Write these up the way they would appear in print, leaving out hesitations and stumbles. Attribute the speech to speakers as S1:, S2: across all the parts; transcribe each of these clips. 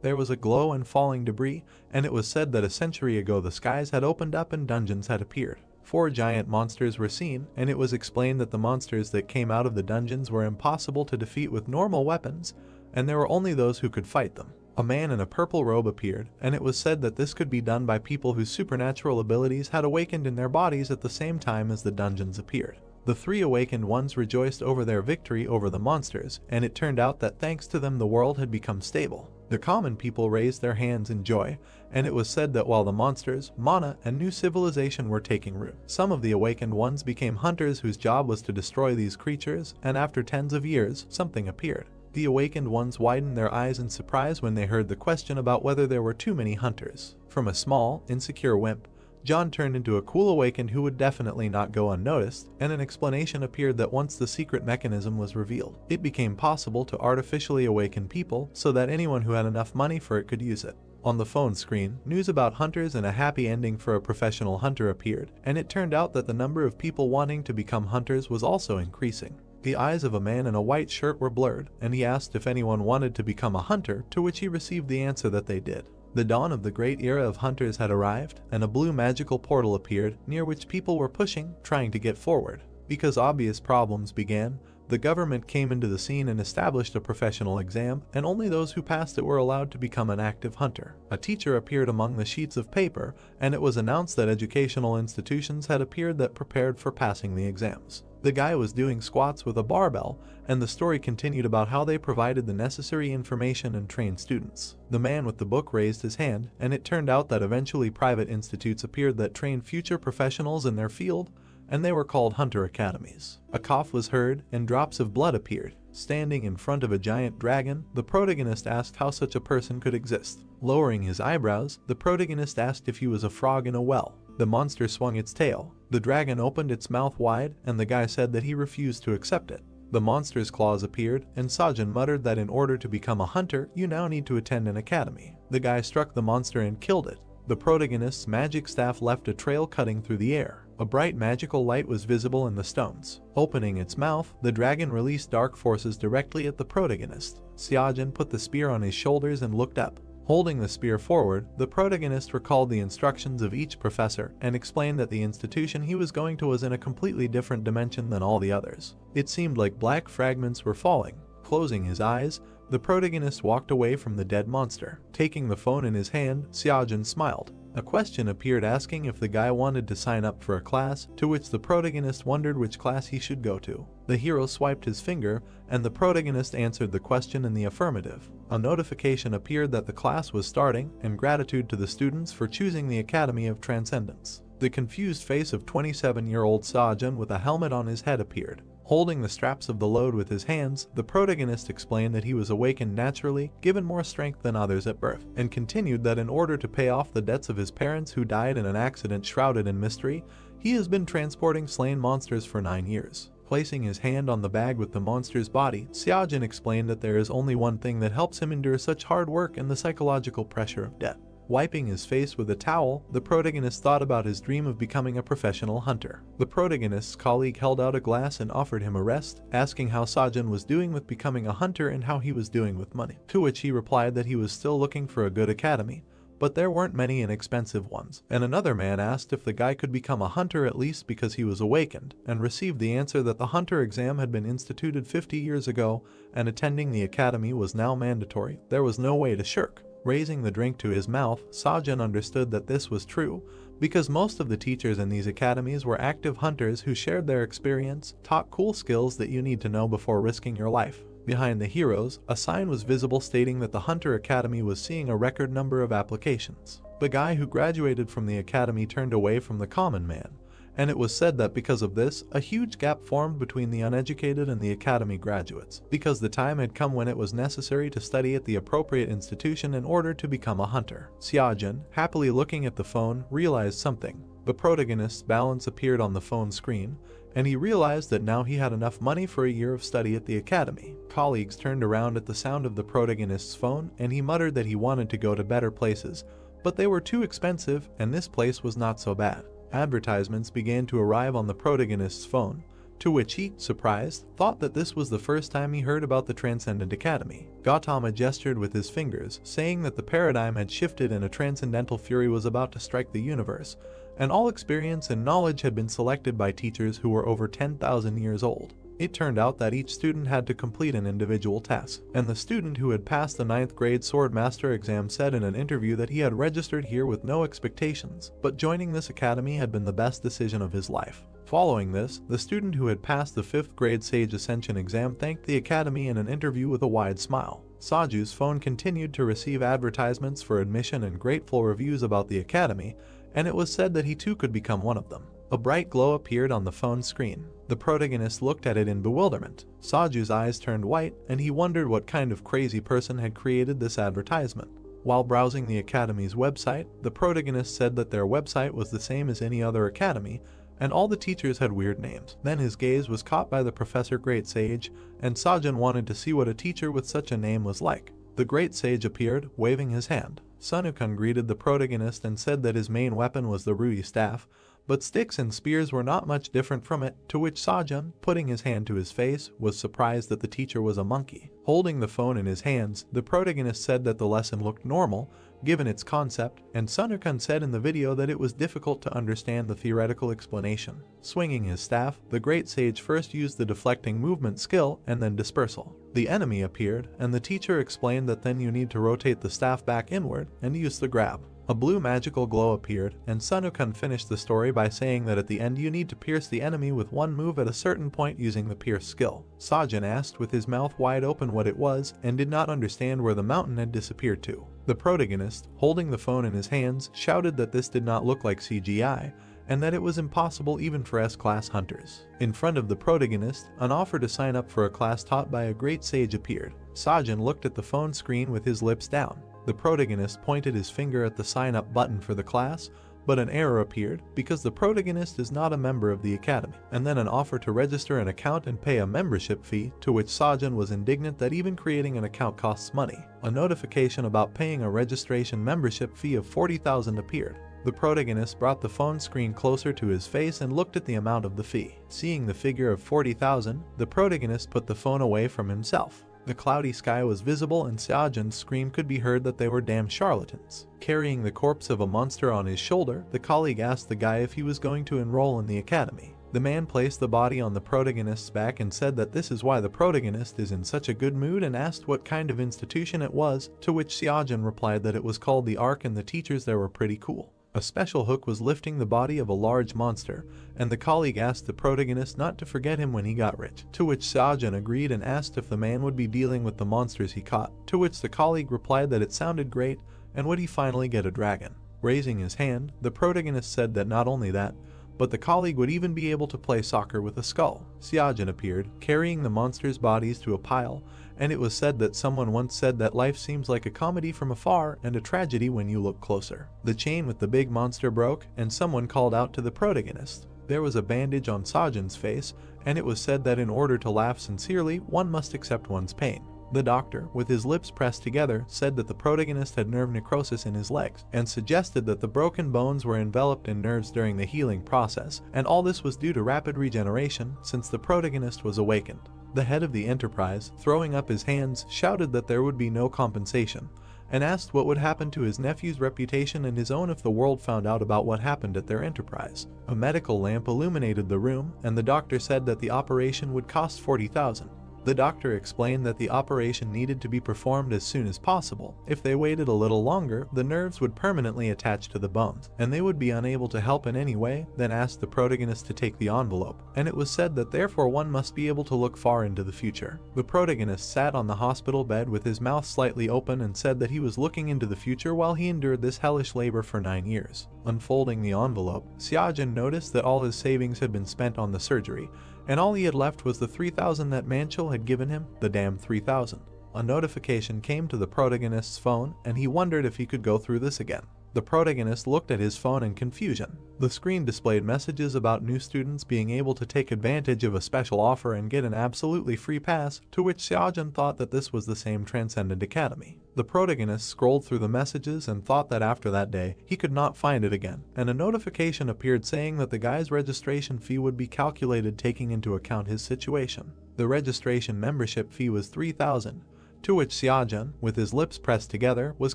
S1: There was a glow and falling debris, and it was said that a century ago the skies had opened up and dungeons had appeared. 4 giant monsters were seen, and it was explained that the monsters that came out of the dungeons were impossible to defeat with normal weapons, and there were only those who could fight them. A man in a purple robe appeared, and it was said that this could be done by people whose supernatural abilities had awakened in their bodies at the same time as the dungeons appeared. The 3 awakened ones rejoiced over their victory over the monsters, and it turned out that thanks to them the world had become stable. The common people raised their hands in joy, and it was said that while the monsters, mana, and new civilization were taking root, some of the awakened ones became hunters whose job was to destroy these creatures, and after tens of years, something appeared. The awakened ones widened their eyes in surprise when they heard the question about whether there were too many hunters. From a small, insecure wimp, John turned into a cool awakened who would definitely not go unnoticed, and an explanation appeared that once the secret mechanism was revealed, it became possible to artificially awaken people so that anyone who had enough money for it could use it. On the phone screen, news about hunters and a happy ending for a professional hunter appeared, and it turned out that the number of people wanting to become hunters was also increasing. The eyes of a man in a white shirt were blurred, and he asked if anyone wanted to become a hunter, to which he received the answer that they did. The dawn of the great era of hunters had arrived, and a blue magical portal appeared, near which people were pushing, trying to get forward. Because obvious problems began, the government came into the scene and established a professional exam, and only those who passed it were allowed to become an active hunter. A teacher appeared among the sheets of paper, and it was announced that educational institutions had appeared that prepared for passing the exams. The guy was doing squats with a barbell, and the story continued about how they provided the necessary information and trained students. The man with the book raised his hand, and it turned out that eventually private institutes appeared that trained future professionals in their field, and they were called hunter academies. A cough was heard, and drops of blood appeared. Standing in front of a giant dragon, the protagonist asked how such a person could exist. Lowering his eyebrows, the protagonist asked if he was a frog in a well. The monster swung its tail. The dragon opened its mouth wide, and the guy said that he refused to accept it. The monster's claws appeared, and Sajin muttered that in order to become a hunter, you now need to attend an academy. The guy struck the monster and killed it. The protagonist's magic staff left a trail cutting through the air. A bright magical light was visible in the stones. Opening its mouth, the dragon released dark forces directly at the protagonist. Sajin put the spear on his shoulders and looked up. Holding the spear forward, the protagonist recalled the instructions of each professor and explained that the institution he was going to was in a completely different dimension than all the others. It seemed like black fragments were falling. Closing his eyes, the protagonist walked away from the dead monster. Taking the phone in his hand, Sajin smiled. A question appeared asking if the guy wanted to sign up for a class, to which the protagonist wondered which class he should go to. The hero swiped his finger, and the protagonist answered the question in the affirmative. A notification appeared that the class was starting, and gratitude to the students for choosing the Academy of Transcendence. The confused face of 27-year-old Sajin with a helmet on his head appeared. Holding the straps of the load with his hands, the protagonist explained that he was awakened naturally, given more strength than others at birth, and continued that in order to pay off the debts of his parents who died in an accident shrouded in mystery, he has been transporting slain monsters for 9 years. Placing his hand on the bag with the monster's body, Sajin explained that there is only one thing that helps him endure such hard work and the psychological pressure of death. Wiping his face with a towel, the protagonist thought about his dream of becoming a professional hunter. The protagonist's colleague held out a glass and offered him a rest, asking how Sajin was doing with becoming a hunter and how he was doing with money. To which he replied that he was still looking for a good academy, but there weren't many inexpensive ones. And another man asked if the guy could become a hunter at least because he was awakened, and received the answer that the hunter exam had been instituted 50 years ago, and attending the academy was now mandatory. There was no way to shirk. Raising the drink to his mouth, Sajin understood that this was true, because most of the teachers in these academies were active hunters who shared their experience, taught cool skills that you need to know before risking your life. Behind the heroes, a sign was visible stating that the Hunter Academy was seeing a record number of applications. The guy who graduated from the academy turned away from the common man, and it was said that because of this, a huge gap formed between the uneducated and the academy graduates, because the time had come when it was necessary to study at the appropriate institution in order to become a hunter. Sajin, happily looking at the phone, realized something. The protagonist's balance appeared on the phone screen, and he realized that now he had enough money for a year of study at the academy. Colleagues turned around at the sound of the protagonist's phone, and he muttered that he wanted to go to better places, but they were too expensive, and this place was not so bad. Advertisements began to arrive on the protagonist's phone, to which he, surprised, thought that this was the first time he heard about the Transcendent Academy. Gautama gestured with his fingers, saying that the paradigm had shifted and a transcendental fury was about to strike the universe, and all experience and knowledge had been selected by teachers who were over 10,000 years old. It turned out that each student had to complete an individual task, and the student who had passed the 9th grade Sword Master exam said in an interview that he had registered here with no expectations, but joining this academy had been the best decision of his life. Following this, the student who had passed the 5th grade Sage Ascension exam thanked the academy in an interview with a wide smile. Saju's phone continued to receive advertisements for admission and grateful reviews about the academy, and it was said that he too could become one of them. A bright glow appeared on the phone screen. The protagonist looked at it in bewilderment. Saju's eyes turned white, and he wondered what kind of crazy person had created this advertisement. While browsing the academy's website, the protagonist said that their website was the same as any other academy, and all the teachers had weird names. Then his gaze was caught by the Professor Great Sage, and Sajun wanted to see what a teacher with such a name was like. The Great Sage appeared, waving his hand. Sunukun greeted the protagonist and said that his main weapon was the Rui staff, but sticks and spears were not much different from it, to which Sajun, putting his hand to his face, was surprised that the teacher was a monkey. Holding the phone in his hands, the protagonist said that the lesson looked normal, given its concept, and Sunukun said in the video that it was difficult to understand the theoretical explanation. Swinging his staff, the Great Sage first used the deflecting movement skill and then dispersal. The enemy appeared, and the teacher explained that then you need to rotate the staff back inward and use the grab. A blue magical glow appeared, and Sunukun finished the story by saying that at the end you need to pierce the enemy with one move at a certain point using the pierce skill. Sajun asked with his mouth wide open what it was, and did not understand where the mountain had disappeared to. The protagonist, holding the phone in his hands, shouted that this did not look like CGI, and that it was impossible even for S-class hunters. In front of the protagonist, an offer to sign up for a class taught by a great sage appeared. Sajun looked at the phone screen with his lips down. The protagonist pointed his finger at the sign-up button for the class, but an error appeared because the protagonist is not a member of the academy, and then an offer to register an account and pay a membership fee, to which Sajun was indignant that even creating an account costs money. A notification about paying a registration membership fee of 40,000 appeared. The protagonist brought the phone screen closer to his face and looked at the amount of the fee. Seeing the figure of 40,000, the protagonist put the phone away from himself. The cloudy sky was visible, and Sajun's scream could be heard that they were damn charlatans. Carrying the corpse of a monster on his shoulder, the colleague asked the guy if he was going to enroll in the academy. The man placed the body on the protagonist's back and said that this is why the protagonist is in such a good mood, and asked what kind of institution it was, to which Sajun replied that it was called the Ark and the teachers there were pretty cool. A special hook was lifting the body of a large monster, and the colleague asked the protagonist not to forget him when he got rich, to which Sajun agreed and asked if the man would be dealing with the monsters he caught, to which the colleague replied that it sounded great, and would he finally get a dragon. Raising his hand, the protagonist said that not only that, but the colleague would even be able to play soccer with a skull. Sajun appeared, carrying the monsters' bodies to a pile, and it was said that someone once said that life seems like a comedy from afar and a tragedy when you look closer. The chain with the big monster broke, and someone called out to the protagonist. There was a bandage on Sajun's face, and it was said that in order to laugh sincerely, one must accept one's pain. The doctor, with his lips pressed together, said that the protagonist had nerve necrosis in his legs, and suggested that the broken bones were enveloped in nerves during the healing process, and all this was due to rapid regeneration since the protagonist was awakened. The head of the enterprise, throwing up his hands, shouted that there would be no compensation, and asked what would happen to his nephew's reputation and his own if the world found out about what happened at their enterprise. A medical lamp illuminated the room, and the doctor said that the operation would cost 40,000. The doctor explained that the operation needed to be performed as soon as possible. If they waited a little longer, the nerves would permanently attach to the bones, and they would be unable to help in any way, then asked the protagonist to take the envelope, and it was said that therefore one must be able to look far into the future. The protagonist sat on the hospital bed with his mouth slightly open and said that he was looking into the future while he endured this hellish labor for 9 years. Unfolding the envelope, Sajun noticed that all his savings had been spent on the surgery, and all he had left was the 3,000 that Manchel had given him, the damn 3,000. A notification came to the protagonist's phone, and he wondered if he could go through this again. The protagonist looked at his phone in confusion. The screen displayed messages about new students being able to take advantage of a special offer and get an absolutely free pass, to which Sajun thought that this was the same Transcendent Academy. The protagonist scrolled through the messages and thought that after that day, he could not find it again, and a notification appeared saying that the guy's registration fee would be calculated taking into account his situation. The registration membership fee was 3,000, to which Seojun, with his lips pressed together, was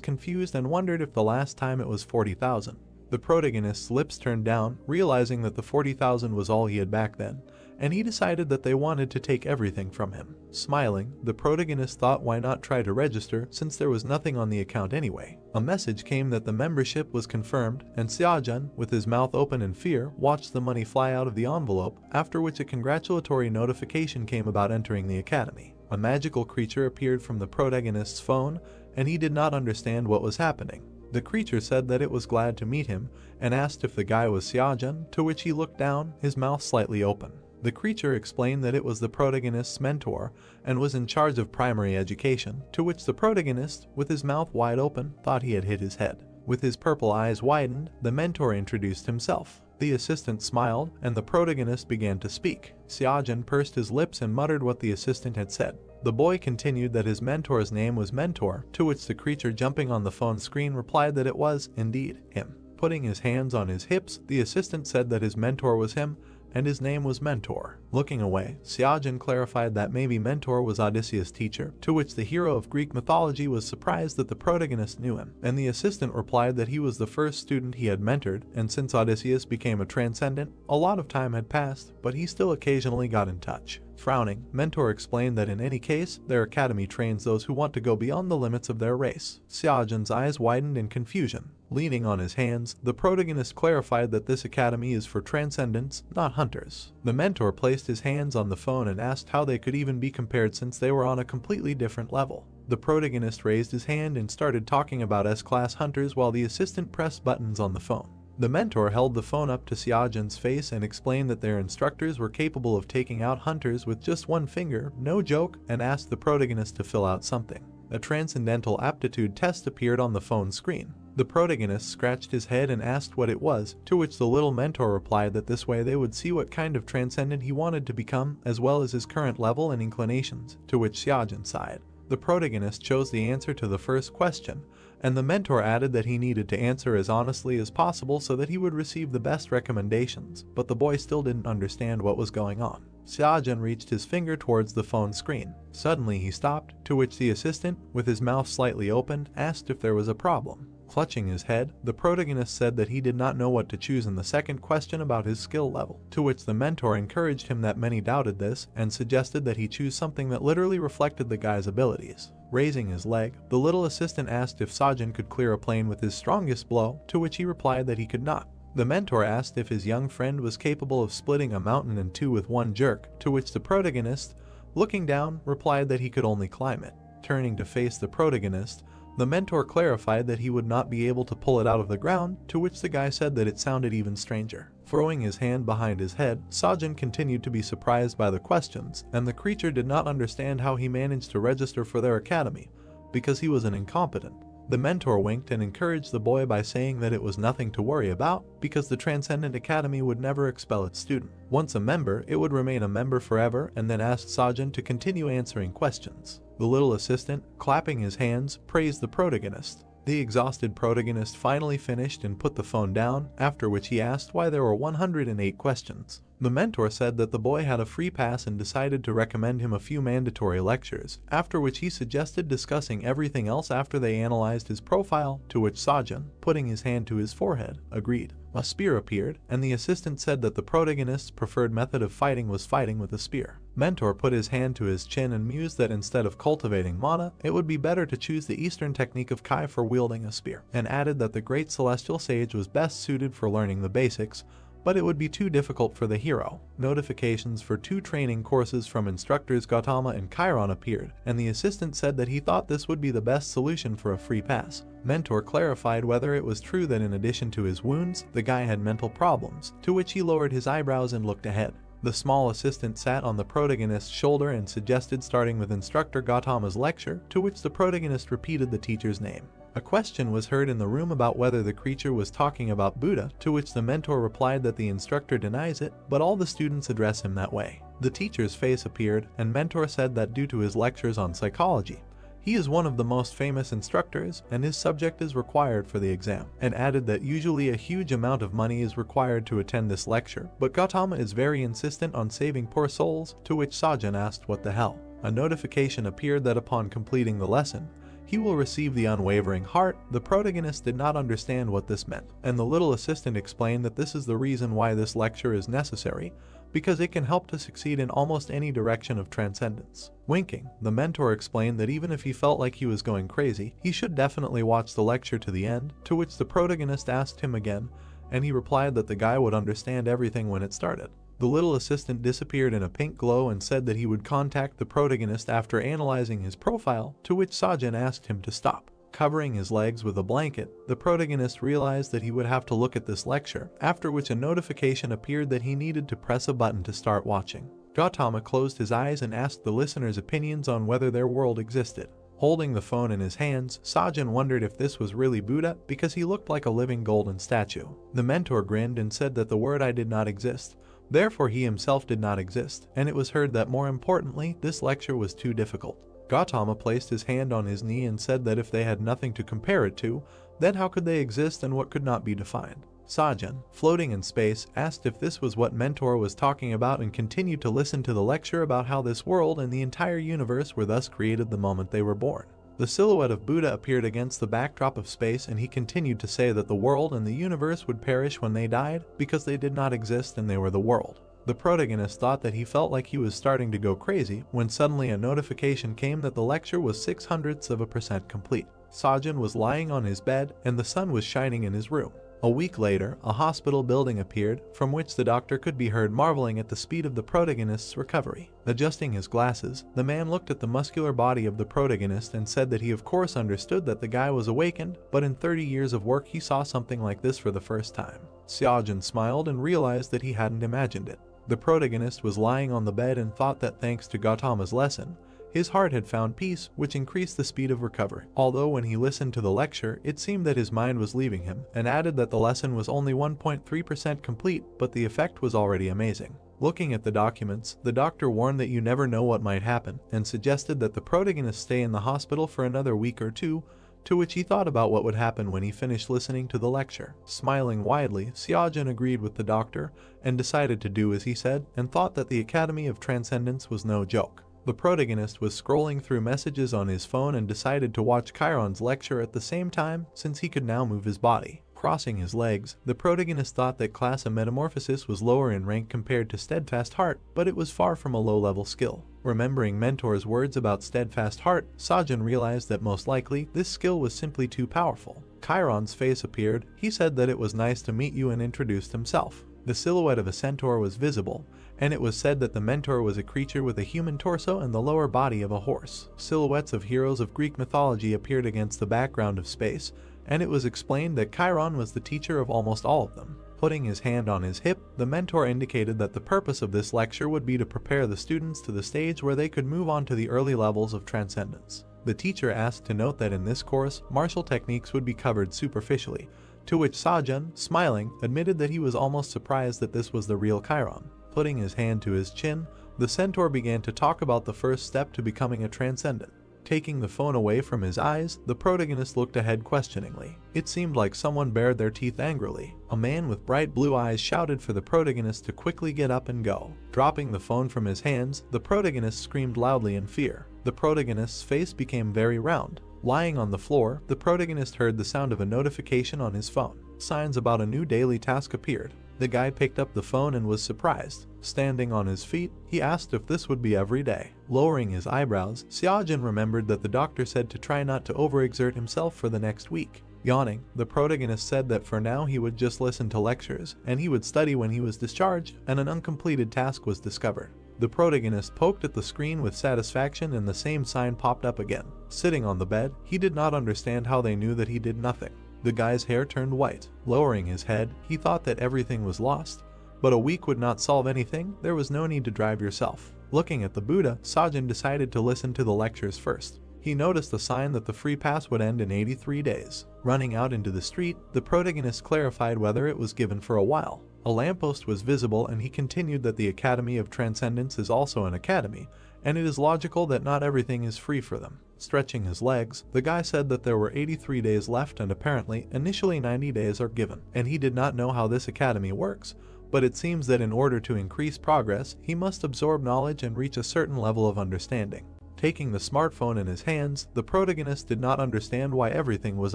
S1: confused and wondered if the last time it was 40,000. The protagonist's lips turned down, realizing that the 40,000 was all he had back then, and he decided that they wanted to take everything from him. Smiling, the protagonist thought why not try to register since there was nothing on the account anyway. A message came that the membership was confirmed, and Seojun, with his mouth open in fear, watched the money fly out of the envelope, after which a congratulatory notification came about entering the academy. A magical creature appeared from the protagonist's phone, and he did not understand what was happening. The creature said that it was glad to meet him, and asked if the guy was Seojun, to which he looked down, his mouth slightly open. The creature explained that it was the protagonist's mentor, and was in charge of primary education, to which the protagonist, with his mouth wide open, thought he had hit his head. With his purple eyes widened, the mentor introduced himself. The assistant smiled, and the protagonist began to speak. Seojun pursed his lips and muttered what the assistant had said. The boy continued that his mentor's name was Mentor, to which the creature jumping on the phone screen replied that it was, indeed, him. Putting his hands on his hips, the assistant said that his mentor was him, and his name was Mentor. Looking away, Seojun clarified that maybe Mentor was Odysseus' teacher, to which the hero of Greek mythology was surprised that the protagonist knew him, and the assistant replied that he was the first student he had mentored, and since Odysseus became a transcendent, a lot of time had passed, but he still occasionally got in touch. Frowning, Mentor explained that in any case, their academy trains those who want to go beyond the limits of their race. Seojun's eyes widened in confusion. Leaning on his hands, the protagonist clarified that this academy is for transcendents, not hunters. The mentor placed his hands on the phone and asked how they could even be compared since they were on a completely different level. The protagonist raised his hand and started talking about S-class hunters while the assistant pressed buttons on the phone. The mentor held the phone up to Seojun's face and explained that their instructors were capable of taking out hunters with just one finger, no joke, and asked the protagonist to fill out something. A transcendental aptitude test appeared on the phone screen. The protagonist scratched his head and asked what it was, to which the little mentor replied that this way they would see what kind of transcendent he wanted to become, as well as his current level and inclinations, to which Seojun sighed. The protagonist chose the answer to the first question, and the mentor added that he needed to answer as honestly as possible so that he would receive the best recommendations, but the boy still didn't understand what was going on. Seojun reached his finger towards the phone screen. Suddenly he stopped, to which the assistant, with his mouth slightly opened, asked if there was a problem. Clutching his head, the protagonist said that he did not know what to choose in the second question about his skill level, to which the mentor encouraged him that many doubted this, and suggested that he choose something that literally reflected the guy's abilities. Raising his leg, the little assistant asked if Seojun could clear a plane with his strongest blow, to which he replied that he could not. The mentor asked if his young friend was capable of splitting a mountain in two with one jerk, to which the protagonist, looking down, replied that he could only climb it. Turning to face the protagonist, the mentor clarified that he would not be able to pull it out of the ground, to which the guy said that it sounded even stranger. Throwing his hand behind his head, Seojun continued to be surprised by the questions, and the creature did not understand how he managed to register for their academy, because he was an incompetent. The mentor winked and encouraged the boy by saying that it was nothing to worry about, because the Transcendent Academy would never expel its student. Once a member, it would remain a member forever, and then asked Seojun to continue answering questions. The little assistant, clapping his hands, praised the protagonist. The exhausted protagonist finally finished and put the phone down, after which he asked why there were 108 questions. The mentor said that the boy had a free pass and decided to recommend him a few mandatory lectures, after which he suggested discussing everything else after they analyzed his profile, to which Seojun, putting his hand to his forehead, agreed. A spear appeared, and the assistant said that the protagonist's preferred method of fighting was fighting with a spear. Mentor put his hand to his chin and mused that instead of cultivating mana, it would be better to choose the Eastern technique of Kai for wielding a spear, and added that the great celestial sage was best suited for learning the basics, but it would be too difficult for the hero. Notifications for 2 training courses from instructors Gautama and Chiron appeared, and the assistant said that he thought this would be the best solution for a free pass. Mentor clarified whether it was true that in addition to his wounds, the guy had mental problems, to which he lowered his eyebrows and looked ahead. The small assistant sat on the protagonist's shoulder and suggested starting with instructor Gautama's lecture, to which the protagonist repeated the teacher's name. A question was heard in the room about whether the creature was talking about Buddha, to which the mentor replied that the instructor denies it, but all the students address him that way. The teacher's face appeared, and mentor said that due to his lectures on psychology, He is one of the most famous instructors, and his subject is required for the exam, and added that usually a huge amount of money is required to attend this lecture, but Gautama is very insistent on saving poor souls, to which Sajin asked what the hell. A notification appeared that upon completing the lesson, he will receive the unwavering heart. The protagonist did not understand what this meant, and the little assistant explained that this is the reason why this lecture is necessary, because it can help to succeed in almost any direction of transcendence. Winking, the mentor explained that even if he felt like he was going crazy, he should definitely watch the lecture to the end, to which the protagonist asked him again, and he replied that the guy would understand everything when it started. The little assistant disappeared in a pink glow and said that he would contact the protagonist after analyzing his profile, to which Sajin asked him to stop. Covering his legs with a blanket, the protagonist realized that he would have to look at this lecture, after which a notification appeared that he needed to press a button to start watching. Gautama closed his eyes and asked the listeners' opinions on whether their world existed. Holding the phone in his hands, Sajin wondered if this was really Buddha because he looked like a living golden statue. The mentor grinned and said that the word I did not exist. Therefore he himself did not exist, and it was heard that more importantly, this lecture was too difficult. Gautama placed his hand on his knee and said that if they had nothing to compare it to, then how could they exist and what could not be defined? Sajin, floating in space, asked if this was what Mentor was talking about and continued to listen to the lecture about how this world and the entire universe were thus created the moment they were born. The silhouette of Buddha appeared against the backdrop of space, and he continued to say that the world and the universe would perish when they died because they did not exist and they were the world. The protagonist thought that he felt like he was starting to go crazy when suddenly a notification came that the lecture was 0.06% complete. Sajin was lying on his bed and the sun was shining in his room. A week later, a hospital building appeared, from which the doctor could be heard marveling at the speed of the protagonist's recovery. Adjusting his glasses, the man looked at the muscular body of the protagonist and said that he of course understood that the guy was awakened, but in 30 years of work he saw something like this for the first time. Sajin smiled and realized that he hadn't imagined it. The protagonist was lying on the bed and thought that thanks to Gautama's lesson, his heart had found peace, which increased the speed of recovery. Although when he listened to the lecture, it seemed that his mind was leaving him, and added that the lesson was only 1.3% complete, but the effect was already amazing. Looking at the documents, the doctor warned that you never know what might happen, and suggested that the protagonist stay in the hospital for another week or two, to which he thought about what would happen when he finished listening to the lecture. Smiling widely, Sajin agreed with the doctor, and decided to do as he said, and thought that the Academy of Transcendence was no joke. The protagonist was scrolling through messages on his phone and decided to watch Chiron's lecture at the same time, since he could now move his body. Crossing his legs, the protagonist thought that class of metamorphosis was lower in rank compared to steadfast heart, but it was far from a low-level skill. Remembering Mentor's words about steadfast heart, Sajin realized that most likely this skill was simply too powerful. Chiron's face appeared. He said that it was nice to meet you and introduced himself. The silhouette of a centaur was visible, and it was said that the mentor was a creature with a human torso and the lower body of a horse. Silhouettes of heroes of Greek mythology appeared against the background of space, and it was explained that Chiron was the teacher of almost all of them. Putting his hand on his hip, the mentor indicated that the purpose of this lecture would be to prepare the students to the stage where they could move on to the early levels of transcendence. The teacher asked to note that in this course, martial techniques would be covered superficially, to which Sajin, smiling, admitted that he was almost surprised that this was the real Chiron. Putting his hand to his chin, the centaur began to talk about the first step to becoming a transcendent. Taking the phone away from his eyes, the protagonist looked ahead questioningly. It seemed like someone bared their teeth angrily. A man with bright blue eyes shouted for the protagonist to quickly get up and go. Dropping the phone from his hands, the protagonist screamed loudly in fear. The protagonist's face became very round. Lying on the floor, the protagonist heard the sound of a notification on his phone. Signs about a new daily task appeared. The guy picked up the phone and was surprised. Standing on his feet, he asked if this would be every day. Lowering his eyebrows, Sajin remembered that the doctor said to try not to overexert himself for the next week. Yawning, the protagonist said that for now he would just listen to lectures, and he would study when he was discharged, and an uncompleted task was discovered. The protagonist poked at the screen with satisfaction and the same sign popped up again. Sitting on the bed, he did not understand how they knew that he did nothing. The guy's hair turned white. Lowering his head, he thought that everything was lost. But a week would not solve anything, there was no need to drive yourself. Looking at the Buddha, Sajin decided to listen to the lectures first. He noticed a sign that the free pass would end in 83 days. Running out into the street, the protagonist clarified whether it was given for a while. A lamppost was visible and he continued that the Academy of Transcendence is also an academy, and it is logical that not everything is free for them. Stretching his legs, the guy said that there were 83 days left and apparently initially 90 days are given, and he did not know how this academy works, but it seems that in order to increase progress, he must absorb knowledge and reach a certain level of understanding. Taking the smartphone in his hands, the protagonist did not understand why everything was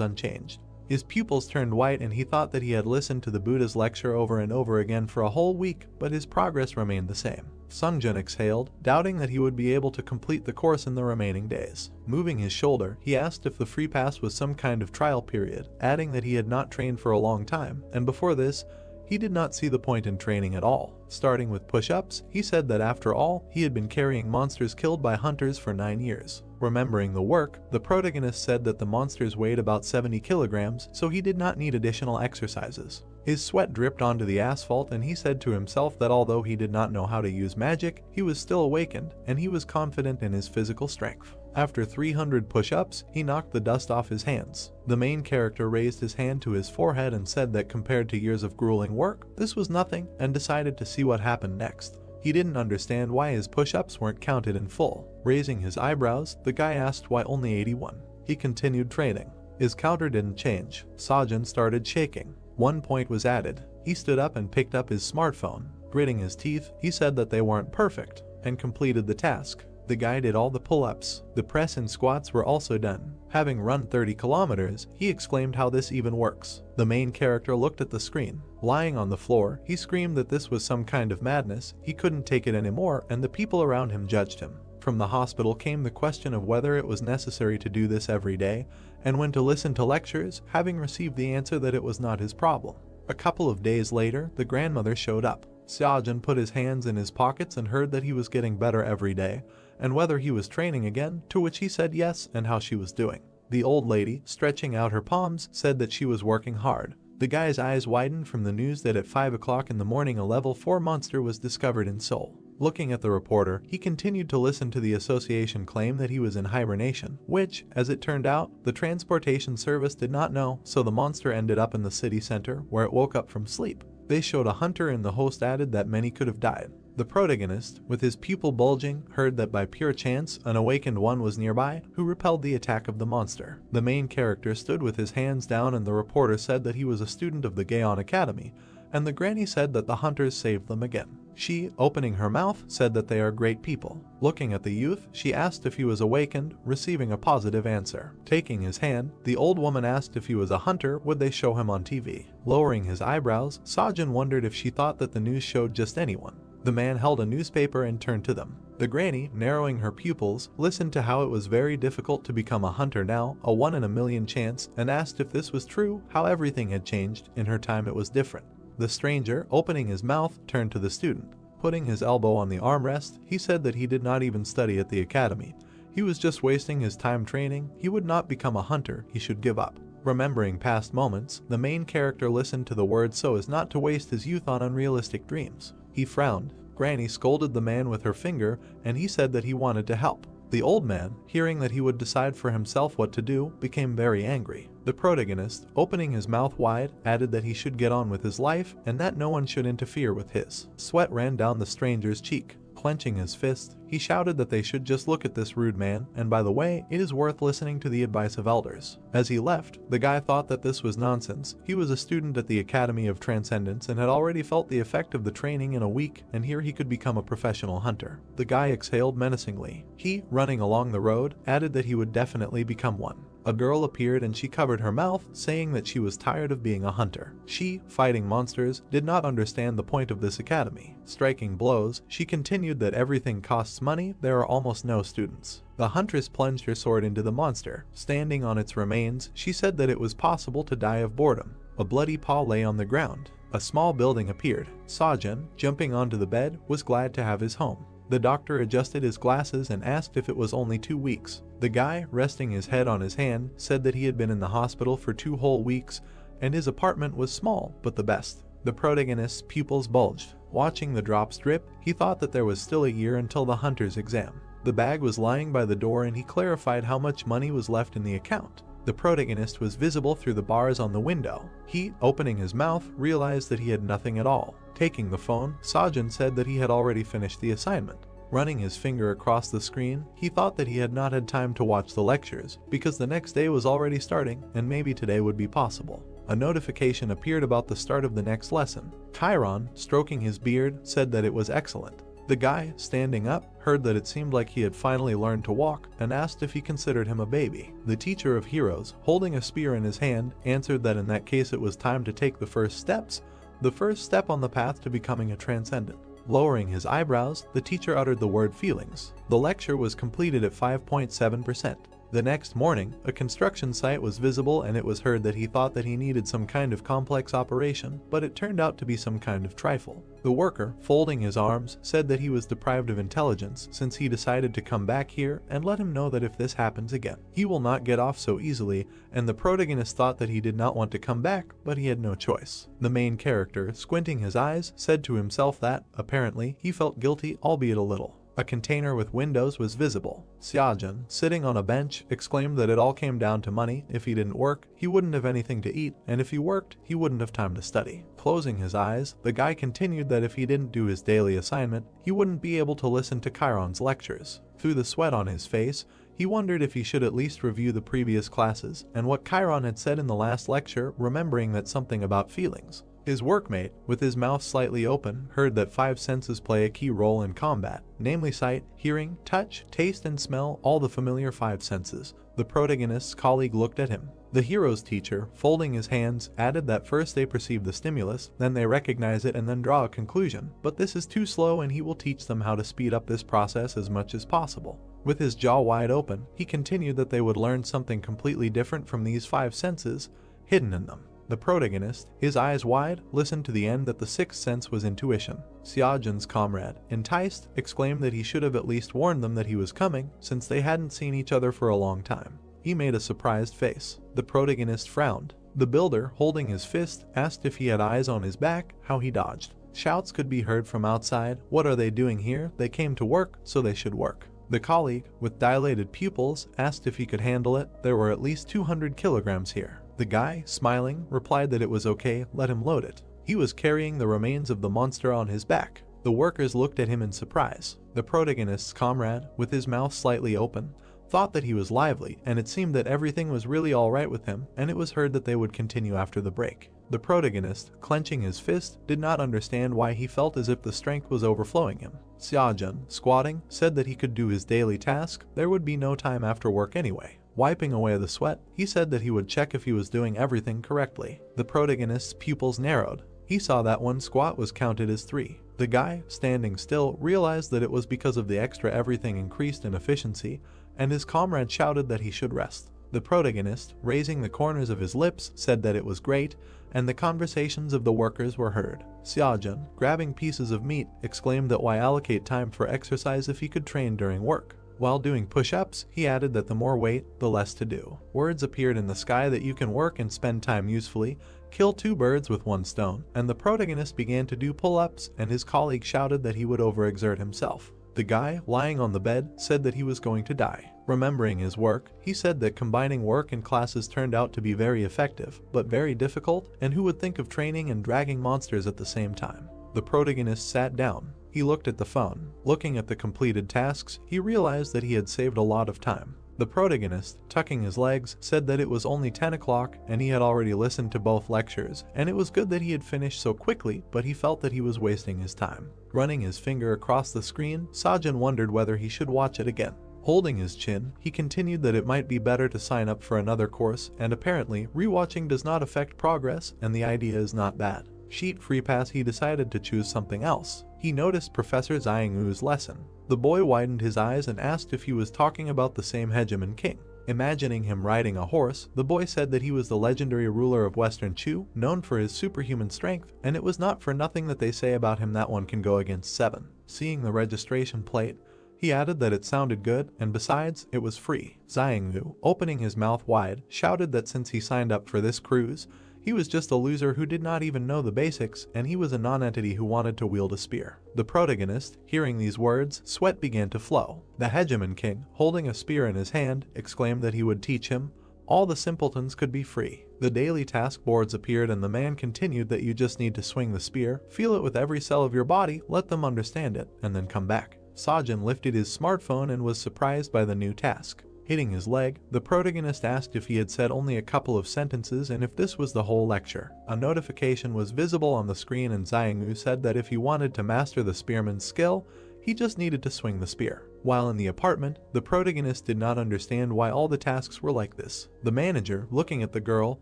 S1: unchanged. His pupils turned white and he thought that he had listened to the Buddha's lecture over and over again for a whole week, but his progress remained the same. Sungjun exhaled, doubting that he would be able to complete the course in the remaining days. Moving his shoulder, he asked if the free pass was some kind of trial period, adding that he had not trained for a long time, and before this, he did not see the point in training at all. Starting with push-ups, he said that after all, he had been carrying monsters killed by hunters for 9 years. Remembering the work, the protagonist said that the monsters weighed about 70 kilograms, so he did not need additional exercises. His sweat dripped onto the asphalt and he said to himself that although he did not know how to use magic, he was still awakened and he was confident in his physical strength. After 300 push-ups, he knocked the dust off his hands. The main character raised his hand to his forehead and said that compared to years of grueling work, this was nothing, and decided to see what happened next. He didn't understand why his push-ups weren't counted in full. Raising his eyebrows, the guy asked why only 81. He continued training. His counter didn't change. Sajin started shaking. 1 point was added. He stood up and picked up his smartphone. Gritting his teeth, he said that they weren't perfect, and completed the task. The guy did all the pull-ups. The press and squats were also done. Having run 30 kilometers, he exclaimed how this even works. The main character looked at the screen. Lying on the floor, he screamed that this was some kind of madness, he couldn't take it anymore, and the people around him judged him. From the hospital came the question of whether it was necessary to do this every day, and when to listen to lectures, having received the answer that it was not his problem. A couple of days later, the grandmother showed up. Sajin put his hands in his pockets and heard that he was getting better every day, and whether he was training again, to which he said yes, and how she was doing. The old lady, stretching out her palms, said that she was working hard. The guy's eyes widened from the news that at 5 o'clock in the morning a level 4 monster was discovered in Seoul. Looking at the reporter, he continued to listen to the association claim that he was in hibernation, which, as it turned out, the transportation service did not know, so the monster ended up in the city center, where it woke up from sleep. They showed a hunter and the host added that many could have died. The protagonist, with his pupil bulging, heard that by pure chance, an awakened one was nearby, who repelled the attack of the monster. The main character stood with his hands down and the reporter said that he was a student of the Gaon Academy, and the granny said that the hunters saved them again. She, opening her mouth, said that they are great people. Looking at the youth, she asked if he was awakened, receiving a positive answer. Taking his hand, the old woman asked if he was a hunter, would they show him on TV. Lowering his eyebrows, Sajin wondered if she thought that the news showed just anyone. The man held a newspaper and turned to them. The granny, narrowing her pupils, listened to how it was very difficult to become a hunter now, a 1 in a million chance, and asked if this was true, how everything had changed, in her time it was different. The stranger, opening his mouth, turned to the student. Putting his elbow on the armrest, he said that he did not even study at the academy. He was just wasting his time training, he would not become a hunter, he should give up. Remembering past moments, the main character listened to the words so as not to waste his youth on unrealistic dreams. He frowned. Granny scolded the man with her finger, and he said that he wanted to help. The old man, hearing that he would decide for himself what to do, became very angry. The protagonist, opening his mouth wide, added that he should get on with his life and that no one should interfere with his. Sweat ran down the stranger's cheek. Clenching his fist, he shouted that they should just look at this rude man, and by the way, it is worth listening to the advice of elders. As he left, the guy thought that this was nonsense. He was a student at the Academy of Transcendence and had already felt the effect of the training in a week, and here he could become a professional hunter. The guy exhaled menacingly. He, running along the road, added that he would definitely become one. A girl appeared and she covered her mouth, saying that she was tired of being a hunter. She, fighting monsters, did not understand the point of this academy. Striking blows, she continued that everything costs money, there are almost no students. The huntress plunged her sword into the monster. Standing on its remains, she said that it was possible to die of boredom. A bloody paw lay on the ground. A small building appeared. Sajin, jumping onto the bed, was glad to have his home. The doctor adjusted his glasses and asked if it was only 2 weeks. The guy, resting his head on his hand, said that he had been in the hospital for 2 whole weeks, and his apartment was small, but the best. The protagonist's pupils bulged. Watching the drops drip, he thought that there was still a year until the hunter's exam. The bag was lying by the door and he clarified how much money was left in the account. The protagonist was visible through the bars on the window. He, opening his mouth, realized that he had nothing at all. Taking the phone, Sajin said that he had already finished the assignment. Running his finger across the screen, he thought that he had not had time to watch the lectures, because the next day was already starting, and maybe today would be possible. A notification appeared about the start of the next lesson. Chiron, stroking his beard, said that it was excellent. The guy, standing up, heard that it seemed like he had finally learned to walk, and asked if he considered him a baby. The teacher of heroes, holding a spear in his hand, answered that in that case it was time to take the first steps, the first step on the path to becoming a transcendent. Lowering his eyebrows, the teacher uttered the word feelings. The lecture was completed at 5.7%. The next morning, a construction site was visible and it was heard that he thought that he needed some kind of complex operation, but it turned out to be some kind of trifle. The worker, folding his arms, said that he was deprived of intelligence since he decided to come back here and let him know that if this happens again, he will not get off so easily, and the protagonist thought that he did not want to come back, but he had no choice. The main character, squinting his eyes, said to himself that, apparently, he felt guilty, albeit a little. A container with windows was visible. Xiaojun, sitting on a bench, exclaimed that it all came down to money. If he didn't work, he wouldn't have anything to eat, and if he worked, he wouldn't have time to study. Closing his eyes, the guy continued that if he didn't do his daily assignment, he wouldn't be able to listen to Chiron's lectures. Through the sweat on his face, he wondered if he should at least review the previous classes and what Chiron had said in the last lecture, remembering that something about feelings. His workmate, with his mouth slightly open, heard that 5 senses play a key role in combat, namely sight, hearing, touch, taste, and smell, all the familiar 5 senses. The protagonist's colleague looked at him. The hero's teacher, folding his hands, added that first they perceive the stimulus, then they recognize it and then draw a conclusion, but this is too slow and he will teach them how to speed up this process as much as possible. With his jaw wide open, he continued that they would learn something completely different from these 5 senses, hidden in them. The protagonist, his eyes wide, listened to the end that the 6th sense was intuition. Xiaojun's comrade, enticed, exclaimed that he should have at least warned them that he was coming, since they hadn't seen each other for a long time. He made a surprised face. The protagonist frowned. The builder, holding his fist, asked if he had eyes on his back, how he dodged. Shouts could be heard from outside. What are they doing here? They came to work, so they should work. The colleague, with dilated pupils, asked if he could handle it. There were at least 200 kilograms here. The guy, smiling, replied that it was okay, let him load it. He was carrying the remains of the monster on his back. The workers looked at him in surprise. The protagonist's comrade, with his mouth slightly open, thought that he was lively, and it seemed that everything was really alright with him, and it was heard that they would continue after the break. The protagonist, clenching his fist, did not understand why he felt as if the strength was overflowing him. Xiaojun, squatting, said that he could do his daily task. There would be no time after work anyway. Wiping away the sweat, he said that he would check if he was doing everything correctly. The protagonist's pupils narrowed. He saw that one squat was counted as 3. The guy, standing still, realized that it was because of the extra everything increased in efficiency, and his comrade shouted that he should rest. The protagonist, raising the corners of his lips, said that it was great, and the conversations of the workers were heard. Xiaojun, grabbing pieces of meat, exclaimed that why allocate time for exercise if he could train during work. While doing push-ups, he added that the more weight, the less to do. Words appeared in the sky that you can work and spend time usefully, kill 2 birds with 1 stone, and the protagonist began to do pull-ups, and his colleague shouted that he would overexert himself. The guy, lying on the bed, said that he was going to die. Remembering his work, he said that combining work and classes turned out to be very effective, but very difficult, and who would think of training and dragging monsters at the same time. The protagonist sat down. He looked at the phone. Looking at the completed tasks, he realized that he had saved a lot of time. The protagonist, tucking his legs, said that it was only 10 o'clock and he had already listened to both lectures, and it was good that he had finished so quickly, but he felt that he was wasting his time. Running his finger across the screen, Xiaojun wondered whether he should watch it again. Holding his chin, he continued that it might be better to sign up for another course, and apparently, rewatching does not affect progress, and the idea is not bad. Sheet free pass, he decided to choose something else. He noticed Professor Xiangwu's lesson. The boy widened his eyes and asked if he was talking about the same hegemon king. Imagining him riding a horse, the boy said that he was the legendary ruler of Western Chu, known for his superhuman strength, and it was not for nothing that they say about him that one can go against 7. Seeing the registration plate, he added that it sounded good, and besides, it was free. Xiangwu, opening his mouth wide, shouted that since he signed up for this cruise, he was just a loser who did not even know the basics, and he was a non-entity who wanted to wield a spear. The protagonist, hearing these words, sweat began to flow. The hegemon king, holding a spear in his hand, exclaimed that he would teach him. All the simpletons could be free. The daily task boards appeared and the man continued that you just need to swing the spear, feel it with every cell of your body, let them understand it, and then come back. Sajin lifted his smartphone and was surprised by the new task. Hitting his leg, the protagonist asked if he had said only a couple of sentences and if this was the whole lecture. A notification was visible on the screen and Xiangyu said that if he wanted to master the spearman's skill, he just needed to swing the spear. While in the apartment, the protagonist did not understand why all the tasks were like this. The manager, looking at the girl,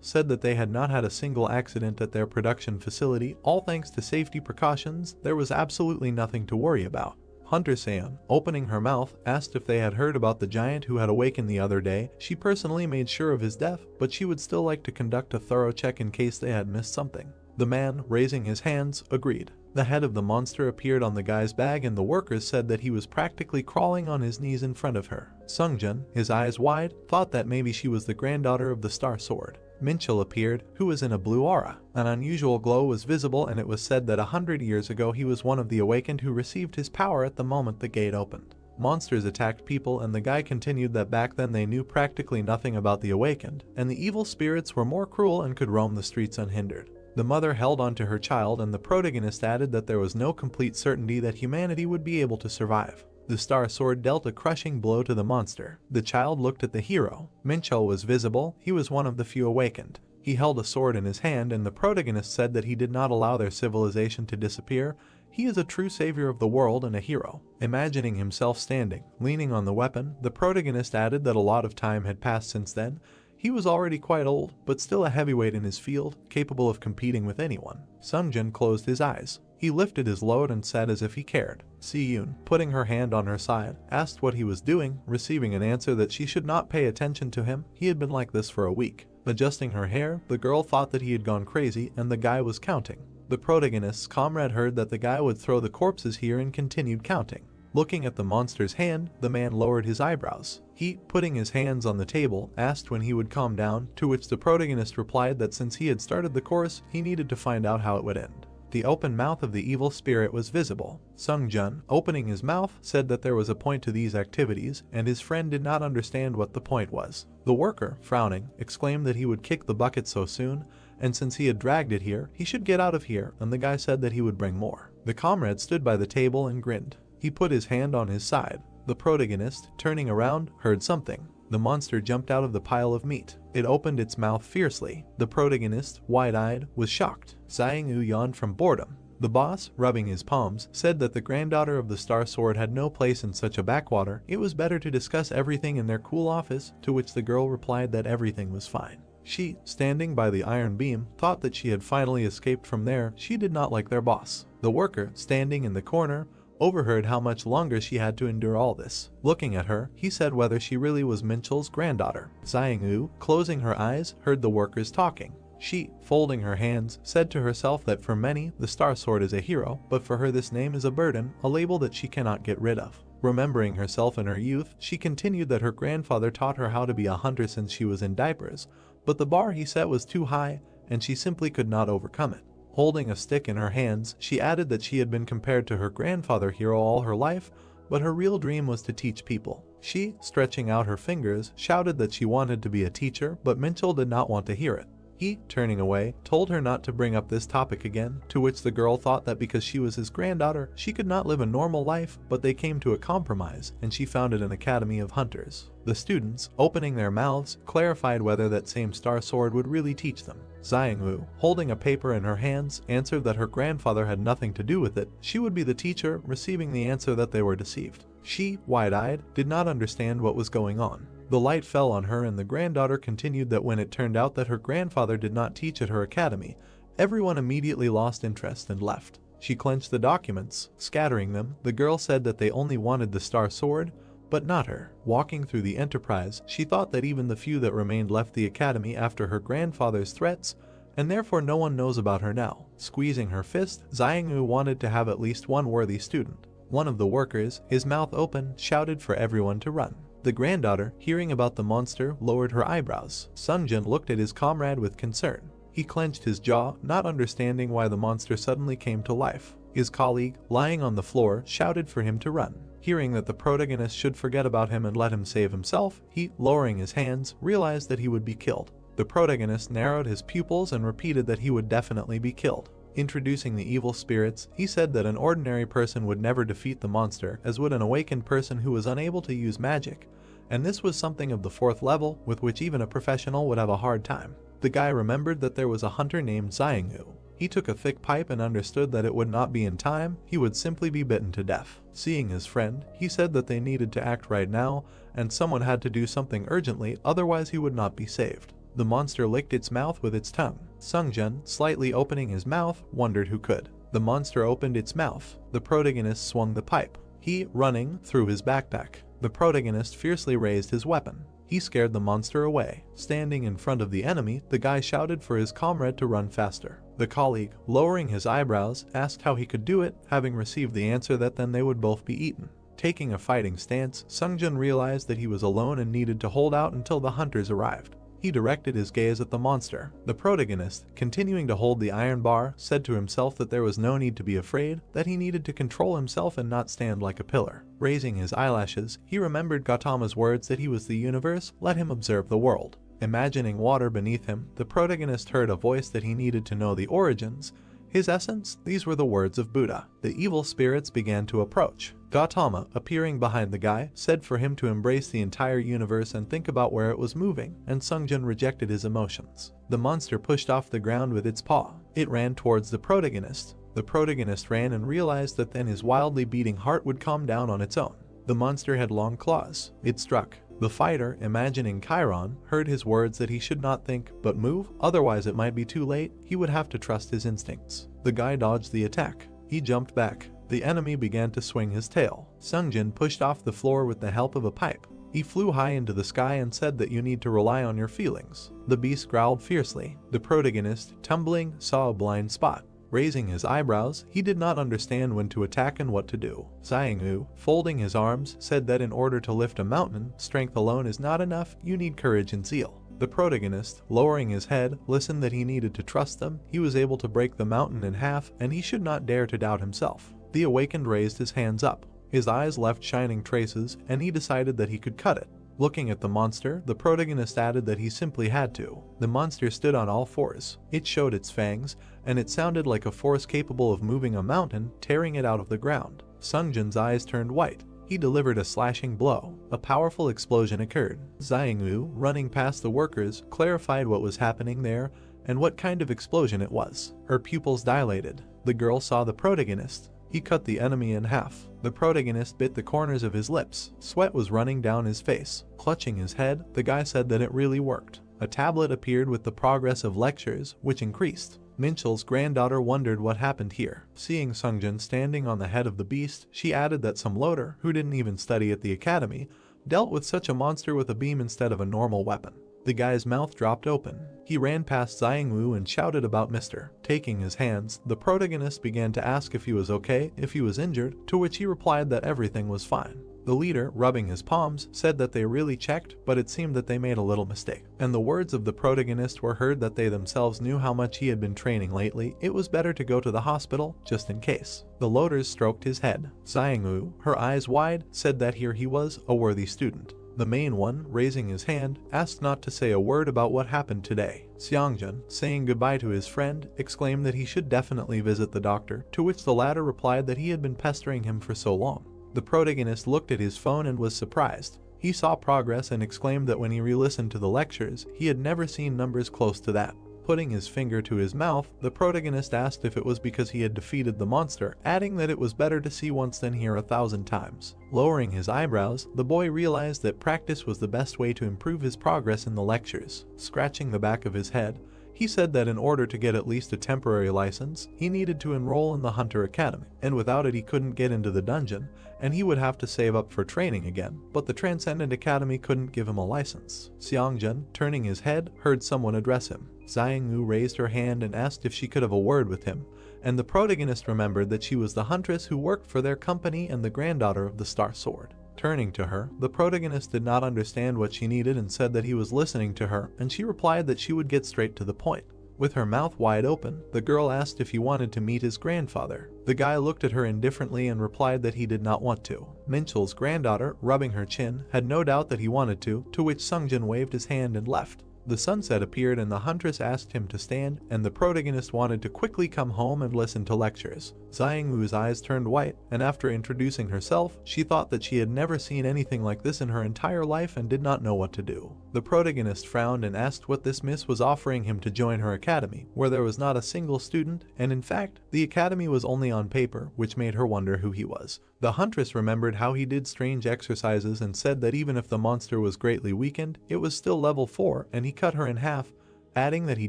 S1: said that they had not had a single accident at their production facility, all thanks to safety precautions. There was absolutely nothing to worry about. Hunter-san, opening her mouth, asked if they had heard about the giant who had awakened the other day. She personally made sure of his death, but she would still like to conduct a thorough check in case they had missed something. The man, raising his hands, agreed. The head of the monster appeared on the guy's bag and the workers said that he was practically crawling on his knees in front of her. Sungjun, his eyes wide, thought that maybe she was the granddaughter of the Star Sword. Minchel appeared, who was in a blue aura. An unusual glow was visible and it was said that 100 years ago he was one of the awakened who received his power at the moment the gate opened. Monsters attacked people and the guy continued that back then they knew practically nothing about the awakened, and the evil spirits were more cruel and could roam the streets unhindered. The mother held onto her child and the protagonist added that there was no complete certainty that humanity would be able to survive. The Star Sword dealt a crushing blow to the monster. The child looked at the hero. Minchel was visible. He was one of the few awakened. He held a sword in his hand and the protagonist said that he did not allow their civilization to disappear. He is a true savior of the world and a hero. Imagining himself standing, leaning on the weapon, the protagonist added that a lot of time had passed since then. He was already quite old, but still a heavyweight in his field, capable of competing with anyone. Sungjun closed his eyes. He lifted his load and said as if he cared. Si-yoon, putting her hand on her side, asked what he was doing, receiving an answer that she should not pay attention to him. He had been like this for a week. Adjusting her hair, the girl thought that he had gone crazy and the guy was counting. The protagonist's comrade heard that the guy would throw the corpses here and continued counting. Looking at the monster's hand, the man lowered his eyebrows. He, putting his hands on the table, asked when he would calm down, to which the protagonist replied that since he had started the course, he needed to find out how it would end. The open mouth of the evil spirit was visible. Sungjun, opening his mouth, said that there was a point to these activities, and his friend did not understand what the point was. The worker, frowning, exclaimed that he would kick the bucket so soon, and since he had dragged it here, he should get out of here, and the guy said that he would bring more. The comrade stood by the table and grinned. He put his hand on his side. The protagonist, turning around, heard something. The monster jumped out of the pile of meat. It opened its mouth fiercely. The protagonist, wide-eyed, was shocked. Xiangyu yawned from boredom. The boss, rubbing his palms, said that the granddaughter of the Star Sword had no place in such a backwater. It was better to discuss everything in their cool office, to which the girl replied that everything was fine. She, standing by the iron beam, thought that she had finally escaped from there. She did not like their boss. The worker, standing in the corner, overheard how much longer she had to endure all this. Looking at her, he said whether she really was Minchel's granddaughter. Xiangyu, closing her eyes, heard the workers talking. She, folding her hands, said to herself that for many, the Star Sword is a hero, but for her this name is a burden, a label that she cannot get rid of. Remembering herself in her youth, she continued that her grandfather taught her how to be a hunter since she was in diapers, but the bar he set was too high, and she simply could not overcome it. Holding a stick in her hands, she added that she had been compared to her grandfather hero all her life, but her real dream was to teach people. She, stretching out her fingers, shouted that she wanted to be a teacher, but Minchel did not want to hear it. He, turning away, told her not to bring up this topic again, to which the girl thought that because she was his granddaughter, she could not live a normal life, but they came to a compromise, and she founded an academy of hunters. The students, opening their mouths, clarified whether that same Star Sword would really teach them. Xiangyu, holding a paper in her hands, answered that her grandfather had nothing to do with it. She would be the teacher, receiving the answer that they were deceived. She, wide-eyed, did not understand what was going on. The light fell on her and the granddaughter continued that when it turned out that her grandfather did not teach at her academy, everyone immediately lost interest and left. She clenched the documents, scattering them. The girl said that they only wanted the Star Sword, but not her. Walking through the Enterprise, she thought that even the few that remained left the academy after her grandfather's threats, and therefore no one knows about her now. Squeezing her fist, Xiangyu wanted to have at least one worthy student. One of the workers, his mouth open, shouted for everyone to run. The granddaughter, hearing about the monster, lowered her eyebrows. Sungjun looked at his comrade with concern. He clenched his jaw, not understanding why the monster suddenly came to life. His colleague, lying on the floor, shouted for him to run. Hearing that the protagonist should forget about him and let him save himself, he, lowering his hands, realized that he would be killed. The protagonist narrowed his pupils and repeated that he would definitely be killed. Introducing the evil spirits, he said that an ordinary person would never defeat the monster, as would an awakened person who was unable to use magic, and this was something of the 4th level with which even a professional would have a hard time. The guy remembered that there was a hunter named Xiangyu. He took a thick pipe and understood that it would not be in time, he would simply be bitten to death. Seeing his friend, he said that they needed to act right now, and someone had to do something urgently, otherwise he would not be saved. The monster licked its mouth with its tongue. Sungjun, slightly opening his mouth, wondered who could. The monster opened its mouth. The protagonist swung the pipe. He, running, threw his backpack. The protagonist fiercely raised his weapon. He scared the monster away. Standing in front of the enemy, the guy shouted for his comrade to run faster. The colleague, lowering his eyebrows, asked how he could do it, having received the answer that then they would both be eaten. Taking a fighting stance, Sungjun realized that he was alone and needed to hold out until the hunters arrived. He directed his gaze at the monster. The protagonist, continuing to hold the iron bar, said to himself that there was no need to be afraid, that he needed to control himself and not stand like a pillar. Raising his eyelashes, he remembered Gautama's words that he was the universe, let him observe the world. Imagining water beneath him, the protagonist heard a voice that he needed to know the origins. His essence, these were the words of Buddha. The evil spirits began to approach. Gautama, appearing behind the guy, said for him to embrace the entire universe and think about where it was moving, and Sungjun rejected his emotions. The monster pushed off the ground with its paw. It ran towards the protagonist. The protagonist ran and realized that then his wildly beating heart would calm down on its own. The monster had long claws. It struck. The fighter, imagining Chiron, heard his words that he should not think, but move, otherwise it might be too late, he would have to trust his instincts. The guy dodged the attack. He jumped back. The enemy began to swing his tail. Sungjun pushed off the floor with the help of a pipe. He flew high into the sky and said that you need to rely on your feelings. The beast growled fiercely. The protagonist, tumbling, saw a blind spot. Raising his eyebrows, he did not understand when to attack and what to do. Xiangyu, folding his arms, said that in order to lift a mountain, strength alone is not enough, you need courage and zeal. The protagonist, lowering his head, listened that he needed to trust them, he was able to break the mountain in half, and he should not dare to doubt himself. The awakened raised his hands up. His eyes left shining traces, and he decided that he could cut it. Looking at the monster, the protagonist added that he simply had to. The monster stood on all fours. It showed its fangs, and it sounded like a force capable of moving a mountain, tearing it out of the ground. Sungjun's eyes turned white. He delivered a slashing blow. A powerful explosion occurred. Xiangyu, running past the workers, clarified what was happening there and what kind of explosion it was. Her pupils dilated. The girl saw the protagonist. He cut the enemy in half. The protagonist bit the corners of his lips. Sweat was running down his face. Clutching his head, the guy said that it really worked. A tablet appeared with the progress of lectures, which increased. Minchel's granddaughter wondered what happened here. Seeing Sungjun standing on the head of the beast, she added that some loader, who didn't even study at the academy, dealt with such a monster with a beam instead of a normal weapon. The guy's mouth dropped open. He ran past Xiangyu and shouted about Mr. Taking his hands, the protagonist began to ask if he was okay, if he was injured, to which he replied that everything was fine. The leader, rubbing his palms, said that they really checked, but it seemed that they made a little mistake. And the words of the protagonist were heard that they themselves knew how much he had been training lately. It was better to go to the hospital, just in case. The loaders stroked his head. Xiangyu, her eyes wide, said that here he was, a worthy student. The main one, raising his hand, asked not to say a word about what happened today. Xiangjun, saying goodbye to his friend, exclaimed that he should definitely visit the doctor, to which the latter replied that he had been pestering him for so long. The protagonist looked at his phone and was surprised. He saw progress and exclaimed that when he re-listened to the lectures, he had never seen numbers close to that. Putting his finger to his mouth, the protagonist asked if it was because he had defeated the monster, adding that it was better to see once than hear 1,000 times. Lowering his eyebrows, the boy realized that practice was the best way to improve his progress in the lectures. Scratching the back of his head, he said that in order to get at least a temporary license, he needed to enroll in the Hunter Academy, and without it he couldn't get into the dungeon, and he would have to save up for training again, but the Transcendent Academy couldn't give him a license. Xiangjun, turning his head, heard someone address him. Xiangyu raised her hand and asked if she could have a word with him, and the protagonist remembered that she was the huntress who worked for their company and the granddaughter of the Star Sword. Turning to her, the protagonist did not understand what she needed and said that he was listening to her, and she replied that she would get straight to the point. With her mouth wide open, the girl asked if he wanted to meet his grandfather. The guy looked at her indifferently and replied that he did not want to. Minchel's granddaughter, rubbing her chin, had no doubt that he wanted to which Sungjun waved his hand and left. The sunset appeared and the huntress asked him to stand, and the protagonist wanted to quickly come home and listen to lectures. Xiangwu's eyes turned white, and after introducing herself, she thought that she had never seen anything like this in her entire life and did not know what to do. The protagonist frowned and asked what this miss was offering him to join her academy, where there was not a single student, and in fact, the academy was only on paper, which made her wonder who he was. The huntress remembered how he did strange exercises and said that even if the monster was greatly weakened, it was still level 4 and he cut her in half, adding that he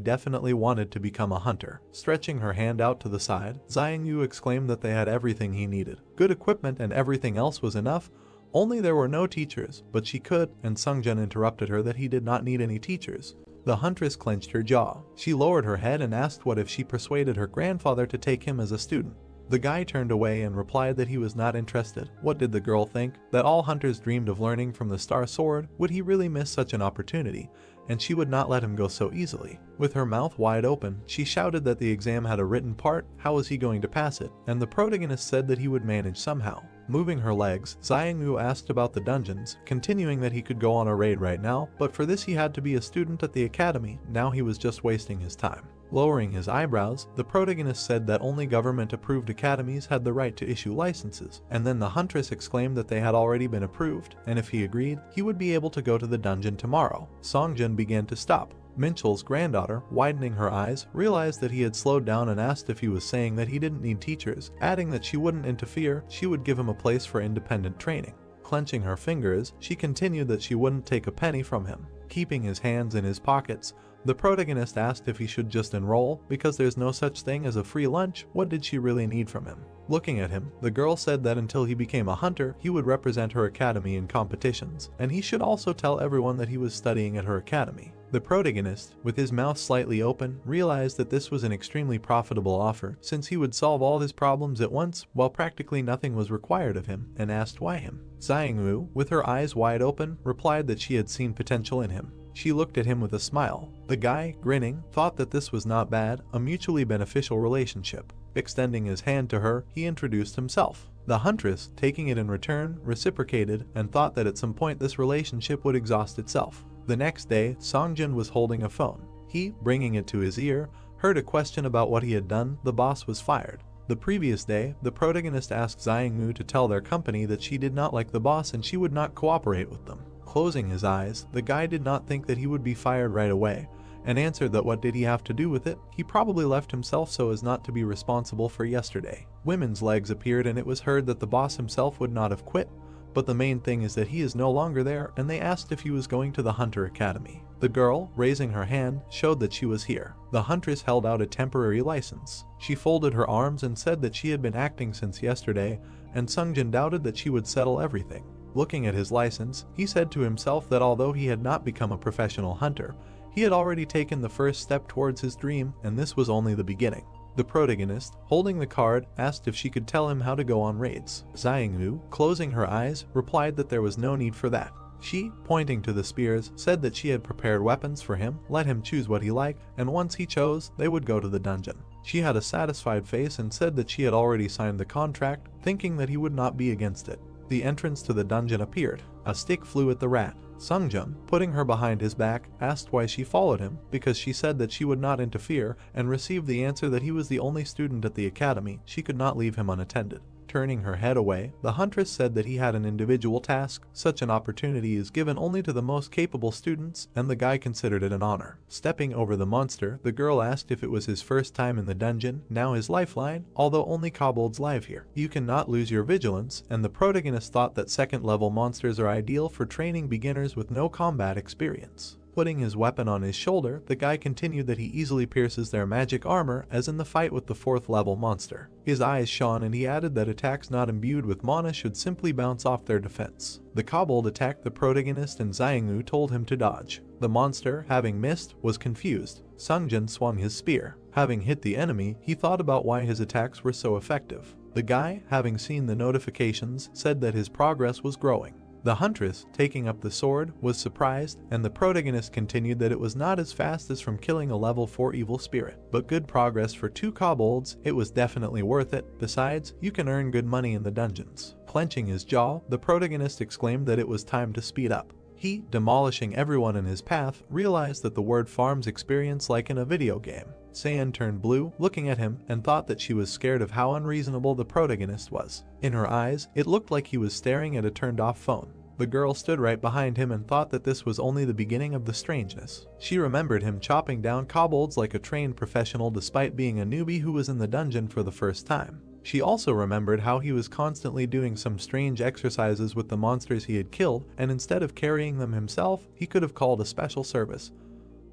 S1: definitely wanted to become a hunter. Stretching her hand out to the side, Xiangwu exclaimed that they had everything he needed. Good equipment and everything else was enough, only there were no teachers, but she could, and Sungjun interrupted her that he did not need any teachers. The huntress clenched her jaw. She lowered her head and asked what if she persuaded her grandfather to take him as a student. The guy turned away and replied that he was not interested. What did the girl think? That all hunters dreamed of learning from the Star Sword? Would he really miss such an opportunity? And she would not let him go so easily. With her mouth wide open, she shouted that the exam had a written part, how was he going to pass it? And the protagonist said that he would manage somehow. Moving her legs, Xiangwu asked about the dungeons, continuing that he could go on a raid right now, but for this he had to be a student at the academy. Now he was just wasting his time. Lowering his eyebrows, the protagonist said that only government-approved academies had the right to issue licenses, and then the huntress exclaimed that they had already been approved, and if he agreed, he would be able to go to the dungeon tomorrow. Songjun began to stop. Minchel's granddaughter, widening her eyes, realized that he had slowed down and asked if he was saying that he didn't need teachers, adding that she wouldn't interfere, she would give him a place for independent training. Clenching her fingers, she continued that she wouldn't take a penny from him. Keeping his hands in his pockets, the protagonist asked if he should just enroll, because there's no such thing as a free lunch. What did she really need from him? Looking at him, the girl said that until he became a hunter, he would represent her academy in competitions, and he should also tell everyone that he was studying at her academy. The protagonist, with his mouth slightly open, realized that this was an extremely profitable offer, since he would solve all his problems at once while practically nothing was required of him, and asked why him. Xiangwu, with her eyes wide open, replied that she had seen potential in him. She looked at him with a smile. The guy, grinning, thought that this was not bad, a mutually beneficial relationship. Extending his hand to her, he introduced himself. The huntress, taking it in return, reciprocated and thought that at some point this relationship would exhaust itself. The next day, Songjun was holding a phone. He, bringing it to his ear, heard a question about what he had done. The boss was fired. The previous day, the protagonist asked Xiangwu to tell their company that she did not like the boss and she would not cooperate with them. Closing his eyes, the guy did not think that he would be fired right away, and answered that what did he have to do with it? He probably left himself so as not to be responsible for yesterday. Women's legs appeared and it was heard that the boss himself would not have quit, but the main thing is that he is no longer there, and they asked if he was going to the Hunter Academy. The girl, raising her hand, showed that she was here. The huntress held out a temporary license. She folded her arms and said that she had been acting since yesterday, and Sungjun doubted that she would settle everything. Looking at his license, he said to himself that although he had not become a professional hunter, he had already taken the first step towards his dream, and this was only the beginning. The protagonist, holding the card, asked if she could tell him how to go on raids. Xiangwu, closing her eyes, replied that there was no need for that. She, pointing to the spears, said that she had prepared weapons for him, let him choose what he liked, and once he chose, they would go to the dungeon. She had a satisfied face and said that she had already signed the contract, thinking that he would not be against it. The entrance to the dungeon appeared. A stick flew at the rat. Sungjun, putting her behind his back, asked why she followed him, because she said that she would not interfere, and received the answer that he was the only student at the academy. She could not leave him unattended. Turning her head away, the huntress said that he had an individual task. Such an opportunity is given only to the most capable students, and the guy considered it an honor. Stepping over the monster, the girl asked if it was his first time in the dungeon, now his lifeline, although only kobolds live here. You cannot lose your vigilance, and the protagonist thought that second-level monsters are ideal for training beginners with no combat experience. Putting his weapon on his shoulder, the guy continued that he easily pierces their magic armor, as in the fight with the 4th level monster. His eyes shone and he added that attacks not imbued with mana should simply bounce off their defense. The kobold attacked the protagonist and Xiangwu told him to dodge. The monster, having missed, was confused. Sungjun swung his spear. Having hit the enemy, he thought about why his attacks were so effective. The guy, having seen the notifications, said that his progress was growing. The huntress, taking up the sword, was surprised, and the protagonist continued that it was not as fast as from killing a level 4 evil spirit, but good progress for 2 kobolds. It was definitely worth it. Besides, you can earn good money in the dungeons. Clenching his jaw, the protagonist exclaimed that it was time to speed up. He, demolishing everyone in his path, realized that the word farms experience like in a video game. Seiun turned blue, looking at him, and thought that she was scared of how unreasonable the protagonist was. In her eyes, it looked like he was staring at a turned-off phone. The girl stood right behind him and thought that this was only the beginning of the strangeness. She remembered him chopping down kobolds like a trained professional despite being a newbie who was in the dungeon for the first time. She also remembered how he was constantly doing some strange exercises with the monsters he had killed, and instead of carrying them himself, he could have called a special service.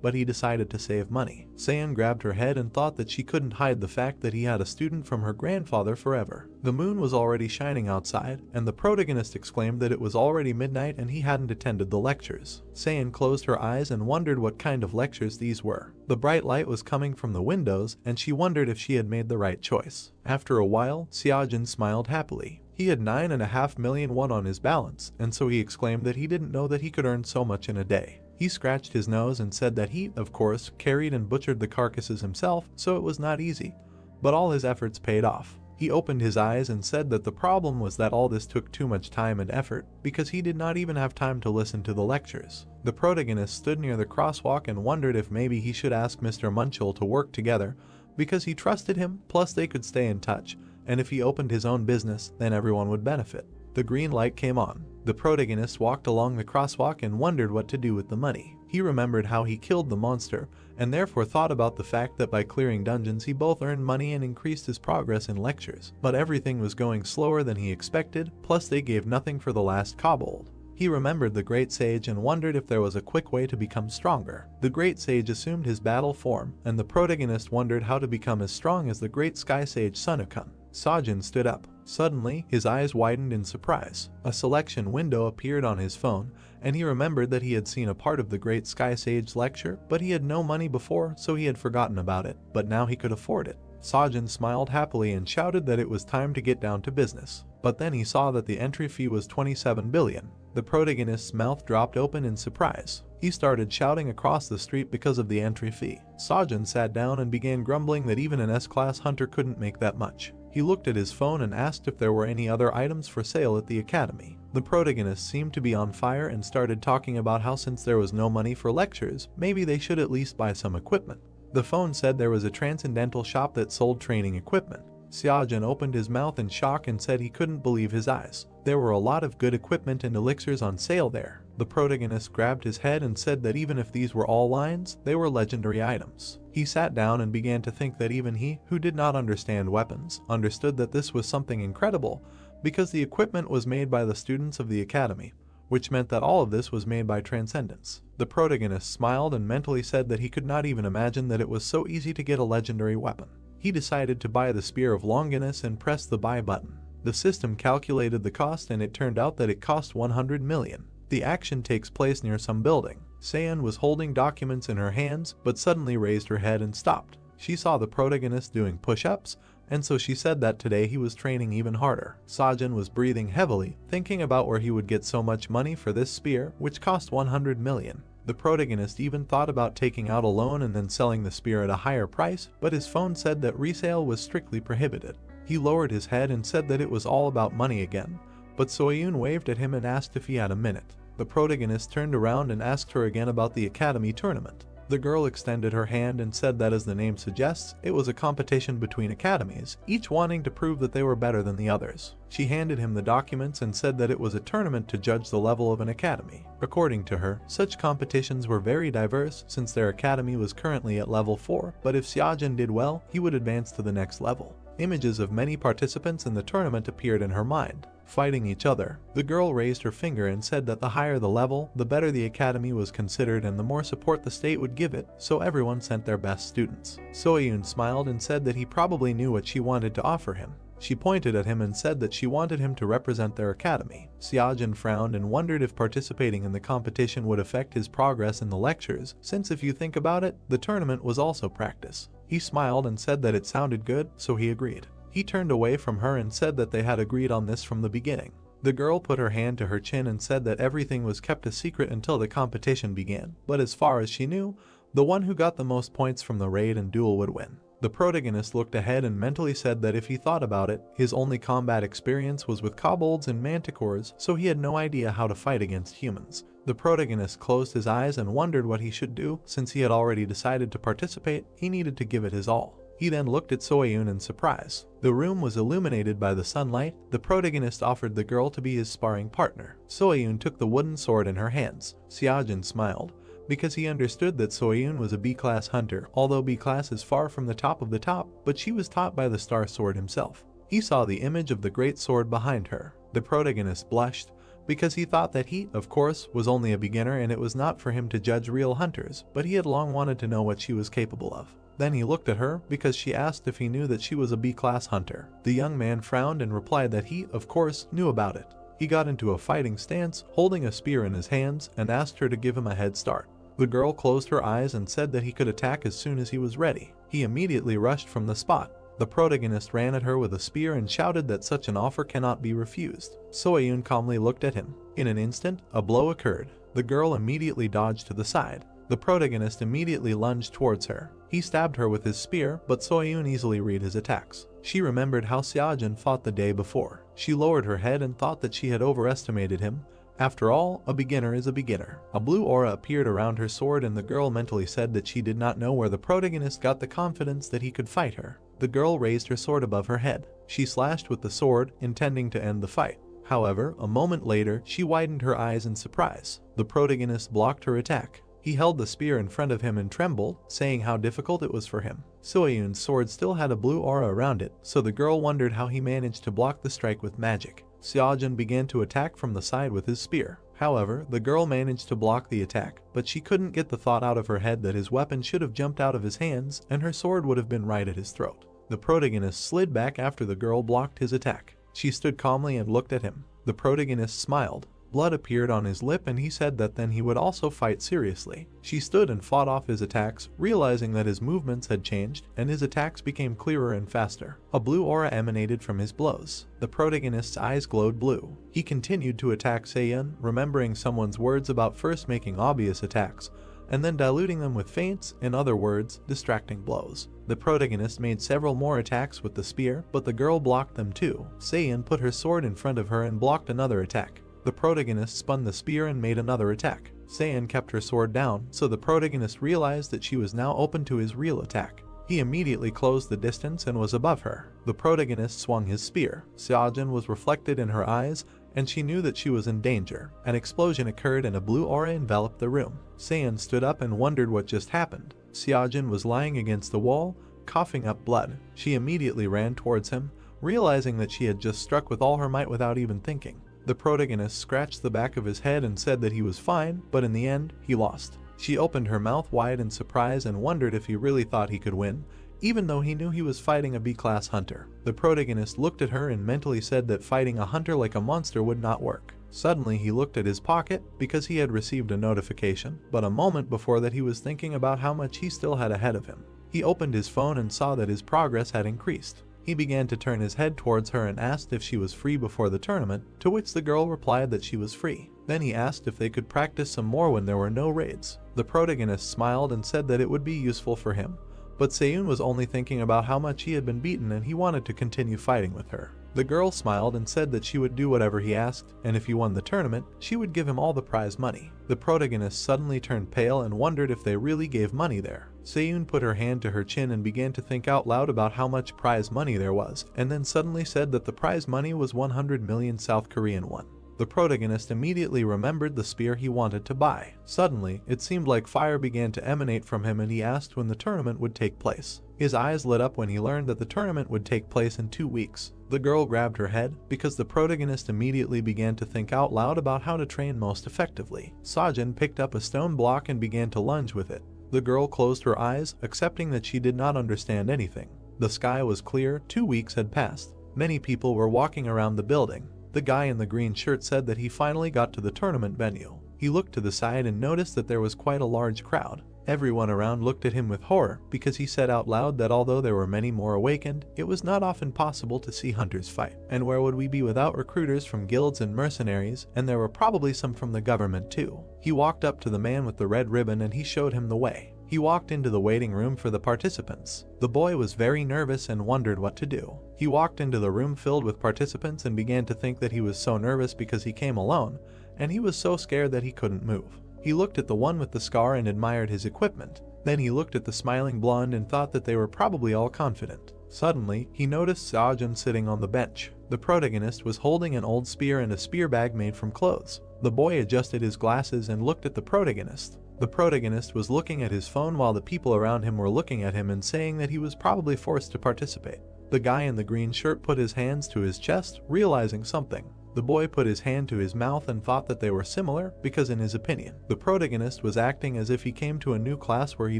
S1: But he decided to save money. Seiun grabbed her head and thought that she couldn't hide the fact that he had a student from her grandfather forever. The moon was already shining outside, and the protagonist exclaimed that it was already midnight and he hadn't attended the lectures. Seiun closed her eyes and wondered what kind of lectures these were. The bright light was coming from the windows, and she wondered if she had made the right choice. After a while, Xiaojin smiled happily. He had 9.5 million won on his balance, and so he exclaimed that he didn't know that he could earn so much in a day. He scratched his nose and said that he, of course, carried and butchered the carcasses himself, so it was not easy. But all his efforts paid off. He opened his eyes and said that the problem was that all this took too much time and effort, because he did not even have time to listen to the lectures. The protagonist stood near the crosswalk and wondered if maybe he should ask Mr. Munchel to work together, because he trusted him, plus they could stay in touch, and if he opened his own business, then everyone would benefit. The green light came on. The protagonist walked along the crosswalk and wondered what to do with the money. He remembered how he killed the monster, and therefore thought about the fact that by clearing dungeons he both earned money and increased his progress in lectures. But everything was going slower than he expected, plus they gave nothing for the last kobold. He remembered the Great Sage and wondered if there was a quick way to become stronger. The Great Sage assumed his battle form, and the protagonist wondered how to become as strong as the Great Sky Sage Sunukun. Xiaojin stood up. Suddenly, his eyes widened in surprise. A selection window appeared on his phone, and he remembered that he had seen a part of the Great Sky Sage lecture, but he had no money before, so he had forgotten about it. But now he could afford it. Xiaojin smiled happily and shouted that it was time to get down to business. But then he saw that the entry fee was 27 billion. The protagonist's mouth dropped open in surprise. He started shouting across the street because of the entry fee. Xiaojin sat down and began grumbling that even an S-class hunter couldn't make that much. He looked at his phone and asked if there were any other items for sale at the academy. The protagonist seemed to be on fire and started talking about how since there was no money for lectures, maybe they should at least buy some equipment. The phone said there was a transcendental shop that sold training equipment. Xiaojin opened his mouth in shock and said he couldn't believe his eyes. There were a lot of good equipment and elixirs on sale there. The protagonist grabbed his head and said that even if these were all lines, they were legendary items. He sat down and began to think that even he, who did not understand weapons, understood that this was something incredible, because the equipment was made by the students of the academy, which meant that all of this was made by transcendence. The protagonist smiled and mentally said that he could not even imagine that it was so easy to get a legendary weapon. He decided to buy the Spear of Longinus and pressed the buy button. The system calculated the cost and it turned out that it cost 100 million. The action takes place near some building. Seiun was holding documents in her hands, but suddenly raised her head and stopped. She saw the protagonist doing push-ups, and so she said that today he was training even harder. Xiaojin was breathing heavily, thinking about where he would get so much money for this spear, which cost 100 million. The protagonist even thought about taking out a loan and then selling the spear at a higher price, but his phone said that resale was strictly prohibited. He lowered his head and said that it was all about money again, but Soyun waved at him and asked if he had a minute. The protagonist turned around and asked her again about the academy tournament. The girl extended her hand and said that as the name suggests, it was a competition between academies, each wanting to prove that they were better than the others. She handed him the documents and said that it was a tournament to judge the level of an academy. According to her, such competitions were very diverse since their academy was currently at level 4, but if Xiaojin did well, he would advance to the next level. Images of many participants in the tournament appeared in her mind, fighting each other. The girl raised her finger and said that the higher the level, the better the academy was considered and the more support the state would give it, so everyone sent their best students. Soyun smiled and said that he probably knew what she wanted to offer him. She pointed at him and said that she wanted him to represent their academy. Xiaojin frowned and wondered if participating in the competition would affect his progress in the lectures, since if you think about it, the tournament was also practice. He smiled and said that it sounded good, so he agreed. He turned away from her and said that they had agreed on this from the beginning. The girl put her hand to her chin and said that everything was kept a secret until the competition began, but as far as she knew, the one who got the most points from the raid and duel would win. The protagonist looked ahead and mentally said that if he thought about it, his only combat experience was with kobolds and manticores, so he had no idea how to fight against humans. The protagonist closed his eyes and wondered what he should do. Since he had already decided to participate, he needed to give it his all. He then looked at Soyun in surprise. The room was illuminated by the sunlight. The protagonist offered the girl to be his sparring partner. Soyun took the wooden sword in her hands. Seojin smiled, because he understood that Soyun was a B-class hunter, although B-class is far from the top of the top, but she was taught by the Star Sword himself. He saw the image of the great sword behind her. The protagonist blushed, because he thought that he, of course, was only a beginner and it was not for him to judge real hunters, but he had long wanted to know what she was capable of. Then he looked at her, because she asked if he knew that she was a B-class hunter. The young man frowned and replied that he, of course, knew about it. He got into a fighting stance, holding a spear in his hands, and asked her to give him a head start. The girl closed her eyes and said that he could attack as soon as he was ready. He immediately rushed from the spot. The protagonist ran at her with a spear and shouted that such an offer cannot be refused. Soyun calmly looked at him. In an instant, a blow occurred. The girl immediately dodged to the side. The protagonist immediately lunged towards her. He stabbed her with his spear, but Soyun easily read his attacks. She remembered how Seojin fought the day before. She lowered her head and thought that she had overestimated him. After all, a beginner is a beginner. A blue aura appeared around her sword and the girl mentally said that she did not know where the protagonist got the confidence that he could fight her. The girl raised her sword above her head. She slashed with the sword, intending to end the fight. However, a moment later, she widened her eyes in surprise. The protagonist blocked her attack. He held the spear in front of him and trembled, saying how difficult it was for him. Soyun's sword still had a blue aura around it, so the girl wondered how he managed to block the strike with magic. Seojin began to attack from the side with his spear. However, the girl managed to block the attack, but she couldn't get the thought out of her head that his weapon should have jumped out of his hands and her sword would have been right at his throat. The protagonist slid back after the girl blocked his attack. She stood calmly and looked at him. The protagonist smiled. Blood appeared on his lip and he said that then he would also fight seriously. She stood and fought off his attacks, realizing that his movements had changed and his attacks became clearer and faster. A blue aura emanated from his blows. The protagonist's eyes glowed blue. He continued to attack Seiyan, remembering someone's words about first making obvious attacks and then diluting them with feints, in other words, distracting blows. The protagonist made several more attacks with the spear, but the girl blocked them too. Seiyan put her sword in front of her and blocked another attack. The protagonist spun the spear and made another attack. Seiyan kept her sword down, so the protagonist realized that she was now open to his real attack. He immediately closed the distance and was above her. The protagonist swung his spear. Seojin was reflected in her eyes, and she knew that she was in danger. An explosion occurred and a blue aura enveloped the room. Seiyan stood up and wondered what just happened. Seojin was lying against the wall, coughing up blood. She immediately ran towards him, realizing that she had just struck with all her might without even thinking. The protagonist scratched the back of his head and said that he was fine, but in the end, he lost. She opened her mouth wide in surprise and wondered if he really thought he could win, even though he knew he was fighting a B-class hunter. The protagonist looked at her and mentally said that fighting a hunter like a monster would not work. Suddenly he looked at his pocket because he had received a notification, but a moment before that he was thinking about how much he still had ahead of him. He opened his phone and saw that his progress had increased. He began to turn his head towards her and asked if she was free before the tournament, to which the girl replied that she was free. Then he asked if they could practice some more when there were no raids. The protagonist smiled and said that it would be useful for him, but Seiyun was only thinking about how much he had been beaten and he wanted to continue fighting with her. The girl smiled and said that she would do whatever he asked, and if he won the tournament, she would give him all the prize money. The protagonist suddenly turned pale and wondered if they really gave money there. Seiyun put her hand to her chin and began to think out loud about how much prize money there was, and then suddenly said that the prize money was 100 million South Korean won. The protagonist immediately remembered the spear he wanted to buy. Suddenly, it seemed like fire began to emanate from him and he asked when the tournament would take place. His eyes lit up when he learned that the tournament would take place in 2 weeks. The girl grabbed her head because the protagonist immediately began to think out loud about how to train most effectively. Seojin picked up a stone block and began to lunge with it. The girl closed her eyes, accepting that she did not understand anything. The sky was clear. 2 weeks had passed. Many people were walking around the building. The guy in the green shirt said that he finally got to the tournament venue. He looked to the side and noticed that there was quite a large crowd. Everyone around looked at him with horror because he said out loud that although there were many more awakened, it was not often possible to see hunters fight. And where would we be without recruiters from guilds and mercenaries, and there were probably some from the government too. He walked up to the man with the red ribbon and he showed him the way. He walked into the waiting room for the participants. The boy was very nervous and wondered what to do. He walked into the room filled with participants and began to think that he was so nervous because he came alone, and he was so scared that he couldn't move. He looked at the one with the scar and admired his equipment. Then he looked at the smiling blonde and thought that they were probably all confident. Suddenly, he noticed Seojun sitting on the bench. The protagonist was holding an old spear and a spear bag made from clothes. The boy adjusted his glasses and looked at the protagonist. The protagonist was looking at his phone while the people around him were looking at him and saying that he was probably forced to participate. The guy in the green shirt put his hands to his chest, realizing something. The boy put his hand to his mouth and thought that they were similar because in his opinion, the protagonist was acting as if he came to a new class where he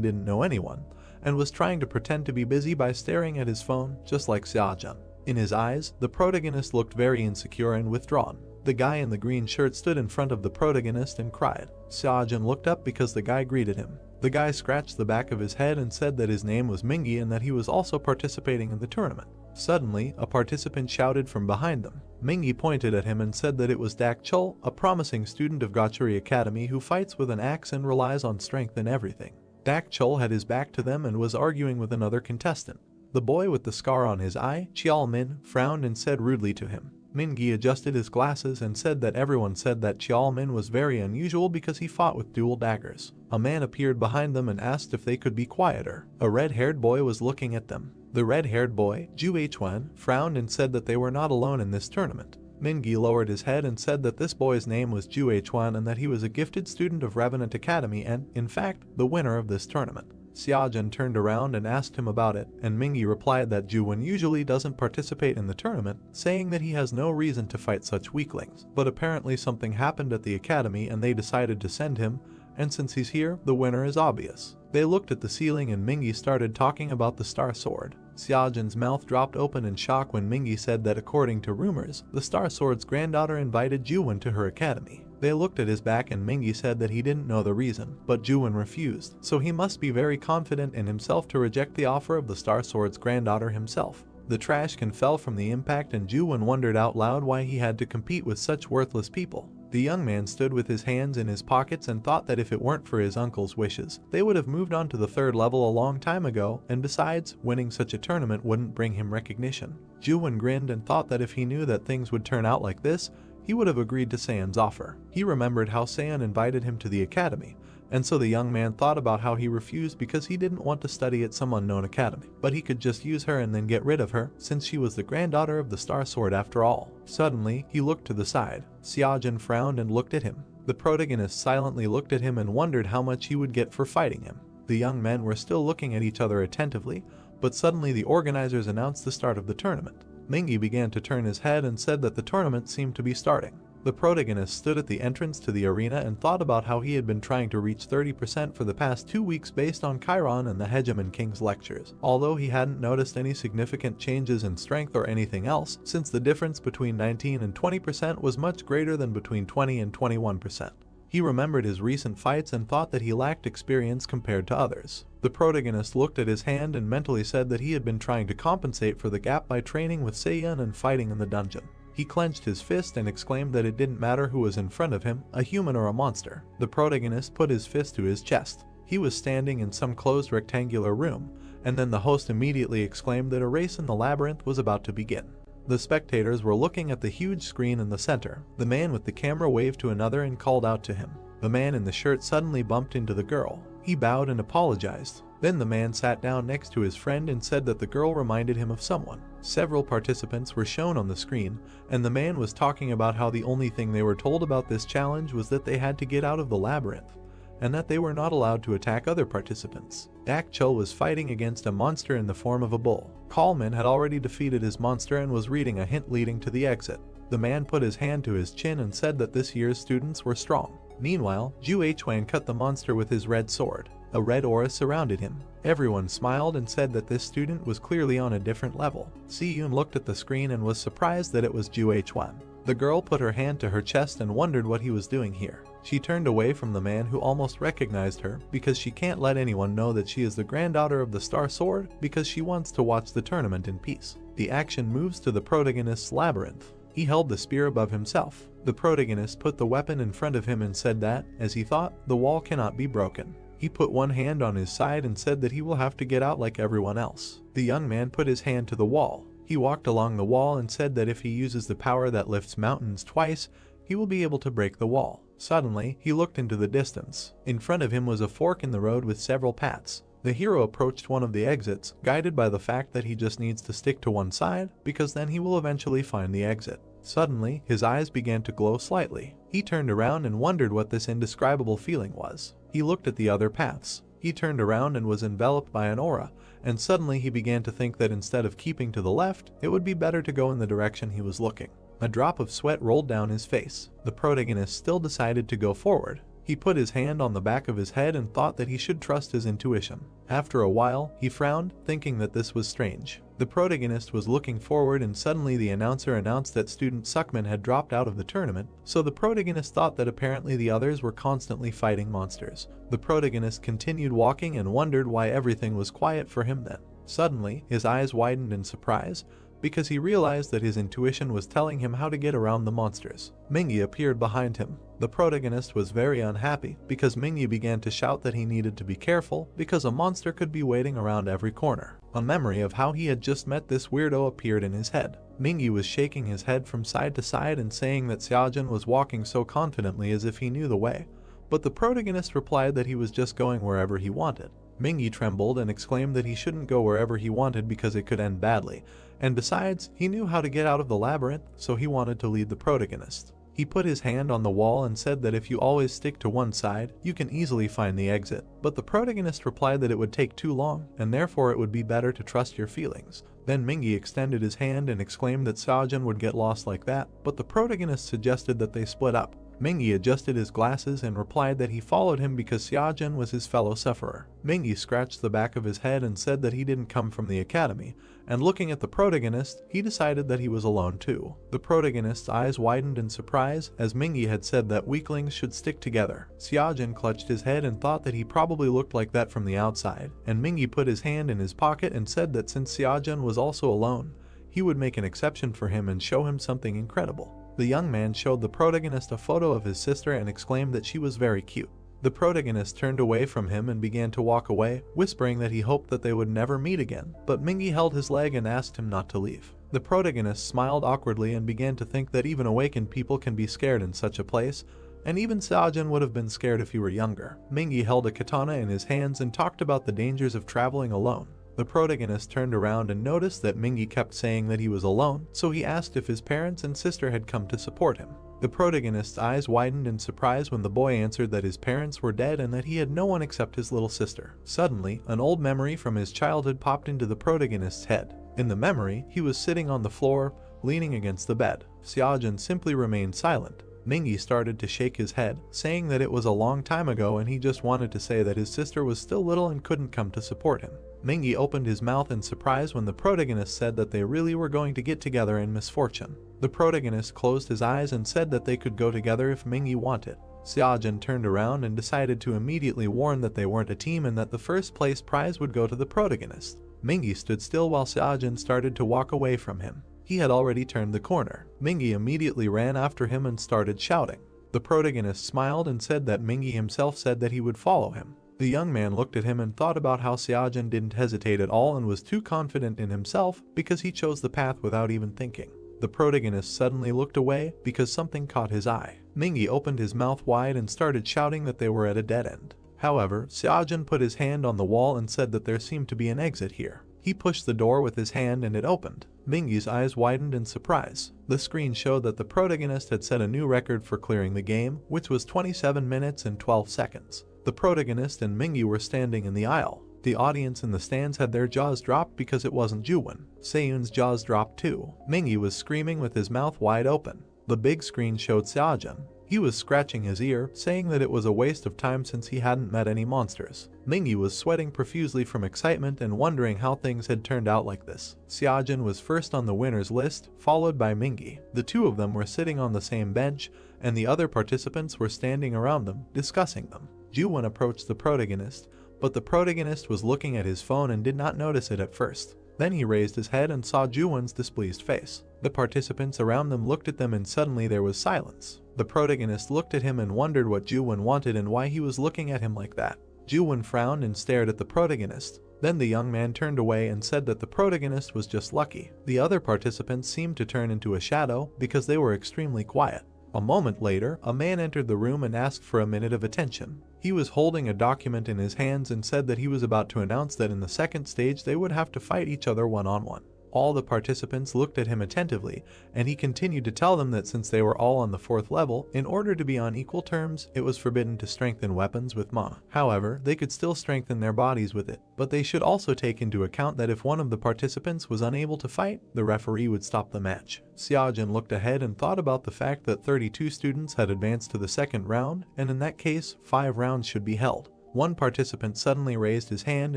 S1: didn't know anyone, and was trying to pretend to be busy by staring at his phone, just like Seojun. In his eyes, the protagonist looked very insecure and withdrawn. The guy in the green shirt stood in front of the protagonist and cried. Seojun looked up because the guy greeted him. The guy scratched the back of his head and said that his name was Mingi and that he was also participating in the tournament. Suddenly, a participant shouted from behind them. Mingi pointed at him and said that it was Dak Chul, a promising student of Gachuri Academy who fights with an axe and relies on strength in everything. Dak Chul had his back to them and was arguing with another contestant. The boy with the scar on his eye, Chial Min, frowned and said rudely to him. Mingi adjusted his glasses and said that everyone said that Chial Min was very unusual because he fought with dual daggers. A man appeared behind them and asked if they could be quieter. A red-haired boy was looking at them. The red-haired boy, Ju Hwan, frowned and said that they were not alone in this tournament. Mingi lowered his head and said that this boy's name was Ju Hwan and that he was a gifted student of Revenant Academy and, in fact, the winner of this tournament. Seojun turned around and asked him about it, and Mingi replied that Juwon usually doesn't participate in the tournament, saying that he has no reason to fight such weaklings. But apparently something happened at the academy and they decided to send him, and since he's here, the winner is obvious. They looked at the ceiling and Mingi started talking about the Star Sword. Seojun's mouth dropped open in shock when Mingi said that according to rumors, the Star Sword's granddaughter invited Juwon to her academy. They looked at his back and Mingi said that he didn't know the reason, but Juwon refused, so he must be very confident in himself to reject the offer of the Star Sword's granddaughter himself. The trash can fell from the impact and Juwon wondered out loud why he had to compete with such worthless people. The young man stood with his hands in his pockets and thought that if it weren't for his uncle's wishes, they would have moved on to the third level a long time ago, and besides, winning such a tournament wouldn't bring him recognition. Juwon grinned and thought that if he knew that things would turn out like this, he would have agreed to Seon's offer. He remembered how Seon invited him to the academy, and so the young man thought about how he refused because he didn't want to study at some unknown academy. But he could just use her and then get rid of her, since she was the granddaughter of the Star Sword after all. Suddenly, he looked to the side. Seojun frowned and looked at him. The protagonist silently looked at him and wondered how much he would get for fighting him. The young men were still looking at each other attentively, but suddenly the organizers announced the start of the tournament. Mingi began to turn his head and said that the tournament seemed to be starting. The protagonist stood at the entrance to the arena and thought about how he had been trying to reach 30% for the past 2 weeks based on Chiron and the Hegemon King's lectures, although he hadn't noticed any significant changes in strength or anything else, since the difference between 19 and 20% was much greater than between 20 and 21%. He remembered his recent fights and thought that he lacked experience compared to others. The protagonist looked at his hand and mentally said that he had been trying to compensate for the gap by training with Seiyan and fighting in the dungeon. He clenched his fist and exclaimed that it didn't matter who was in front of him, a human or a monster. The protagonist put his fist to his chest. He was standing in some closed rectangular room, and then the host immediately exclaimed that a race in the labyrinth was about to begin. The spectators were looking at the huge screen in the center. The man with the camera waved to another and called out to him. The man in the shirt suddenly bumped into the girl. He bowed and apologized. Then the man sat down next to his friend and said that the girl reminded him of someone. Several participants were shown on the screen, and the man was talking about how the only thing they were told about this challenge was that they had to get out of the labyrinth, and that they were not allowed to attack other participants. Dak Chul was fighting against a monster in the form of a bull. Kalman had already defeated his monster and was reading a hint leading to the exit. The man put his hand to his chin and said that this year's students were strong. Meanwhile, Ju Hwan cut the monster with his red sword. A red aura surrounded him. Everyone smiled and said that this student was clearly on a different level. Si-yoon looked at the screen and was surprised that it was Ju Hwan. The girl put her hand to her chest and wondered what he was doing here. She turned away from the man who almost recognized her because she can't let anyone know that she is the granddaughter of the Star Sword because she wants to watch the tournament in peace. The action moves to the protagonist's labyrinth. He held the spear above himself. The protagonist put the weapon in front of him and said that, as he thought, the wall cannot be broken. He put one hand on his side and said that he will have to get out like everyone else. The young man put his hand to the wall. He walked along the wall and said that if he uses the power that lifts mountains twice, he will be able to break the wall. Suddenly, he looked into the distance. In front of him was a fork in the road with several paths. The hero approached one of the exits, guided by the fact that he just needs to stick to one side, because then he will eventually find the exit. Suddenly, his eyes began to glow slightly. He turned around and wondered what this indescribable feeling was. He looked at the other paths. He turned around and was enveloped by an aura, and suddenly he began to think that instead of keeping to the left, it would be better to go in the direction he was looking. A drop of sweat rolled down his face. The protagonist still decided to go forward. He put his hand on the back of his head and thought that he should trust his intuition. After a while, he frowned, thinking that this was strange. The protagonist was looking forward and suddenly the announcer announced that student Suckman had dropped out of the tournament, so the protagonist thought that apparently the others were constantly fighting monsters. The protagonist continued walking and wondered why everything was quiet for him then. Suddenly, his eyes widened in surprise, because he realized that his intuition was telling him how to get around the monsters. Mingy appeared behind him. The protagonist was very unhappy because Mingy began to shout that he needed to be careful because a monster could be waiting around every corner. A memory of how he had just met this weirdo appeared in his head. Mingy was shaking his head from side to side and saying that Seojin was walking so confidently as if he knew the way, but the protagonist replied that he was just going wherever he wanted. Mingy trembled and exclaimed that he shouldn't go wherever he wanted because it could end badly, and besides, he knew how to get out of the labyrinth, so he wanted to lead the protagonist. He put his hand on the wall and said that if you always stick to one side, you can easily find the exit. But the protagonist replied that it would take too long, and therefore it would be better to trust your feelings. Then Mingy extended his hand and exclaimed that Seojin would get lost like that, but the protagonist suggested that they split up. Mingy adjusted his glasses and replied that he followed him because Seojin was his fellow sufferer. Mingy scratched the back of his head and said that he didn't come from the academy, and looking at the protagonist, he decided that he was alone too. The protagonist's eyes widened in surprise, as Mingy had said that weaklings should stick together. Seojin clutched his head and thought that he probably looked like that from the outside, and Mingy put his hand in his pocket and said that since Seojin was also alone, he would make an exception for him and show him something incredible. The young man showed the protagonist a photo of his sister and exclaimed that she was very cute. The protagonist turned away from him and began to walk away, whispering that he hoped that they would never meet again, but Mingy held his leg and asked him not to leave. The protagonist smiled awkwardly and began to think that even awakened people can be scared in such a place, and even Seojin would have been scared if he were younger. Mingy held a katana in his hands and talked about the dangers of traveling alone. The protagonist turned around and noticed that Mingy kept saying that he was alone, so he asked if his parents and sister had come to support him. The protagonist's eyes widened in surprise when the boy answered that his parents were dead and that he had no one except his little sister. Suddenly, an old memory from his childhood popped into the protagonist's head. In the memory, he was sitting on the floor, leaning against the bed. Seojin simply remained silent. Mingy started to shake his head, saying that it was a long time ago and he just wanted to say that his sister was still little and couldn't come to support him. Mingy opened his mouth in surprise when the protagonist said that they really were going to get together in misfortune. The protagonist closed his eyes and said that they could go together if Mingy wanted. Seojin turned around and decided to immediately warn that they weren't a team and that the first place prize would go to the protagonist. Mingy stood still while Seojin started to walk away from him. He had already turned the corner. Mingy immediately ran after him and started shouting. The protagonist smiled and said that Mingy himself said that he would follow him. The young man looked at him and thought about how Seojin didn't hesitate at all and was too confident in himself because he chose the path without even thinking. The protagonist suddenly looked away because something caught his eye. Mingy opened his mouth wide and started shouting that they were at a dead end. However, Seojin put his hand on the wall and said that there seemed to be an exit here. He pushed the door with his hand and it opened. Mingy's eyes widened in surprise. The screen showed that the protagonist had set a new record for clearing the game, which was 27 minutes and 12 seconds. The protagonist and Mingy were standing in the aisle. The audience in the stands had their jaws dropped because it wasn't Juwon. Seiyun's jaws dropped too. Mingy was screaming with his mouth wide open. The big screen showed Seojin. He was scratching his ear, saying that it was a waste of time since he hadn't met any monsters. Mingy was sweating profusely from excitement and wondering how things had turned out like this. Seojin was first on the winners list, followed by Mingy. The two of them were sitting on the same bench, and the other participants were standing around them, discussing them. Juwon approached the protagonist, but the protagonist was looking at his phone and did not notice it at first. Then he raised his head and saw Juwon's displeased face. The participants around them looked at them and suddenly there was silence. The protagonist looked at him and wondered what Juwon wanted and why he was looking at him like that. Juwon frowned and stared at the protagonist. Then the young man turned away and said that the protagonist was just lucky. The other participants seemed to turn into a shadow because they were extremely quiet. A moment later, a man entered the room and asked for a minute of attention. He was holding a document in his hands and said that he was about to announce that in the second stage they would have to fight each other one-on-one. All the participants looked at him attentively, and he continued to tell them that since they were all on the 4th level, in order to be on equal terms, it was forbidden to strengthen weapons with mana. However, they could still strengthen their bodies with it, but they should also take into account that if one of the participants was unable to fight, the referee would stop the match. Xiaojun looked ahead and thought about the fact that 32 students had advanced to the second round, and in that case, 5 rounds should be held. One participant suddenly raised his hand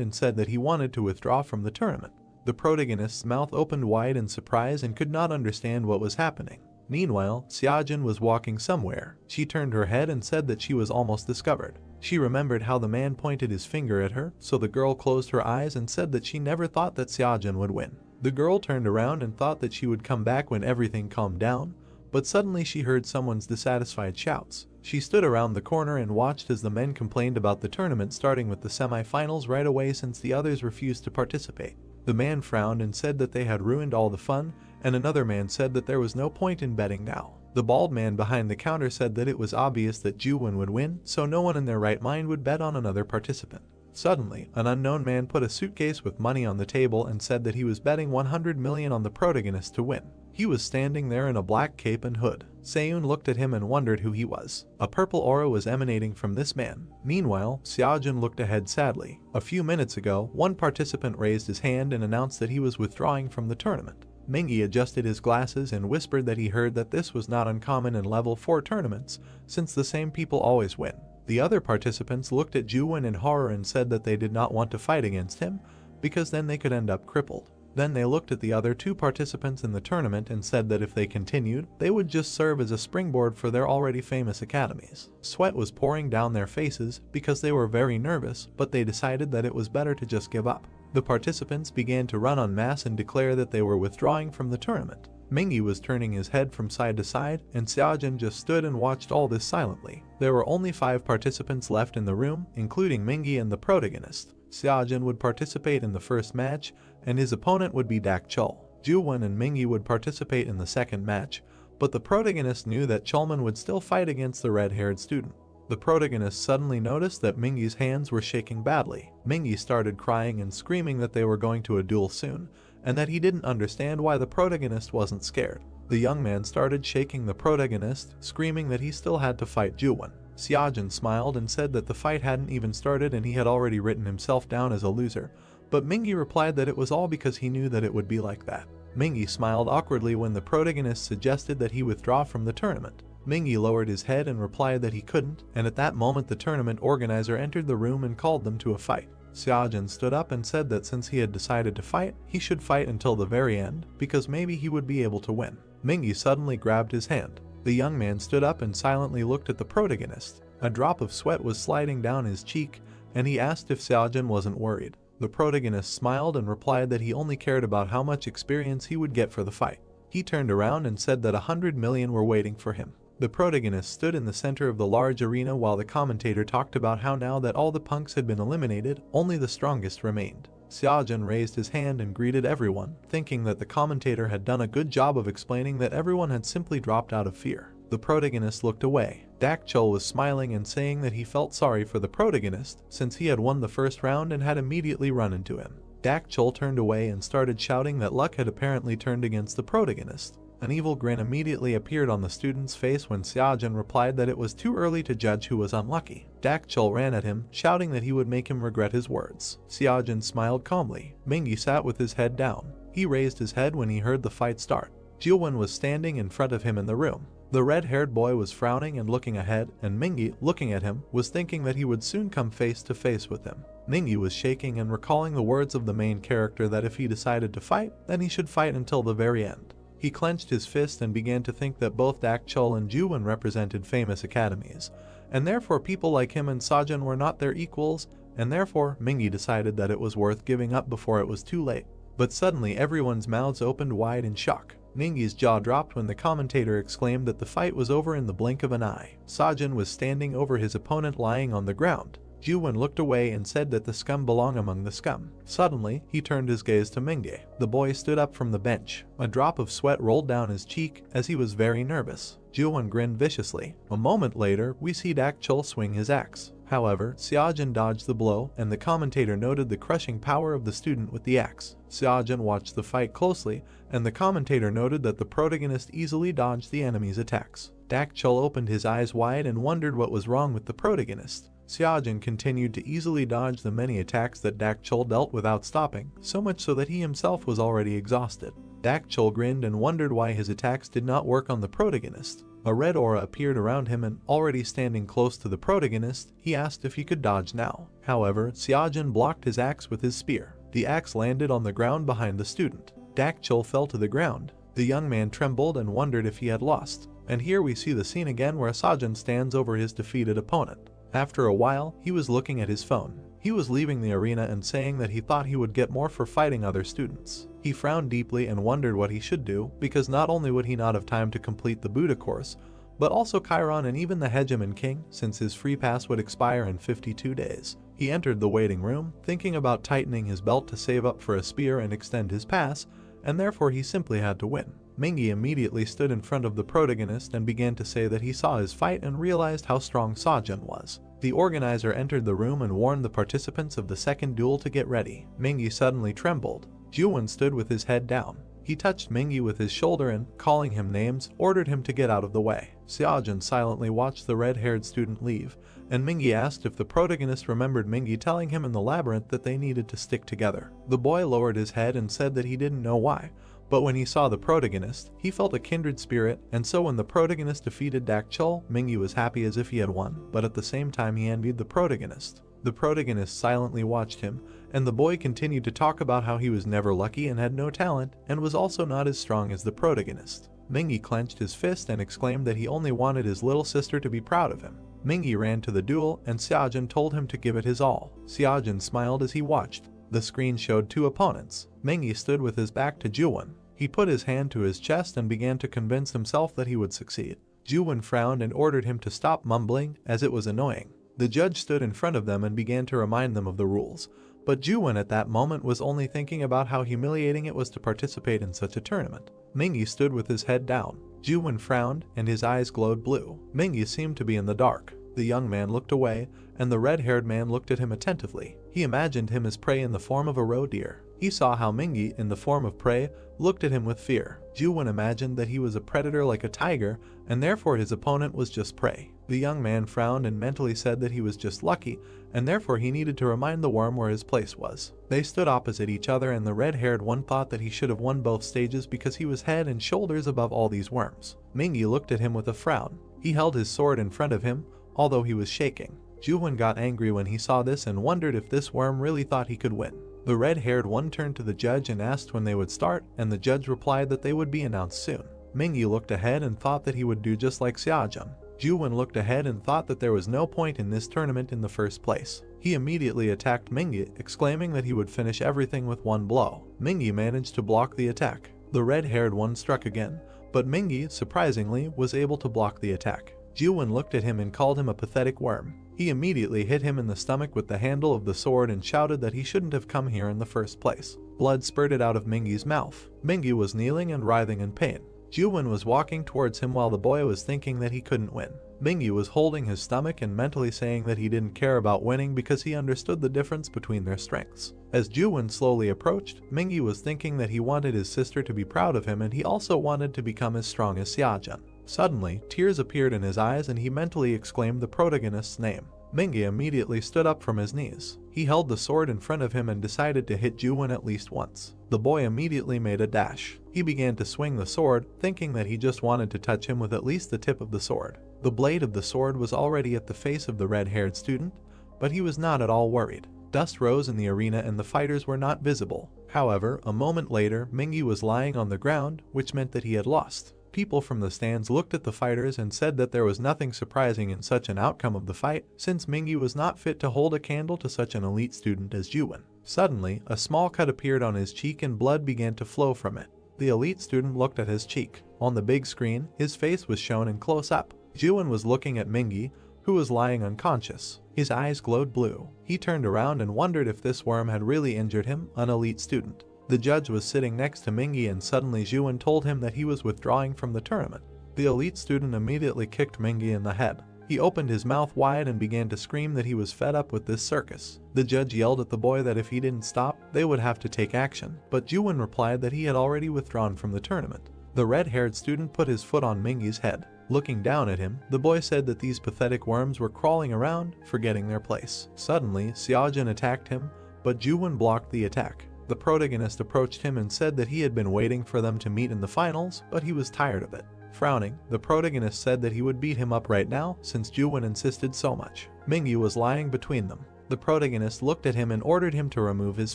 S1: and said that he wanted to withdraw from the tournament. The protagonist's mouth opened wide in surprise and could not understand what was happening. Meanwhile, Xiaojun was walking somewhere. She turned her head and said that she was almost discovered. She remembered how the man pointed his finger at her, so the girl closed her eyes and said that she never thought that Xiaojun would win. The girl turned around and thought that she would come back when everything calmed down, but suddenly she heard someone's dissatisfied shouts. She stood around the corner and watched as the men complained about the tournament starting with the semi-finals right away since the others refused to participate. The man frowned and said that they had ruined all the fun, and another man said that there was no point in betting now. The bald man behind the counter said that it was obvious that Juwon would win, so no one in their right mind would bet on another participant. Suddenly, an unknown man put a suitcase with money on the table and said that he was betting 100 million on the protagonist to win. He was standing there in a black cape and hood. Seiyun looked at him and wondered who he was. A purple aura was emanating from this man. Meanwhile, Xiaojun looked ahead sadly. A few minutes ago, one participant raised his hand and announced that he was withdrawing from the tournament. Mingi adjusted his glasses and whispered that he heard that this was not uncommon in level 4 tournaments, since the same people always win. The other participants looked at Juwon in horror and said that they did not want to fight against him, because then they could end up crippled. Then they looked at the other 2 participants in the tournament and said that if they continued, they would just serve as a springboard for their already famous academies. Sweat was pouring down their faces because they were very nervous, but they decided that it was better to just give up. The participants began to run en masse and declare that they were withdrawing from the tournament. Mingi was turning his head from side to side, and Xiaojun just stood and watched all this silently. There were only 5 participants left in the room, including Mingi and the protagonist. Xiaojun would participate in the first match, and his opponent would be Dak Chol. Juwon and Mingi would participate in the second match, but the protagonist knew that Cholman would still fight against the red-haired student. The protagonist suddenly noticed that Mingi's hands were shaking badly. Mingi started crying and screaming that they were going to a duel soon, and that he didn't understand why the protagonist wasn't scared. The young man started shaking the protagonist, screaming that he still had to fight Juwon. Xiaojun smiled and said that the fight hadn't even started and he had already written himself down as a loser, but Mingi replied that it was all because he knew that it would be like that. Mingi smiled awkwardly when the protagonist suggested that he withdraw from the tournament. Mingi lowered his head and replied that he couldn't, and at that moment the tournament organizer entered the room and called them to a fight. Xiaojun stood up and said that since he had decided to fight, he should fight until the very end, because maybe he would be able to win. Mingi suddenly grabbed his hand. The young man stood up and silently looked at the protagonist. A drop of sweat was sliding down his cheek, and he asked if Xiaojun wasn't worried. The protagonist smiled and replied that he only cared about how much experience he would get for the fight. He turned around and said that 100 million were waiting for him. The protagonist stood in the center of the large arena while the commentator talked about how now that all the punks had been eliminated, only the strongest remained. Xiaojun raised his hand and greeted everyone, thinking that the commentator had done a good job of explaining that everyone had simply dropped out of fear. The protagonist looked away. Dak Chol was smiling and saying that he felt sorry for the protagonist, since he had won the first round and had immediately run into him. Dak Chol turned away and started shouting that luck had apparently turned against the protagonist. An evil grin immediately appeared on the student's face when Xiaojun replied that it was too early to judge who was unlucky. Dak Chol ran at him, shouting that he would make him regret his words. Xiaojun smiled calmly. Mingi sat with his head down. He raised his head when he heard the fight start. Jiwon was standing in front of him in the room. The red-haired boy was frowning and looking ahead, and Mingi, looking at him, was thinking that he would soon come face to face with him. Mingi was shaking and recalling the words of the main character that if he decided to fight, then he should fight until the very end. He clenched his fist and began to think that both Dak Chol and Juwon represented famous academies, and therefore people like him and Sajun were not their equals, and therefore Mingi decided that it was worth giving up before it was too late. But suddenly everyone's mouths opened wide in shock. Mingi's jaw dropped when the commentator exclaimed that the fight was over in the blink of an eye. Sajun was standing over his opponent lying on the ground. Juwon looked away and said that the scum belong among the scum. Suddenly, he turned his gaze to Mingi. The boy stood up from the bench. A drop of sweat rolled down his cheek as he was very nervous. Juwon grinned viciously. A moment later, we see Dak Chul swing his axe. However, Seojin dodged the blow, and the commentator noted the crushing power of the student with the axe. Seojin watched the fight closely, and the commentator noted that the protagonist easily dodged the enemy's attacks. Dak Chul opened his eyes wide and wondered what was wrong with the protagonist. Seojin continued to easily dodge the many attacks that Dak Chul dealt without stopping, so much so that he himself was already exhausted. Dak Chul grinned and wondered why his attacks did not work on the protagonist. A red aura appeared around him, and already standing close to the protagonist, he asked if he could dodge now. However, Seojin blocked his axe with his spear. The axe landed on the ground behind the student. Dak Chul fell to the ground. The young man trembled and wondered if he had lost. And here we see the scene again where Seojin stands over his defeated opponent. After a while, he was looking at his phone. He was leaving the arena and saying that he thought he would get more for fighting other students. He frowned deeply and wondered what he should do, because not only would he not have time to complete the Buddha course, but also Chiron and even the Hegemon King, since his free pass would expire in 52 days. He entered the waiting room, thinking about tightening his belt to save up for a spear and extend his pass, and therefore he simply had to win. Mingi immediately stood in front of the protagonist and began to say that he saw his fight and realized how strong Seojin was. The organizer entered the room and warned the participants of the second duel to get ready. Mingi suddenly trembled. Juwon stood with his head down. He touched Mingi with his shoulder and, calling him names, ordered him to get out of the way. Seojin silently watched the red-haired student leave, and Mingi asked if the protagonist remembered Mingi telling him in the labyrinth that they needed to stick together. The boy lowered his head and said that he didn't know why, but when he saw the protagonist, he felt a kindred spirit, and so when the protagonist defeated Dak Chul, Mingi was happy as if he had won, but at the same time he envied the protagonist. The protagonist silently watched him, and the boy continued to talk about how he was never lucky and had no talent, and was also not as strong as the protagonist. Mingi clenched his fist and exclaimed that he only wanted his little sister to be proud of him. Mingi ran to the duel, and Seojin told him to give it his all. Seojin smiled as he watched. The screen showed two opponents. Mingi stood with his back to Juwon. He put his hand to his chest and began to convince himself that he would succeed. Juwon frowned and ordered him to stop mumbling, as it was annoying. The judge stood in front of them and began to remind them of the rules, but Juwon at that moment was only thinking about how humiliating it was to participate in such a tournament. Mingi stood with his head down. Juwon frowned, and his eyes glowed blue. Mingi seemed to be in the dark. The young man looked away, and the red-haired man looked at him attentively. He imagined him as prey in the form of a roe deer. He saw how Mingi, in the form of prey, looked at him with fear. Juwon imagined that he was a predator like a tiger, and therefore his opponent was just prey. The young man frowned and mentally said that he was just lucky, and therefore he needed to remind the worm where his place was. They stood opposite each other, and the red-haired one thought that he should have won both stages because he was head and shoulders above all these worms. Mingi looked at him with a frown. He held his sword in front of him, although he was shaking. Juwon got angry when he saw this and wondered if this worm really thought he could win. The red-haired one turned to the judge and asked when they would start, and the judge replied that they would be announced soon. Mingi looked ahead and thought that he would do just like Seojin. Juwon looked ahead and thought that there was no point in this tournament in the first place. He immediately attacked Mingi, exclaiming that he would finish everything with one blow. Mingi managed to block the attack. The red-haired one struck again, but Mingi, surprisingly, was able to block the attack. Juwon looked at him and called him a pathetic worm. He immediately hit him in the stomach with the handle of the sword and shouted that he shouldn't have come here in the first place. Blood spurted out of Mingi's mouth. Mingi was kneeling and writhing in pain. Juwon was walking towards him while the boy was thinking that he couldn't win. Mingi was holding his stomach and mentally saying that he didn't care about winning because he understood the difference between their strengths. As Juwon slowly approached, Mingi was thinking that he wanted his sister to be proud of him, and he also wanted to become as strong as Seojin. Suddenly, tears appeared in his eyes and he mentally exclaimed the protagonist's name. Mingi immediately stood up from his knees. He held the sword in front of him and decided to hit Juwon at least once. The boy immediately made a dash. He began to swing the sword, thinking that he just wanted to touch him with at least the tip of the sword. The blade of the sword was already at the face of the red-haired student, but he was not at all worried. Dust rose in the arena and the fighters were not visible. However, a moment later, Mingi was lying on the ground, which meant that he had lost. People from the stands looked at the fighters and said that there was nothing surprising in such an outcome of the fight, since Mingi was not fit to hold a candle to such an elite student as Juwon. Suddenly, a small cut appeared on his cheek and blood began to flow from it. The elite student looked at his cheek. On the big screen, his face was shown in close-up. Juwon was looking at Mingi, who was lying unconscious. His eyes glowed blue. He turned around and wondered if this worm had really injured him, an elite student. The judge was sitting next to Mingy and suddenly Juwon told him that he was withdrawing from the tournament. The elite student immediately kicked Mingy in the head. He opened his mouth wide and began to scream that he was fed up with this circus. The judge yelled at the boy that if he didn't stop, they would have to take action, but Juwon replied that he had already withdrawn from the tournament. The red-haired student put his foot on Mingy's head. Looking down at him, the boy said that these pathetic worms were crawling around, forgetting their place. Suddenly, Seojin attacked him, but Juwon blocked the attack. The protagonist approached him and said that he had been waiting for them to meet in the finals, but he was tired of it. Frowning, the protagonist said that he would beat him up right now since Juwon insisted so much. Mingy was lying between them. The protagonist looked at him and ordered him to remove his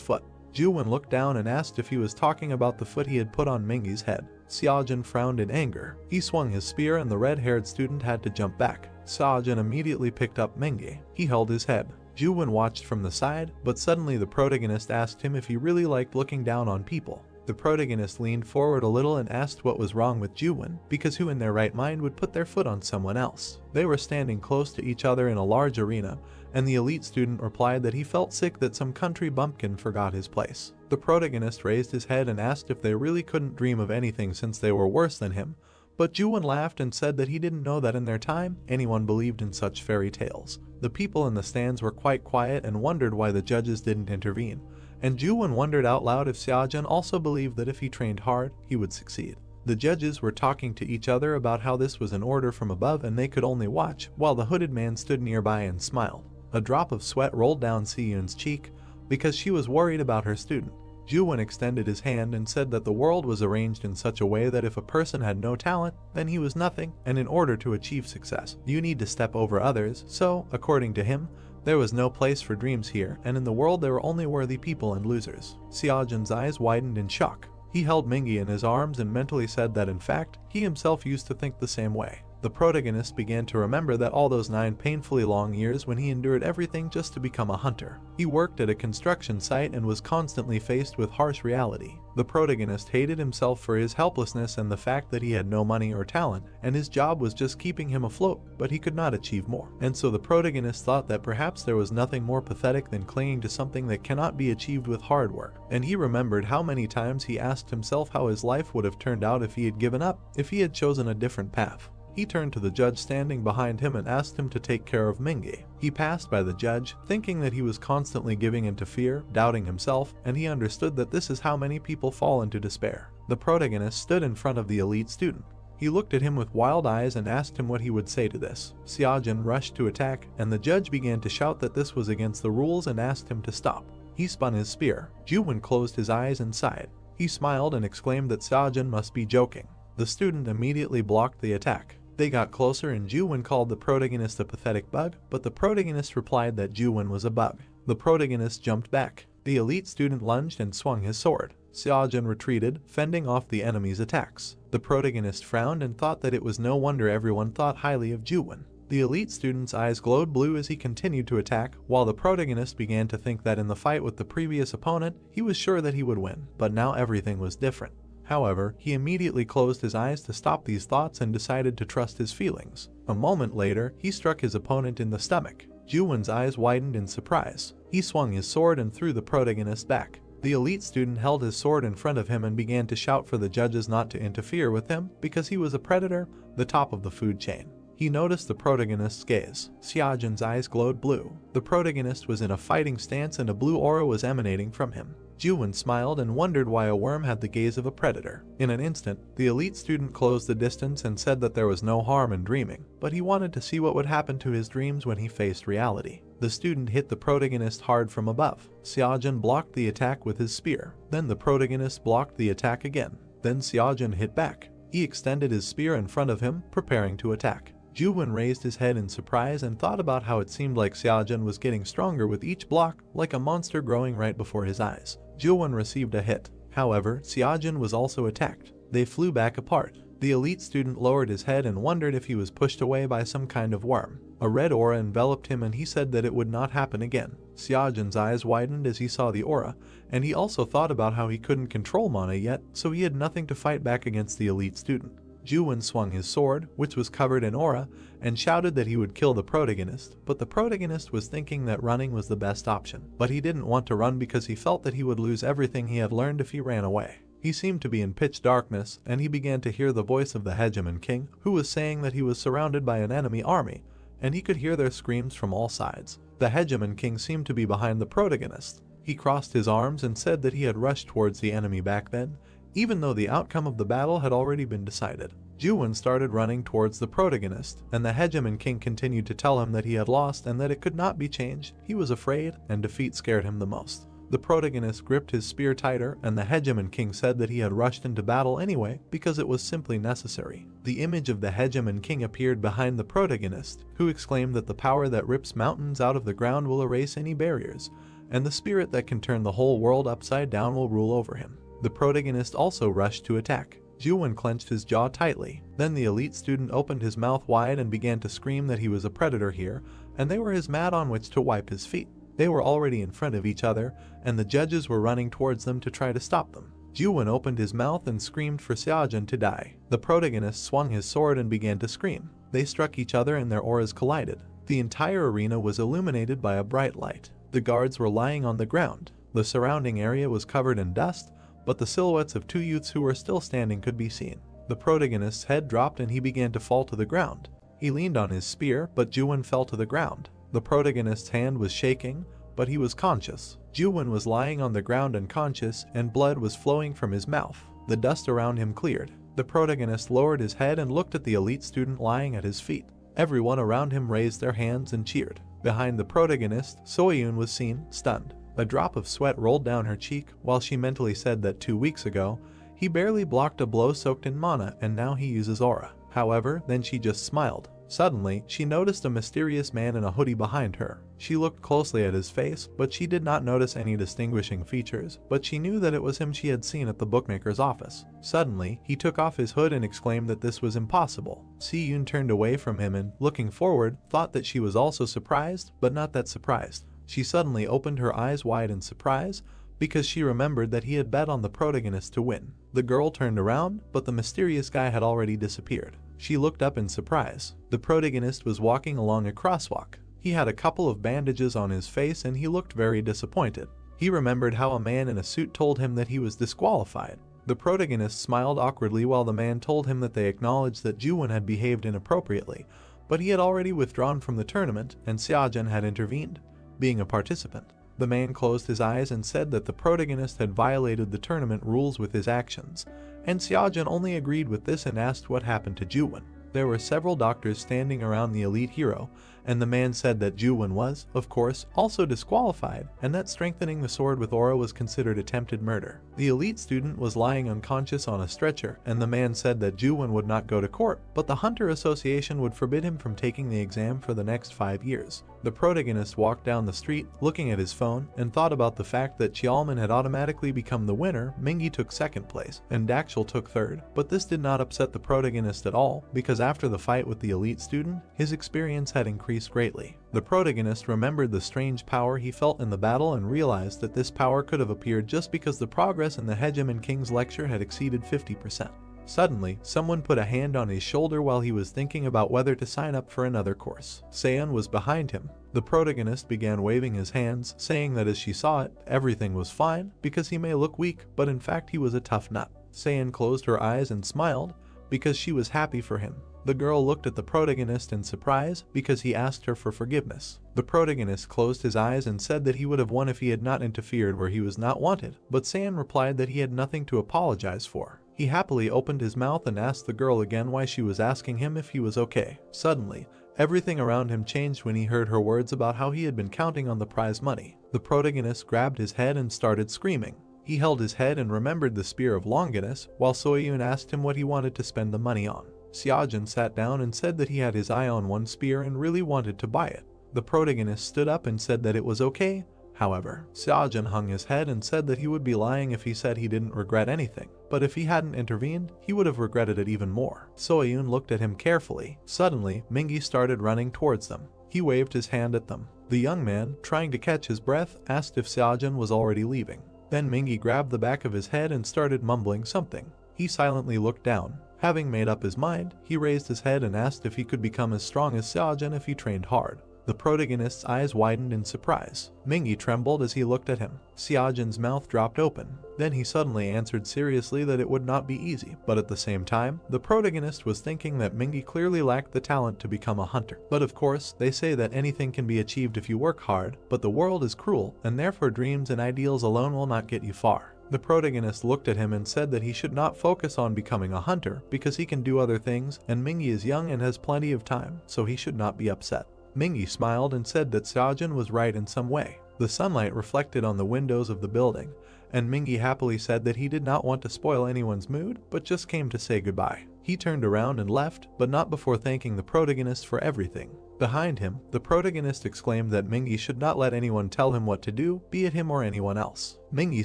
S1: foot. Juwon looked down and asked if he was talking about the foot he had put on Mingy's head. Seojin frowned in anger. He swung his spear and the red-haired student had to jump back. Seojin immediately picked up Mingy. He held his head. Juwon watched from the side, but suddenly the protagonist asked him if he really liked looking down on people. The protagonist leaned forward a little and asked what was wrong with Juwon, because who in their right mind would put their foot on someone else? They were standing close to each other in a large arena, and the elite student replied that he felt sick that some country bumpkin forgot his place. The protagonist raised his head and asked if they really couldn't dream of anything since they were worse than him, but Juwon laughed and said that he didn't know that in their time anyone believed in such fairy tales. The people in the stands were quite quiet and wondered why the judges didn't intervene, and Juwon wondered out loud if Seojin also believed that if he trained hard, he would succeed. The judges were talking to each other about how this was an order from above and they could only watch, while the hooded man stood nearby and smiled. A drop of sweat rolled down Seyun's cheek because she was worried about her student. Juwon extended his hand and said that the world was arranged in such a way that if a person had no talent, then he was nothing, and in order to achieve success, you need to step over others, so, according to him, there was no place for dreams here, and in the world there were only worthy people and losers. Seojin's eyes widened in shock. He held Mingy in his arms and mentally said that in fact, he himself used to think the same way. The protagonist began to remember that all those 9 painfully long years when he endured everything just to become a hunter. He worked at a construction site and was constantly faced with harsh reality. The protagonist hated himself for his helplessness and the fact that he had no money or talent, and his job was just keeping him afloat, but he could not achieve more. And so the protagonist thought that perhaps there was nothing more pathetic than clinging to something that cannot be achieved with hard work. And he remembered how many times he asked himself how his life would have turned out if he had given up, if he had chosen a different path. He turned to the judge standing behind him and asked him to take care of Mingy. He passed by the judge, thinking that he was constantly giving in to fear, doubting himself, and he understood that this is how many people fall into despair. The protagonist stood in front of the elite student. He looked at him with wild eyes and asked him what he would say to this. Seojin rushed to attack, and the judge began to shout that this was against the rules and asked him to stop. He spun his spear. Juwon closed his eyes and sighed. He smiled and exclaimed that Seojin must be joking. The student immediately blocked the attack. They got closer and Juwon called the protagonist a pathetic bug, but the protagonist replied that Juwon was a bug. The protagonist jumped back. The elite student lunged and swung his sword. Seojin retreated, fending off the enemy's attacks. The protagonist frowned and thought that it was no wonder everyone thought highly of Juwon. The elite student's eyes glowed blue as he continued to attack, while the protagonist began to think that in the fight with the previous opponent, he was sure that he would win, but now everything was different. However, he immediately closed his eyes to stop these thoughts and decided to trust his feelings. A moment later, he struck his opponent in the stomach. Juwon's eyes widened in surprise. He swung his sword and threw the protagonist back. The elite student held his sword in front of him and began to shout for the judges not to interfere with him because he was a predator, the top of the food chain. He noticed the protagonist's gaze. Seojin's eyes glowed blue. The protagonist was in a fighting stance and a blue aura was emanating from him. Juwon smiled and wondered why a worm had the gaze of a predator. In an instant, the elite student closed the distance and said that there was no harm in dreaming, but he wanted to see what would happen to his dreams when he faced reality. The student hit the protagonist hard from above. Seojin blocked the attack with his spear. Then the protagonist blocked the attack again. Then Seojin hit back. He extended his spear in front of him, preparing to attack. Juwon raised his head in surprise and thought about how it seemed like Seojin was getting stronger with each block, like a monster growing right before his eyes. Juwon received a hit. However, Seojin was also attacked. They flew back apart. The elite student lowered his head and wondered if he was pushed away by some kind of worm. A red aura enveloped him and he said that it would not happen again. Seojin's eyes widened as he saw the aura, and he also thought about how he couldn't control mana yet, so he had nothing to fight back against the elite student. Juwon swung his sword, which was covered in aura, and shouted that he would kill the protagonist, but the protagonist was thinking that running was the best option. But he didn't want to run because he felt that he would lose everything he had learned if he ran away. He seemed to be in pitch darkness, and he began to hear the voice of the Hegemon King, who was saying that he was surrounded by an enemy army, and he could hear their screams from all sides. The Hegemon King seemed to be behind the protagonist. He crossed his arms and said that he had rushed towards the enemy back then, even though the outcome of the battle had already been decided. Juwon started running towards the protagonist, and the Hegemon King continued to tell him that he had lost and that it could not be changed. He was afraid, and defeat scared him the most. The protagonist gripped his spear tighter, and the Hegemon King said that he had rushed into battle anyway because it was simply necessary. The image of the Hegemon King appeared behind the protagonist, who exclaimed that the power that rips mountains out of the ground will erase any barriers, and the spirit that can turn the whole world upside down will rule over him. The protagonist also rushed to attack. Juwon clenched his jaw tightly. Then the elite student opened his mouth wide and began to scream that he was a predator here, and they were his mat on which to wipe his feet. They were already in front of each other, and the judges were running towards them to try to stop them. Juwon opened his mouth and screamed for Seojin to die. The protagonist swung his sword and began to scream. They struck each other and their auras collided. The entire arena was illuminated by a bright light. The guards were lying on the ground. The surrounding area was covered in dust, but the silhouettes of two youths who were still standing could be seen. The protagonist's head dropped and he began to fall to the ground. He leaned on his spear, but Juwon fell to the ground. The protagonist's hand was shaking, but he was conscious. Juwon was lying on the ground unconscious, and blood was flowing from his mouth. The dust around him cleared. The protagonist lowered his head and looked at the elite student lying at his feet. Everyone around him raised their hands and cheered. Behind the protagonist, Soyun was seen, stunned. A drop of sweat rolled down her cheek while she mentally said that 2 weeks ago, he barely blocked a blow soaked in mana and now he uses aura. However, then she just smiled. Suddenly, she noticed a mysterious man in a hoodie behind her. She looked closely at his face, but she did not notice any distinguishing features, but she knew that it was him she had seen at the bookmaker's office. Suddenly, he took off his hood and exclaimed that this was impossible. Si-yoon turned away from him and, looking forward, thought that she was also surprised, but not that surprised. She suddenly opened her eyes wide in surprise, because she remembered that he had bet on the protagonist to win. The girl turned around, but the mysterious guy had already disappeared. She looked up in surprise. The protagonist was walking along a crosswalk. He had a couple of bandages on his face and he looked very disappointed. He remembered how a man in a suit told him that he was disqualified. The protagonist smiled awkwardly while the man told him that they acknowledged that Juwon had behaved inappropriately, but he had already withdrawn from the tournament and Seojin had intervened, being a participant. The man closed his eyes and said that the protagonist had violated the tournament rules with his actions, and Seojin only agreed with this and asked what happened to Juwon. There were several doctors standing around the elite hero, and the man said that Juwon was, of course, also disqualified, and that strengthening the sword with aura was considered attempted murder. The elite student was lying unconscious on a stretcher, and the man said that Juwon would not go to court, but the Hunter Association would forbid him from taking the exam for the next 5 years. The protagonist walked down the street, looking at his phone, and thought about the fact that Cheolman had automatically become the winner, Mingi took second place, and Dakshil took third, but this did not upset the protagonist at all, because after the fight with the elite student, his experience had increased greatly. The protagonist remembered the strange power he felt in the battle and realized that this power could have appeared just because the progress in the Hegemon King's lecture had exceeded 50%. Suddenly, someone put a hand on his shoulder while he was thinking about whether to sign up for another course. Seon was behind him. The protagonist began waving his hands, saying that as she saw it, everything was fine, because he may look weak, but in fact he was a tough nut. Seon closed her eyes and smiled, because she was happy for him. The girl looked at the protagonist in surprise, because he asked her for forgiveness. The protagonist closed his eyes and said that he would have won if he had not interfered where he was not wanted, but Seon replied that he had nothing to apologize for. He happily opened his mouth and asked the girl again why she was asking him if he was okay. Suddenly, everything around him changed when he heard her words about how he had been counting on the prize money. The protagonist grabbed his head and started screaming. He held his head and remembered the spear of Longinus, while Soyun asked him what he wanted to spend the money on. Seojin sat down and said that he had his eye on one spear and really wanted to buy it. The protagonist stood up and said that it was okay. However, Seojin hung his head and said that he would be lying if he said he didn't regret anything, but if he hadn't intervened, he would have regretted it even more. Soyun looked at him carefully. Suddenly, Mingi started running towards them. He waved his hand at them. The young man, trying to catch his breath, asked if Seojin was already leaving. Then Mingi grabbed the back of his head and started mumbling something. He silently looked down. Having made up his mind, he raised his head and asked if he could become as strong as Seojin if he trained hard. The protagonist's eyes widened in surprise. Mingi trembled as he looked at him. Seojin's mouth dropped open. Then he suddenly answered seriously that it would not be easy, but at the same time, the protagonist was thinking that Mingi clearly lacked the talent to become a hunter. But of course, they say that anything can be achieved if you work hard, but the world is cruel, and therefore dreams and ideals alone will not get you far. The protagonist looked at him and said that he should not focus on becoming a hunter because he can do other things, and Mingi is young and has plenty of time, so he should not be upset. Mingi smiled and said that Seojin was right in some way. The sunlight reflected on the windows of the building, and Mingi happily said that he did not want to spoil anyone's mood, but just came to say goodbye. He turned around and left, but not before thanking the protagonist for everything. Behind him, the protagonist exclaimed that Mingi should not let anyone tell him what to do, be it him or anyone else. Mingi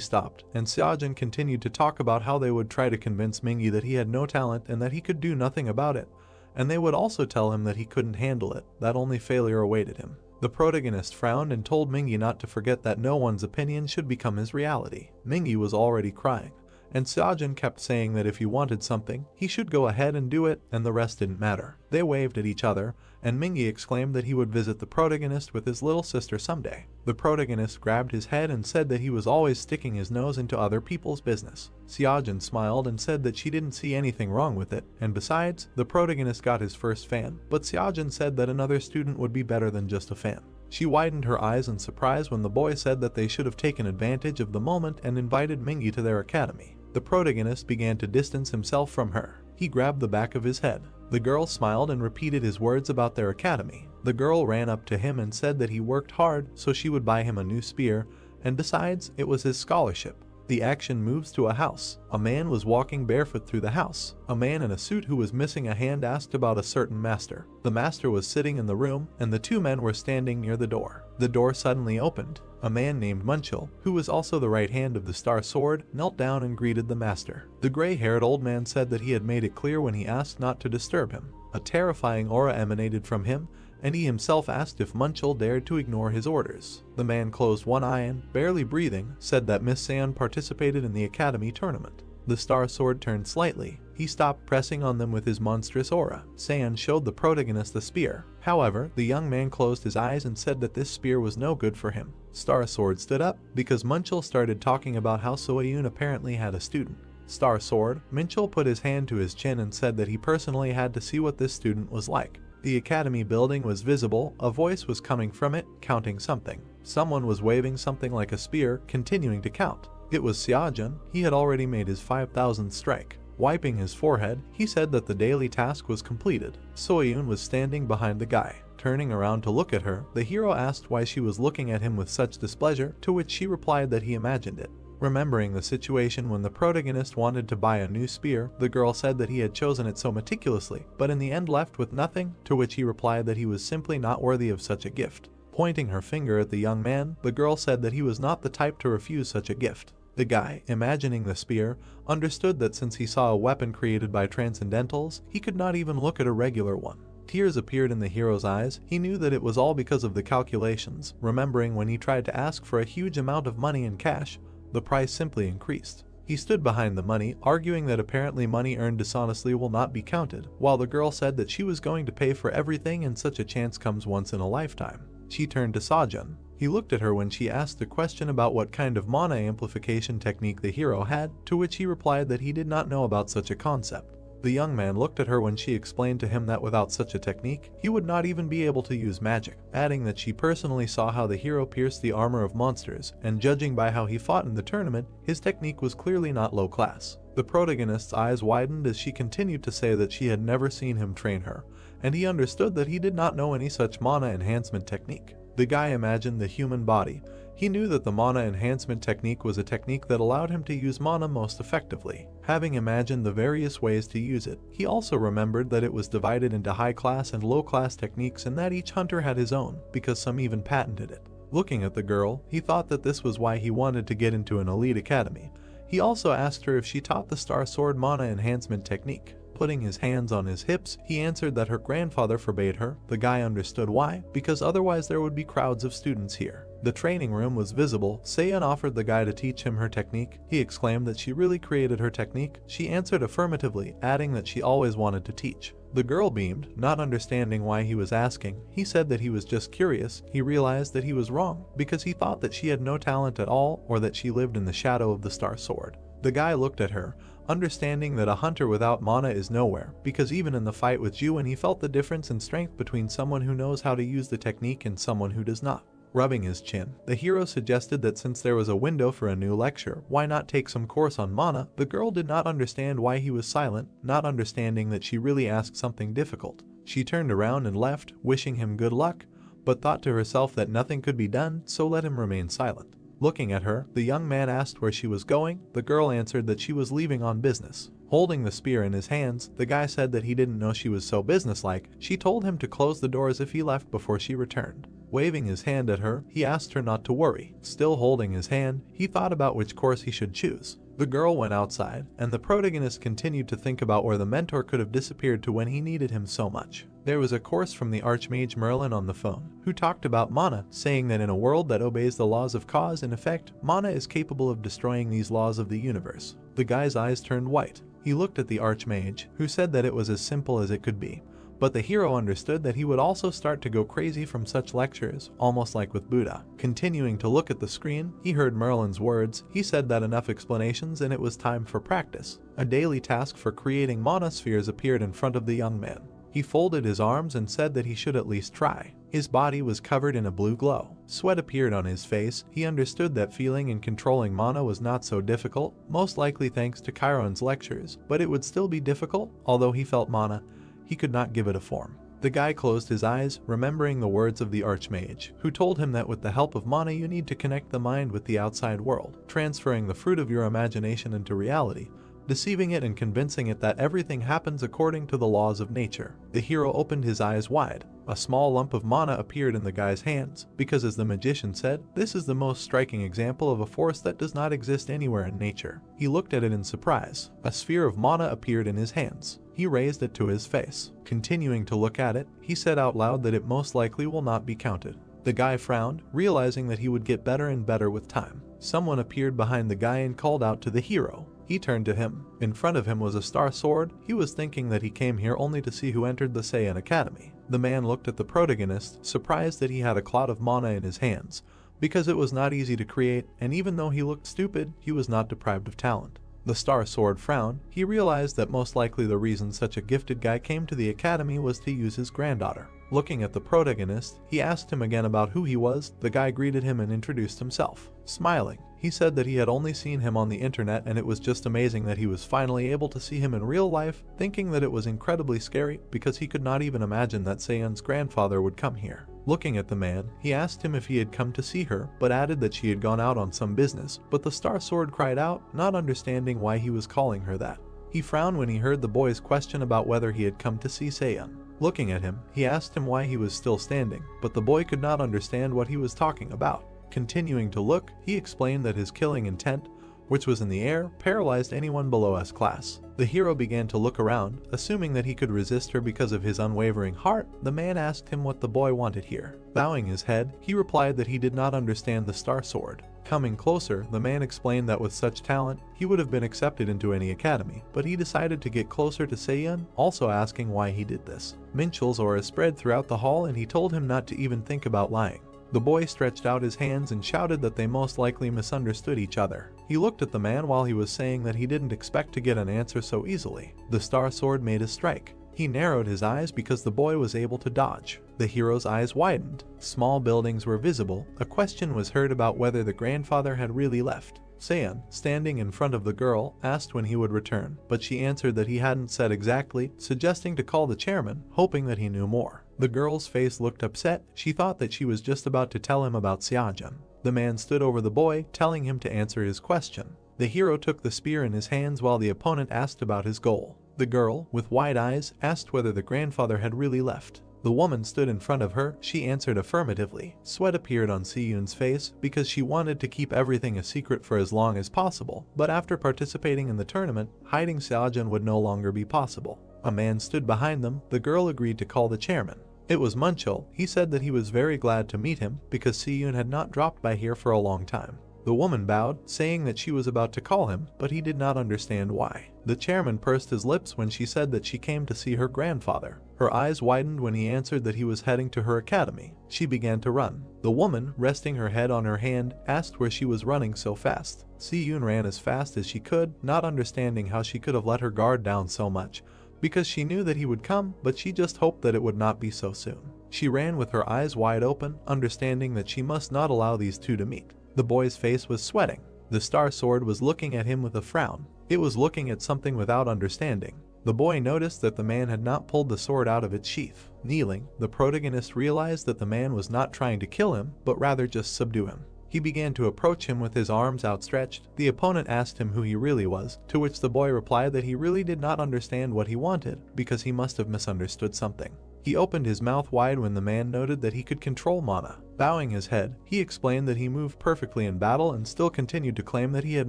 S1: stopped, and Seojin continued to talk about how they would try to convince Mingi that he had no talent and that he could do nothing about it, and they would also tell him that he couldn't handle it, that only failure awaited him. The protagonist frowned and told Mingi not to forget that no one's opinion should become his reality. Mingi was already crying, and Seojin kept saying that if he wanted something, he should go ahead and do it, and the rest didn't matter. They waved at each other, and Mingi exclaimed that he would visit the protagonist with his little sister someday. The protagonist grabbed his head and said that he was always sticking his nose into other people's business. Seojin smiled and said that she didn't see anything wrong with it, and besides, the protagonist got his first fan, but Seojin said that another student would be better than just a fan. She widened her eyes in surprise when the boy said that they should have taken advantage of the moment and invited Mingi to their academy. The protagonist began to distance himself from her. He grabbed the back of his head. The girl smiled and repeated his words about their academy. The girl ran up to him and said that he worked hard so she would buy him a new spear, and besides, it was his scholarship. The action moves to a house. A man was walking barefoot through the house. A man in a suit who was missing a hand asked about a certain master. The master was sitting in the room, and the two men were standing near the door. The door suddenly opened. A man named Munchil, who was also the right hand of the Star Sword, knelt down and greeted the master. The gray-haired old man said that he had made it clear when he asked not to disturb him. A terrifying aura emanated from him, and he himself asked if Munchil dared to ignore his orders. The man closed one eye and, barely breathing, said that Miss San participated in the academy tournament. The Star Sword turned slightly. He stopped pressing on them with his monstrous aura. San showed the protagonist the spear. However, the young man closed his eyes and said that this spear was no good for him. Star Sword stood up because Munchil started talking about how Soyun apparently had a student. Star Sword, Munchil put his hand to his chin and said that he personally had to see what this student was like. The academy building was visible, a voice was coming from it, counting something. Someone was waving something like a spear, continuing to count. It was Seojin. He had already made his 5,000th strike. Wiping his forehead, he said that the daily task was completed. Soyun was standing behind the guy. Turning around to look at her, the hero asked why she was looking at him with such displeasure, to which she replied that he imagined it. Remembering the situation when the protagonist wanted to buy a new spear, the girl said that he had chosen it so meticulously, but in the end left with nothing, to which he replied that he was simply not worthy of such a gift. Pointing her finger at the young man, the girl said that he was not the type to refuse such a gift. The guy, imagining the spear, understood that since he saw a weapon created by transcendentals, he could not even look at a regular one. Tears appeared in the hero's eyes. He knew that it was all because of the calculations, remembering when he tried to ask for a huge amount of money in cash, the price simply increased. He stood behind the money, arguing that apparently money earned dishonestly will not be counted, while the girl said that she was going to pay for everything and such a chance comes once in a lifetime. She turned to Seojin. He looked at her when she asked the question about what kind of mana amplification technique the hero had, to which he replied that he did not know about such a concept. The young man looked at her when she explained to him that without such a technique, he would not even be able to use magic, adding that she personally saw how the hero pierced the armor of monsters, and judging by how he fought in the tournament, his technique was clearly not low class. The protagonist's eyes widened as she continued to say that she had never seen him train her, and he understood that he did not know any such mana enhancement technique. The guy imagined the human body. He knew that the mana enhancement technique was a technique that allowed him to use mana most effectively. Having imagined the various ways to use it, he also remembered that it was divided into high-class and low-class techniques and that each hunter had his own, because some even patented it. Looking at the girl, he thought that this was why he wanted to get into an elite academy. He also asked her if she taught the Star Sword mana enhancement technique. Putting his hands on his hips, he answered that her grandfather forbade her. The guy understood why, because otherwise there would be crowds of students here. The training room was visible. Seiyan offered the guy to teach him her technique. He exclaimed that she really created her technique. She answered affirmatively, adding that she always wanted to teach. The girl beamed, not understanding why he was asking. He said that he was just curious. He realized that he was wrong, because he thought that she had no talent at all or that she lived in the shadow of the Star Sword. The guy looked at her, understanding that a hunter without mana is nowhere, because even in the fight with Juin he felt the difference in strength between someone who knows how to use the technique and someone who does not. Rubbing his chin, the hero suggested that since there was a window for a new lecture, why not take some course on mana? The girl did not understand why he was silent, not understanding that she really asked something difficult. She turned around and left, wishing him good luck, but thought to herself that nothing could be done, so let him remain silent. Looking at her, the young man asked where she was going. The girl answered that she was leaving on business. Holding the spear in his hands, the guy said that he didn't know she was so businesslike. She told him to close the doors if he left before she returned. Waving his hand at her, he asked her not to worry. Still holding his hand, he thought about which course he should choose. The girl went outside, and the protagonist continued to think about where the mentor could have disappeared to when he needed him so much. There was a course from the Archmage Merlin on the phone, who talked about mana, saying that in a world that obeys the laws of cause and effect, mana is capable of destroying these laws of the universe. The guy's eyes turned white. He looked at the Archmage, who said that it was as simple as it could be. But the hero understood that he would also start to go crazy from such lectures, almost like with Buddha. Continuing to look at the screen, he heard Merlin's words. He said that enough explanations and it was time for practice. A daily task for creating mana spheres appeared in front of the young man. He folded his arms and said that he should at least try. His body was covered in a blue glow. Sweat appeared on his face. He understood that feeling and controlling mana was not so difficult, most likely thanks to Chiron's lectures, but it would still be difficult. Although he felt mana, he could not give it a form. The guy closed his eyes, remembering the words of the Archmage, who told him that with the help of mana you need to connect the mind with the outside world, transferring the fruit of your imagination into reality, deceiving it and convincing it that everything happens according to the laws of nature. The hero opened his eyes wide. A small lump of mana appeared in the guy's hands, because as the magician said, this is the most striking example of a force that does not exist anywhere in nature. He looked at it in surprise. A sphere of mana appeared in his hands. He raised it to his face. Continuing to look at it, he said out loud that it most likely will not be counted. The guy frowned, realizing that he would get better and better with time. Someone appeared behind the guy and called out to the hero. He turned to him. In front of him was a star sword. He was thinking that he came here only to see who entered the Saiyan Academy. The man looked at the protagonist, surprised that he had a cloud of mana in his hands, because it was not easy to create, and even though he looked stupid, he was not deprived of talent. The Star Sword frowned. He realized that most likely the reason such a gifted guy came to the academy was to use his granddaughter. Looking at the protagonist, he asked him again about who he was. The guy greeted him and introduced himself. Smiling, he said that he had only seen him on the internet and it was just amazing that he was finally able to see him in real life, thinking that it was incredibly scary because he could not even imagine that Saiyan's grandfather would come here. Looking at the man, he asked him if he had come to see her, but added that she had gone out on some business, but the Star Sword cried out, not understanding why he was calling her that. He frowned when he heard the boy's question about whether he had come to see Saiyan. Looking at him, he asked him why he was still standing, but the boy could not understand what he was talking about. Continuing to look, he explained that his killing intent, which was in the air, paralyzed anyone below S class. The hero began to look around, assuming that he could resist her because of his unwavering heart. The man asked him what the boy wanted here. Bowing his head, he replied that he did not understand the Star Sword. Coming closer, the man explained that with such talent, he would have been accepted into any academy, but he decided to get closer to Saiyan, also asking why he did this. Minchel's aura spread throughout the hall and he told him not to even think about lying. The boy stretched out his hands and shouted that they most likely misunderstood each other. He looked at the man while he was saying that he didn't expect to get an answer so easily. The Star Sword made a strike. He narrowed his eyes because the boy was able to dodge. The hero's eyes widened. Small buildings were visible. A question was heard about whether the grandfather had really left. Saiyan, standing in front of the girl, asked when he would return, but she answered that he hadn't said exactly, suggesting to call the chairman, hoping that he knew more. The girl's face looked upset. She thought that she was just about to tell him about Xiaojun. The man stood over the boy, telling him to answer his question. The hero took the spear in his hands while the opponent asked about his goal. The girl, with wide eyes, asked whether the grandfather had really left. The woman stood in front of her. She answered affirmatively. Sweat appeared on Si-Yun's face because she wanted to keep everything a secret for as long as possible, but after participating in the tournament, hiding Xiaojun would no longer be possible. A man stood behind them. The girl agreed to call the chairman. It was Munchel. He said that he was very glad to meet him because Siyun had not dropped by here for a long time. The woman bowed, saying that she was about to call him, but he did not understand why. The chairman pursed his lips when she said that she came to see her grandfather. Her eyes widened when he answered that he was heading to her academy. She began to run. The woman, resting her head on her hand, asked where she was running so fast. Siyun ran as fast as she could, not understanding how she could have let her guard down so much, because she knew that he would come, but she just hoped that it would not be so soon. She ran with her eyes wide open, understanding that she must not allow these two to meet. The boy's face was sweating. The star sword was looking at him with a frown. It was looking at something without understanding. The boy noticed that the man had not pulled the sword out of its sheath. Kneeling, the protagonist realized that the man was not trying to kill him, but rather just subdue him. He began to approach him with his arms outstretched. The opponent asked him who he really was, to which the boy replied that he really did not understand what he wanted, because he must have misunderstood something. He opened his mouth wide when the man noted that he could control mana. Bowing his head, he explained that he moved perfectly in battle and still continued to claim that he had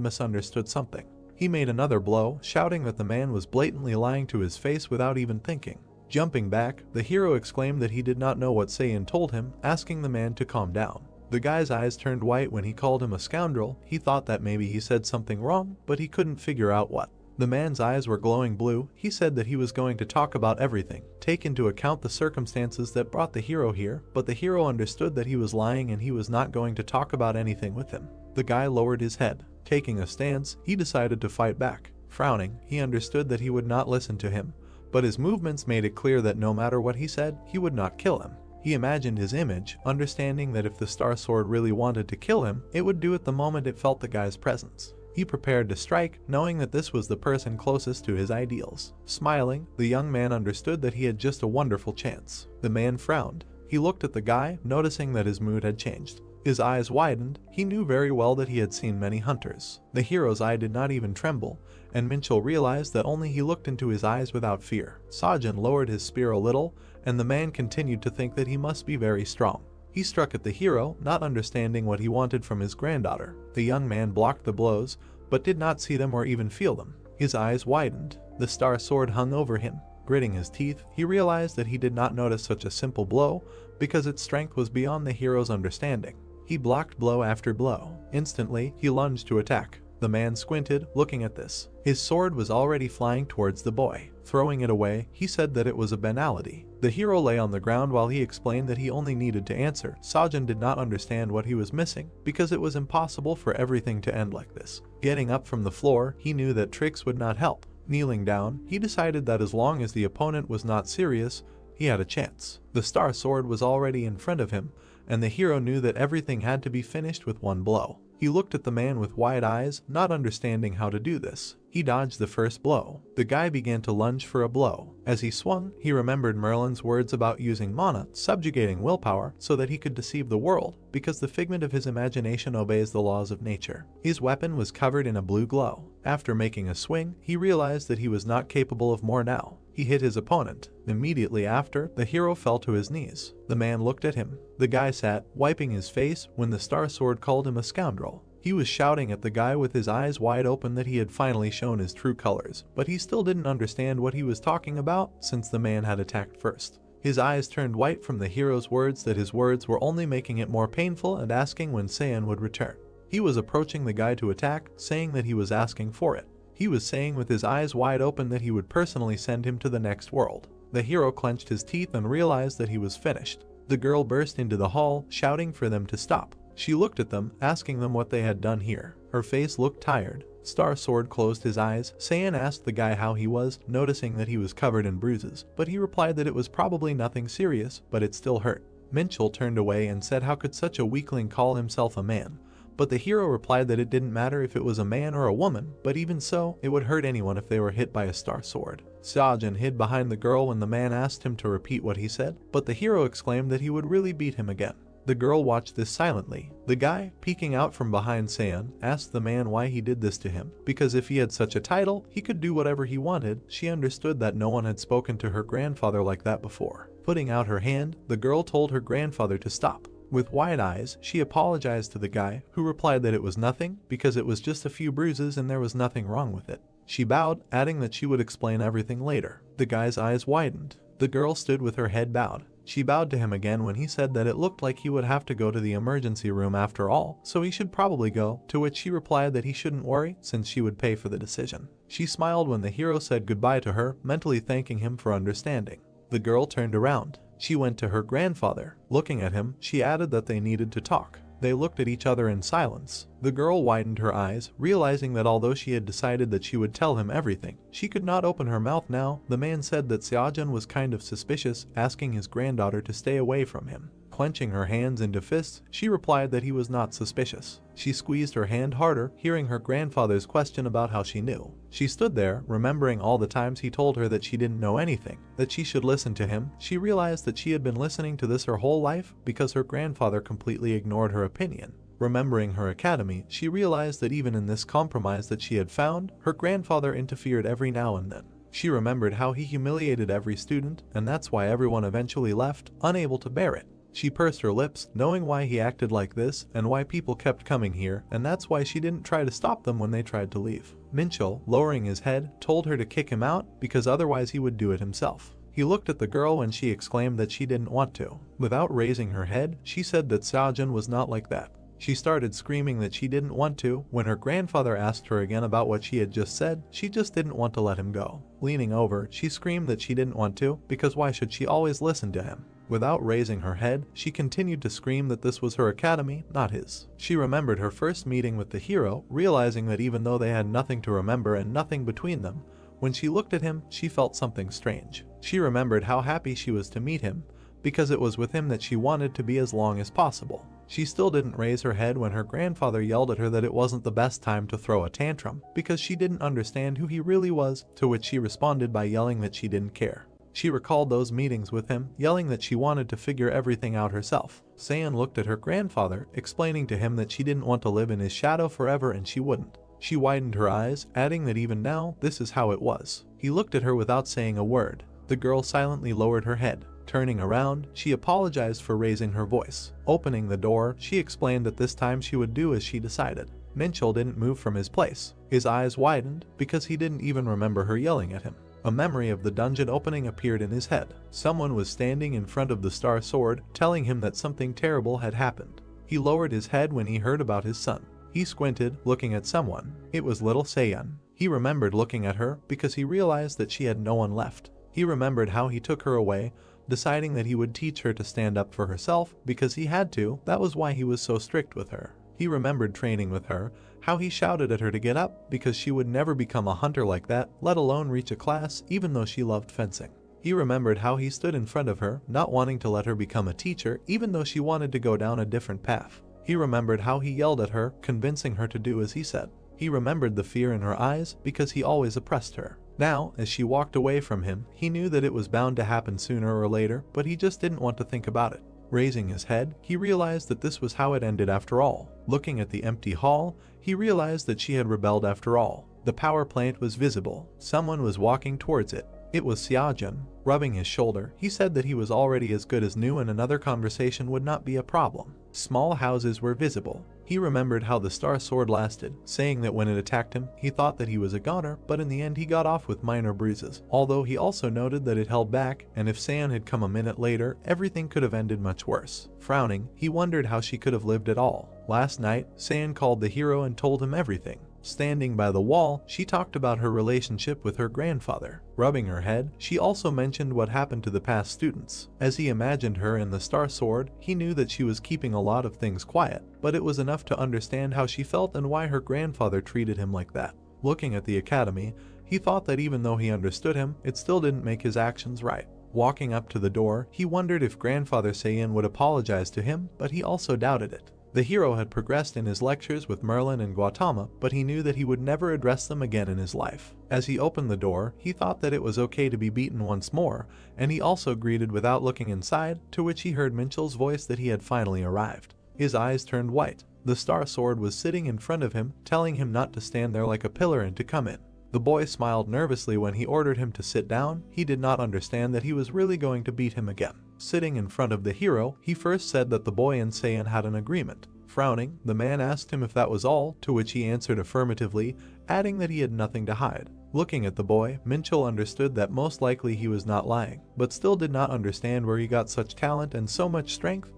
S1: misunderstood something. He made another blow, shouting that the man was blatantly lying to his face without even thinking. Jumping back, the hero exclaimed that he did not know what Saiyan told him, asking the man to calm down. The guy's eyes turned white when he called him a scoundrel. He thought that maybe he said something wrong, but he couldn't figure out what. The man's eyes were glowing blue. He said that he was going to talk about everything, take into account the circumstances that brought the hero here, but the hero understood that he was lying and he was not going to talk about anything with him. The guy lowered his head. Taking a stance, he decided to fight back. Frowning, he understood that he would not listen to him, but his movements made it clear that no matter what he said, he would not kill him. He imagined his image, understanding that if the star sword really wanted to kill him, it would do it the moment it felt the guy's presence. He prepared to strike, knowing that this was the person closest to his ideals. Smiling, the young man understood that he had just a wonderful chance. The man frowned. He looked at the guy, noticing that his mood had changed. His eyes widened. He knew very well that he had seen many hunters. The hero's eye did not even tremble, and Minchel realized that only he looked into his eyes without fear. Sajin lowered his spear a little, and the man continued to think that he must be very strong. He struck at the hero, not understanding what he wanted from his granddaughter. The young man blocked the blows, but did not see them or even feel them. His eyes widened. The star sword hung over him. Gritting his teeth, he realized that he did not notice such a simple blow, because its strength was beyond the hero's understanding. He blocked blow after blow. Instantly, he lunged to attack. The man squinted, looking at this. His sword was already flying towards the boy. Throwing it away, he said that it was a banality. The hero lay on the ground while he explained that he only needed to answer. Sajin did not understand what he was missing, because it was impossible for everything to end like this. Getting up from the floor, he knew that tricks would not help. Kneeling down, he decided that as long as the opponent was not serious, he had a chance. The star sword was already in front of him, and the hero knew that everything had to be finished with one blow. He looked at the man with wide eyes, not understanding how to do this. He dodged the first blow. The guy began to lunge for a blow. As he swung, he remembered Merlin's words about using mana, subjugating willpower, so that he could deceive the world, because the figment of his imagination obeys the laws of nature. His weapon was covered in a blue glow. After making a swing, he realized that he was not capable of more now. He hit his opponent. Immediately after, the hero fell to his knees. The man looked at him. The guy sat, wiping his face, when the star sword called him a scoundrel. He was shouting at the guy with his eyes wide open that he had finally shown his true colors, but he still didn't understand what he was talking about since the man had attacked first. His eyes turned white from the hero's words that his words were only making it more painful and asking when Saiyan would return. He was approaching the guy to attack, saying that he was asking for it. He was saying with his eyes wide open that he would personally send him to the next world. The hero clenched his teeth and realized that he was finished. The girl burst into the hall, shouting for them to stop. She looked at them, asking them what they had done here. Her face looked tired. Star Sword closed his eyes. Saiyan asked the guy how he was, noticing that he was covered in bruises, but he replied that it was probably nothing serious, but it still hurt. Minchel turned away and said how could such a weakling call himself a man? But the hero replied that it didn't matter if it was a man or a woman, but even so, it would hurt anyone if they were hit by a star sword. Sajin hid behind the girl when the man asked him to repeat what he said, but the hero exclaimed that he would really beat him again. The girl watched this silently. The guy, peeking out from behind Saiyan, asked the man why he did this to him, because if he had such a title, he could do whatever he wanted. She understood that no one had spoken to her grandfather like that before. Putting out her hand, the girl told her grandfather to stop. With wide eyes, she apologized to the guy, who replied that it was nothing, because it was just a few bruises and there was nothing wrong with it. She bowed, adding that she would explain everything later. The guy's eyes widened. The girl stood with her head bowed. She bowed to him again when he said that it looked like he would have to go to the emergency room after all, so he should probably go, to which she replied that he shouldn't worry since she would pay for the decision. She smiled when the hero said goodbye to her, mentally thanking him for understanding. The girl turned around. She went to her grandfather. Looking at him, she added that they needed to talk. They looked at each other in silence. The girl widened her eyes, realizing that although she had decided that she would tell him everything, she could not open her mouth now. The man said that Seojun was kind of suspicious, asking his granddaughter to stay away from him. Clenching her hands into fists, she replied that he was not suspicious. She squeezed her hand harder, hearing her grandfather's question about how she knew. She stood there, remembering all the times he told her that she didn't know anything, that she should listen to him. She realized that she had been listening to this her whole life because her grandfather completely ignored her opinion. Remembering her academy, she realized that even in this compromise that she had found, her grandfather interfered every now and then. She remembered how he humiliated every student, and that's why everyone eventually left, unable to bear it. She pursed her lips, knowing why he acted like this and why people kept coming here, and that's why she didn't try to stop them when they tried to leave. Minchul, lowering his head, told her to kick him out because otherwise he would do it himself. He looked at the girl when she exclaimed that she didn't want to. Without raising her head, she said that Seojun was not like that. She started screaming that she didn't want to. When her grandfather asked her again about what she had just said, she just didn't want to let him go. Leaning over, she screamed that she didn't want to, because why should she always listen to him? Without raising her head, she continued to scream that this was her academy, not his. She remembered her first meeting with the hero, realizing that even though they had nothing to remember and nothing between them, when she looked at him, she felt something strange. She remembered how happy she was to meet him, because it was with him that she wanted to be as long as possible. She still didn't raise her head when her grandfather yelled at her that it wasn't the best time to throw a tantrum, because she didn't understand who he really was, to which she responded by yelling that she didn't care. She recalled those meetings with him, yelling that she wanted to figure everything out herself. Seon looked at her grandfather, explaining to him that she didn't want to live in his shadow forever and she wouldn't. She widened her eyes, adding that even now, this is how it was. He looked at her without saying a word. The girl silently lowered her head. Turning around, she apologized for raising her voice. Opening the door, she explained that this time she would do as she decided. Minchul didn't move from his place. His eyes widened because he didn't even remember her yelling at him. A memory of the dungeon opening appeared in his head. Someone was standing in front of the star sword, telling him that something terrible had happened. He lowered his head when he heard about his son. He squinted, looking at someone. It was little Seon. He remembered looking at her because he realized that she had no one left. He remembered how he took her away, deciding that he would teach her to stand up for herself because he had to. That was why he was so strict with her. He remembered training with her, how he shouted at her to get up because she would never become a hunter like that, let alone reach a class, even though she loved fencing. He remembered how he stood in front of her, not wanting to let her become a teacher, even though she wanted to go down a different path. He remembered how he yelled at her, convincing her to do as he said. He remembered the fear in her eyes because he always oppressed her. Now, as she walked away from him, he knew that it was bound to happen sooner or later, but he just didn't want to think about it. Raising his head, he realized that this was how it ended after all. Looking at the empty hall, he realized that she had rebelled after all. The power plant was visible. Someone was walking towards it. It was Seojun. Rubbing his shoulder, he said that he was already as good as new and another conversation would not be a problem. Small houses were visible. He remembered how the star sword lasted, saying that when it attacked him, he thought that he was a goner, but in the end he got off with minor bruises. Although he also noted that it held back, and if Seon had come a minute later, everything could have ended much worse. Frowning, he wondered how she could have lived at all. Last night, Seon called the hero and told him everything. Standing by the wall, she talked about her relationship with her grandfather. Rubbing her head, she also mentioned what happened to the past students. As he imagined her in the Star Sword, he knew that she was keeping a lot of things quiet, but it was enough to understand how she felt and why her grandfather treated him like that. Looking at the academy, he thought that even though he understood him, it still didn't make his actions right. Walking up to the door, he wondered if Grandfather Seon would apologize to him, but he also doubted it. The hero had progressed in his lectures with Merlin and Gautama, but he knew that he would never address them again in his life. As he opened the door, he thought that it was okay to be beaten once more, and he also greeted without looking inside, to which he heard Minchul's voice that he had finally arrived. His eyes turned white. The Star Sword was sitting in front of him, telling him not to stand there like a pillar and to come in. The boy smiled nervously when he ordered him to sit down. He did not understand that he was really going to beat him again. Sitting in front of the hero, he first said that the boy and Seon had an agreement. Frowning, the man asked him if that was all, to which he answered affirmatively, adding that he had nothing to hide. Looking at the boy, Minchel understood that most likely he was not lying, but still did not understand where he got such talent and so much strength,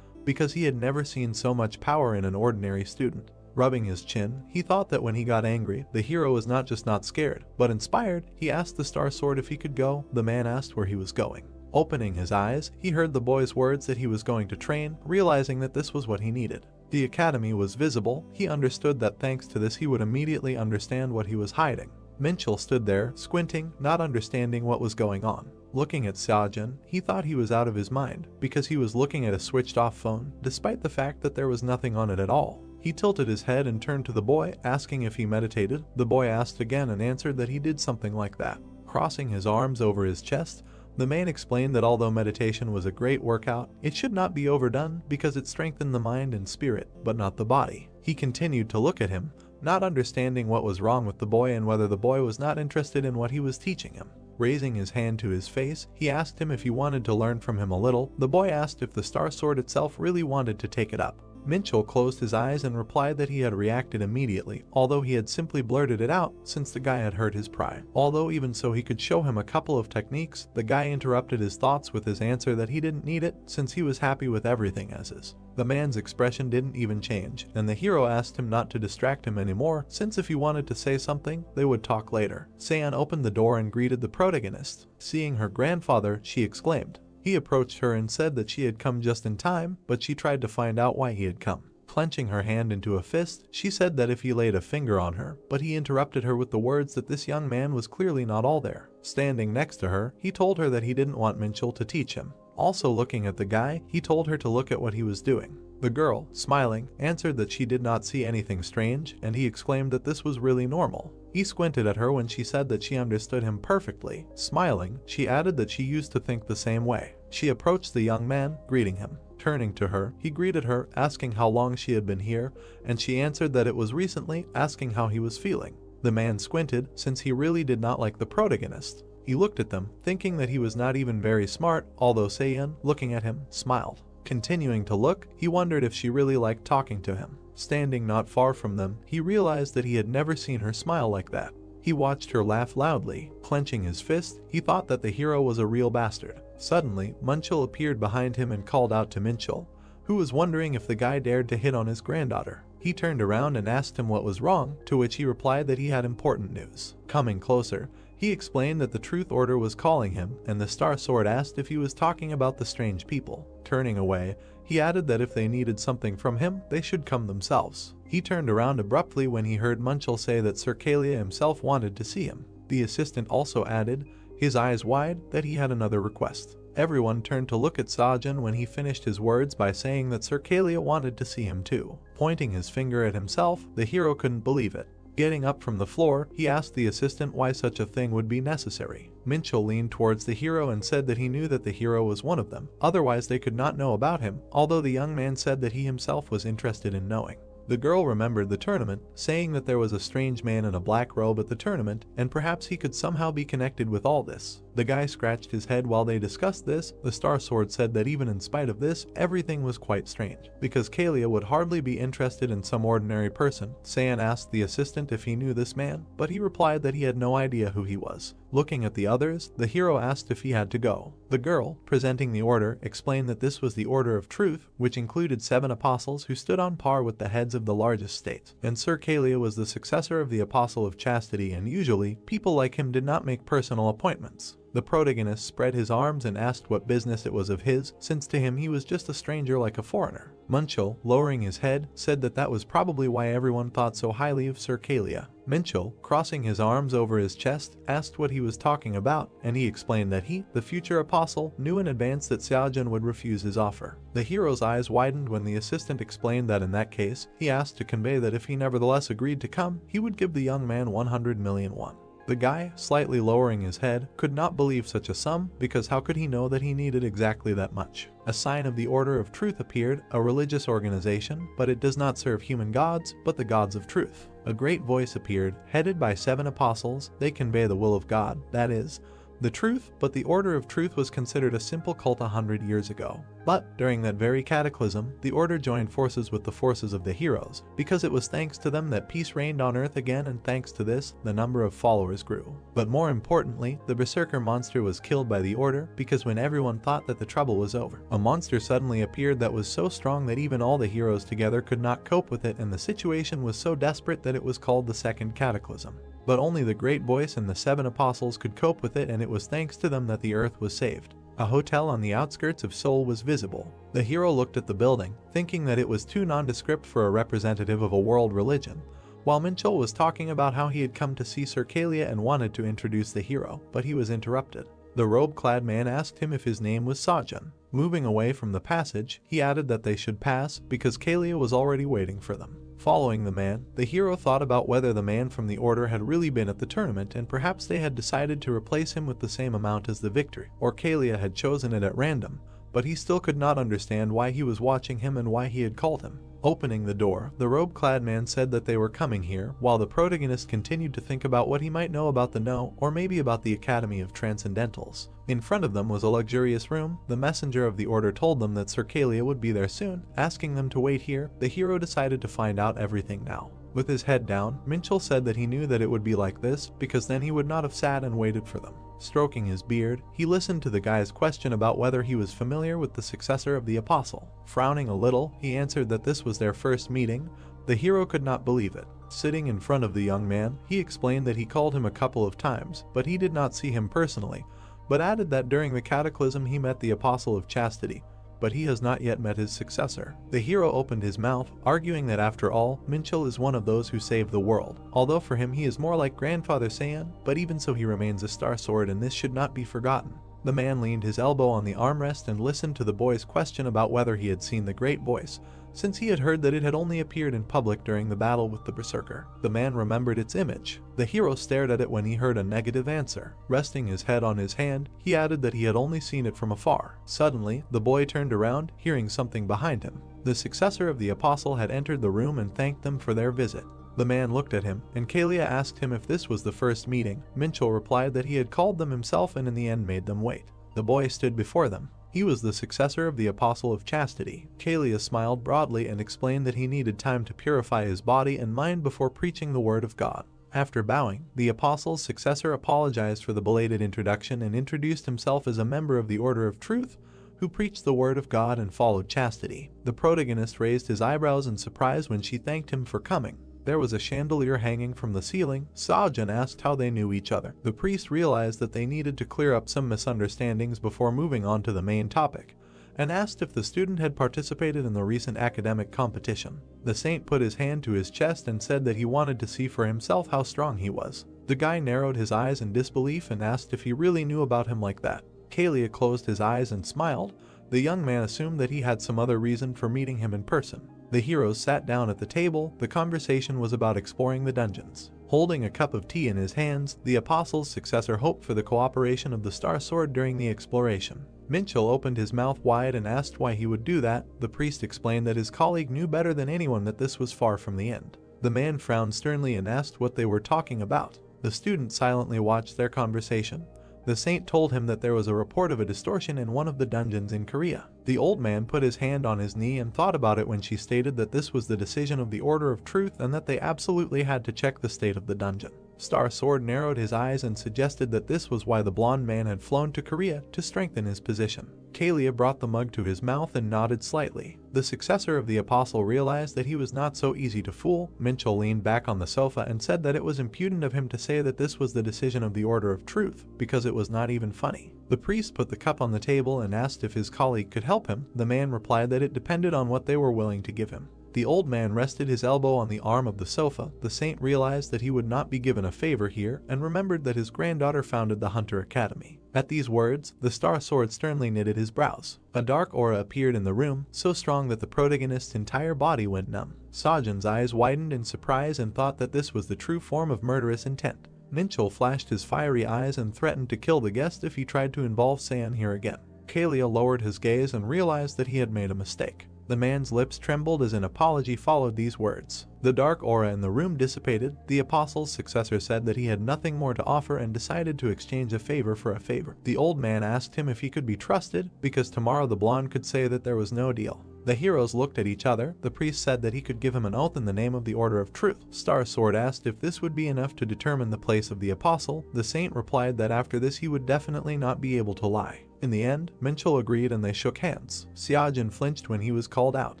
S1: because he had never seen so much power in an ordinary student. Rubbing his chin, he thought that when he got angry, the hero was not just not scared, but inspired. He asked the Star Sword if he could go. The man asked where he was going. Opening his eyes, he heard the boy's words that he was going to train, realizing that this was what he needed. The academy was visible. He understood that thanks to this he would immediately understand what he was hiding. Minchel stood there, squinting, not understanding what was going on. Looking at Xiaojun, he thought he was out of his mind, because he was looking at a switched-off phone, despite the fact that there was nothing on it at all. He tilted his head and turned to the boy, asking if he meditated. The boy asked again and answered that he did something like that. Crossing his arms over his chest, the man explained that although meditation was a great workout, it should not be overdone because it strengthened the mind and spirit, but not the body. He continued to look at him, not understanding what was wrong with the boy and whether the boy was not interested in what he was teaching him. Raising his hand to his face, he asked him if he wanted to learn from him a little. The boy asked if the Star Sword itself really wanted to take it up. Minchel closed his eyes and replied that he had reacted immediately, although he had simply blurted it out since the guy had hurt his pride. Although even so he could show him a couple of techniques, the guy interrupted his thoughts with his answer that he didn't need it since he was happy with everything as is. The man's expression didn't even change, and the hero asked him not to distract him anymore since if he wanted to say something, they would talk later. Seian opened the door and greeted the protagonist. Seeing her grandfather, she exclaimed. He approached her and said that she had come just in time, but she tried to find out why he had come. Clenching her hand into a fist, she said that if he laid a finger on her, but he interrupted her with the words that this young man was clearly not all there. Standing next to her, he told her that he didn't want Minchel to teach him. Also looking at the guy, he told her to look at what he was doing. The girl, smiling, answered that she did not see anything strange, and he exclaimed that this was really normal. He squinted at her when she said that she understood him perfectly. Smiling, she added that she used to think the same way. She approached the young man, greeting him. Turning to her, he greeted her, asking how long she had been here, and she answered that it was recently, asking how he was feeling. The man squinted, since he really did not like the protagonist. He looked at them, thinking that he was not even very smart, although Seiyan, looking at him, smiled. Continuing to look, he wondered if she really liked talking to him. Standing not far from them, he realized that he had never seen her smile like that. He watched her laugh loudly. Clenching his fist, he thought that the hero was a real bastard. Suddenly, Minchel appeared behind him and called out to Minchel, who was wondering if the guy dared to hit on his granddaughter. He turned around and asked him what was wrong, to which he replied that he had important news. Coming closer, he explained that the Truth Order was calling him, and the Star Sword asked if he was talking about the strange people. Turning away, he added that if they needed something from him, they should come themselves. He turned around abruptly when he heard Minchel say that Sir Kalia himself wanted to see him. The assistant also added, his eyes wide, that he had another request. Everyone turned to look at Xiaojun when he finished his words by saying that Sir Kalia wanted to see him too. Pointing his finger at himself, the hero couldn't believe it. Getting up from the floor, he asked the assistant why such a thing would be necessary. Minchel leaned towards the hero and said that he knew that the hero was one of them, otherwise they could not know about him, although the young man said that he himself was interested in knowing. The girl remembered the tournament, saying that there was a strange man in a black robe at the tournament, and perhaps he could somehow be connected with all this. The guy scratched his head while they discussed this. The Star Sword said that even in spite of this, everything was quite strange, because Kalia would hardly be interested in some ordinary person. Seiyan asked the assistant if he knew this man, but he replied that he had no idea who he was. Looking at the others, the hero asked if he had to go. The girl, presenting the order, explained that this was the Order of Truth, which included 7 apostles who stood on par with the heads of the largest states, and Sir Kalia was the successor of the Apostle of Chastity, and usually, people like him did not make personal appointments. The protagonist spread his arms and asked what business it was of his, since to him he was just a stranger like a foreigner. Minchel, lowering his head, said that that was probably why everyone thought so highly of Sir Kalia. Minchel, crossing his arms over his chest, asked what he was talking about, and he explained that he, the future apostle, knew in advance that Xiaojun would refuse his offer. The hero's eyes widened when the assistant explained that in that case, he asked to convey that if he nevertheless agreed to come, he would give the young man 100 million won. The guy, slightly lowering his head, could not believe such a sum, because how could he know that he needed exactly that much? A sign of the Order of Truth appeared, a religious organization, but it does not serve human gods, but the gods of truth. A great voice appeared, headed by 7 apostles. They convey the will of God, that is, the truth, but the Order of Truth was considered a simple cult 100 years ago. But during that very cataclysm, the Order joined forces with the forces of the heroes, because it was thanks to them that peace reigned on Earth again, and thanks to this, the number of followers grew. But more importantly, the Berserker monster was killed by the Order, because when everyone thought that the trouble was over, a monster suddenly appeared that was so strong that even all the heroes together could not cope with it, and the situation was so desperate that it was called the Second Cataclysm. But only the Great Voice and the 7 apostles could cope with it, and it was thanks to them that the Earth was saved. A hotel on the outskirts of Seoul was visible. The hero looked at the building, thinking that it was too nondescript for a representative of a world religion, while Minchul was talking about how he had come to see Sir Kalia and wanted to introduce the hero, but he was interrupted. The robe-clad man asked him if his name was Sajun. Moving away from the passage, he added that they should pass because Kalia was already waiting for them. Following the man, the hero thought about whether the man from the Order had really been at the tournament, and perhaps they had decided to replace him with the same amount as the victory, or Kalia had chosen it at random, but he still could not understand why he was watching him and why he had called him. Opening the door, the robe-clad man said that they were coming here, while the protagonist continued to think about what he might know about the No, or maybe about the Academy of Transcendentals. In front of them was a luxurious room. The messenger of the Order told them that Sir Kalia would be there soon, asking them to wait here. The hero decided to find out everything now. With his head down, Minchul said that he knew that it would be like this, because then he would not have sat and waited for them. Stroking his beard, he listened to the guy's question about whether he was familiar with the successor of the apostle. Frowning a little, he answered that this was their first meeting. The hero could not believe it. Sitting in front of the young man, he explained that he called him a couple of times, but he did not see him personally, but added that during the cataclysm he met the apostle of chastity, but he has not yet met his successor. The hero opened his mouth, arguing that after all, Minchul is one of those who saved the world, although for him he is more like Grandfather Saiyan, but even so he remains a star sword, and this should not be forgotten. The man leaned his elbow on the armrest and listened to the boy's question about whether he had seen the Great Voice, since he had heard that it had only appeared in public during the battle with the Berserker. The man remembered its image. The hero stared at it when he heard a negative answer. Resting his head on his hand, he added that he had only seen it from afar. Suddenly, the boy turned around, hearing something behind him. The successor of the apostle had entered the room and thanked them for their visit. The man looked at him, and Kalia asked him if this was the first meeting. Minchul replied that he had called them himself and in the end made them wait. The boy stood before them. He was the successor of the Apostle of Chastity. Kalia smiled broadly and explained that he needed time to purify his body and mind before preaching the word of God. After bowing, the Apostle's successor apologized for the belated introduction and introduced himself as a member of the Order of Truth, who preached the word of God and followed chastity. The protagonist raised his eyebrows in surprise when she thanked him for coming. There was a chandelier hanging from the ceiling. Sajun asked how they knew each other. The priest realized that they needed to clear up some misunderstandings before moving on to the main topic, and asked if the student had participated in the recent academic competition. The saint put his hand to his chest and said that he wanted to see for himself how strong he was. The guy narrowed his eyes in disbelief and asked if he really knew about him like that. Kalia closed his eyes and smiled. The young man assumed that he had some other reason for meeting him in person. The heroes sat down at the table. The conversation was about exploring the dungeons. Holding a cup of tea in his hands, the apostle's successor hoped for the cooperation of the Star Sword during the exploration. Minchul opened his mouth wide and asked why he would do that. The priest explained that his colleague knew better than anyone that this was far from the end. The man frowned sternly and asked what they were talking about. The student silently watched their conversation. The saint told him that there was a report of a distortion in one of the dungeons in Korea. The old man put his hand on his knee and thought about it when she stated that this was the decision of the Order of Truth and that they absolutely had to check the state of the dungeon. Star Sword narrowed his eyes and suggested that this was why the blonde man had flown to Korea to strengthen his position. Kalia brought the mug to his mouth and nodded slightly. The successor of the apostle realized that he was not so easy to fool. Minchul leaned back on the sofa and said that it was impudent of him to say that this was the decision of the Order of Truth, because it was not even funny. The priest put the cup on the table and asked if his colleague could help him. The man replied that it depended on what they were willing to give him. The old man rested his elbow on the arm of the sofa. The saint realized that he would not be given a favor here and remembered that his granddaughter founded the Hunter Academy. At these words, the Star Sword sternly knitted his brows. A dark aura appeared in the room, so strong that the protagonist's entire body went numb. Sajun's eyes widened in surprise and thought that this was the true form of murderous intent. Minchul flashed his fiery eyes and threatened to kill the guest if he tried to involve Saiyan here again. Kalia lowered his gaze and realized that he had made a mistake. The man's lips trembled as an apology followed these words. The dark aura in the room dissipated. The apostle's successor said that he had nothing more to offer and decided to exchange a favor for a favor. The old man asked him if he could be trusted, because tomorrow the blonde could say that there was no deal. The heroes looked at each other. The priest said that he could give him an oath in the name of the Order of Truth. Star Sword asked if this would be enough to determine the place of the apostle. The saint replied that after this he would definitely not be able to lie. In the end, Minchul agreed and they shook hands. Xiajin flinched when he was called out.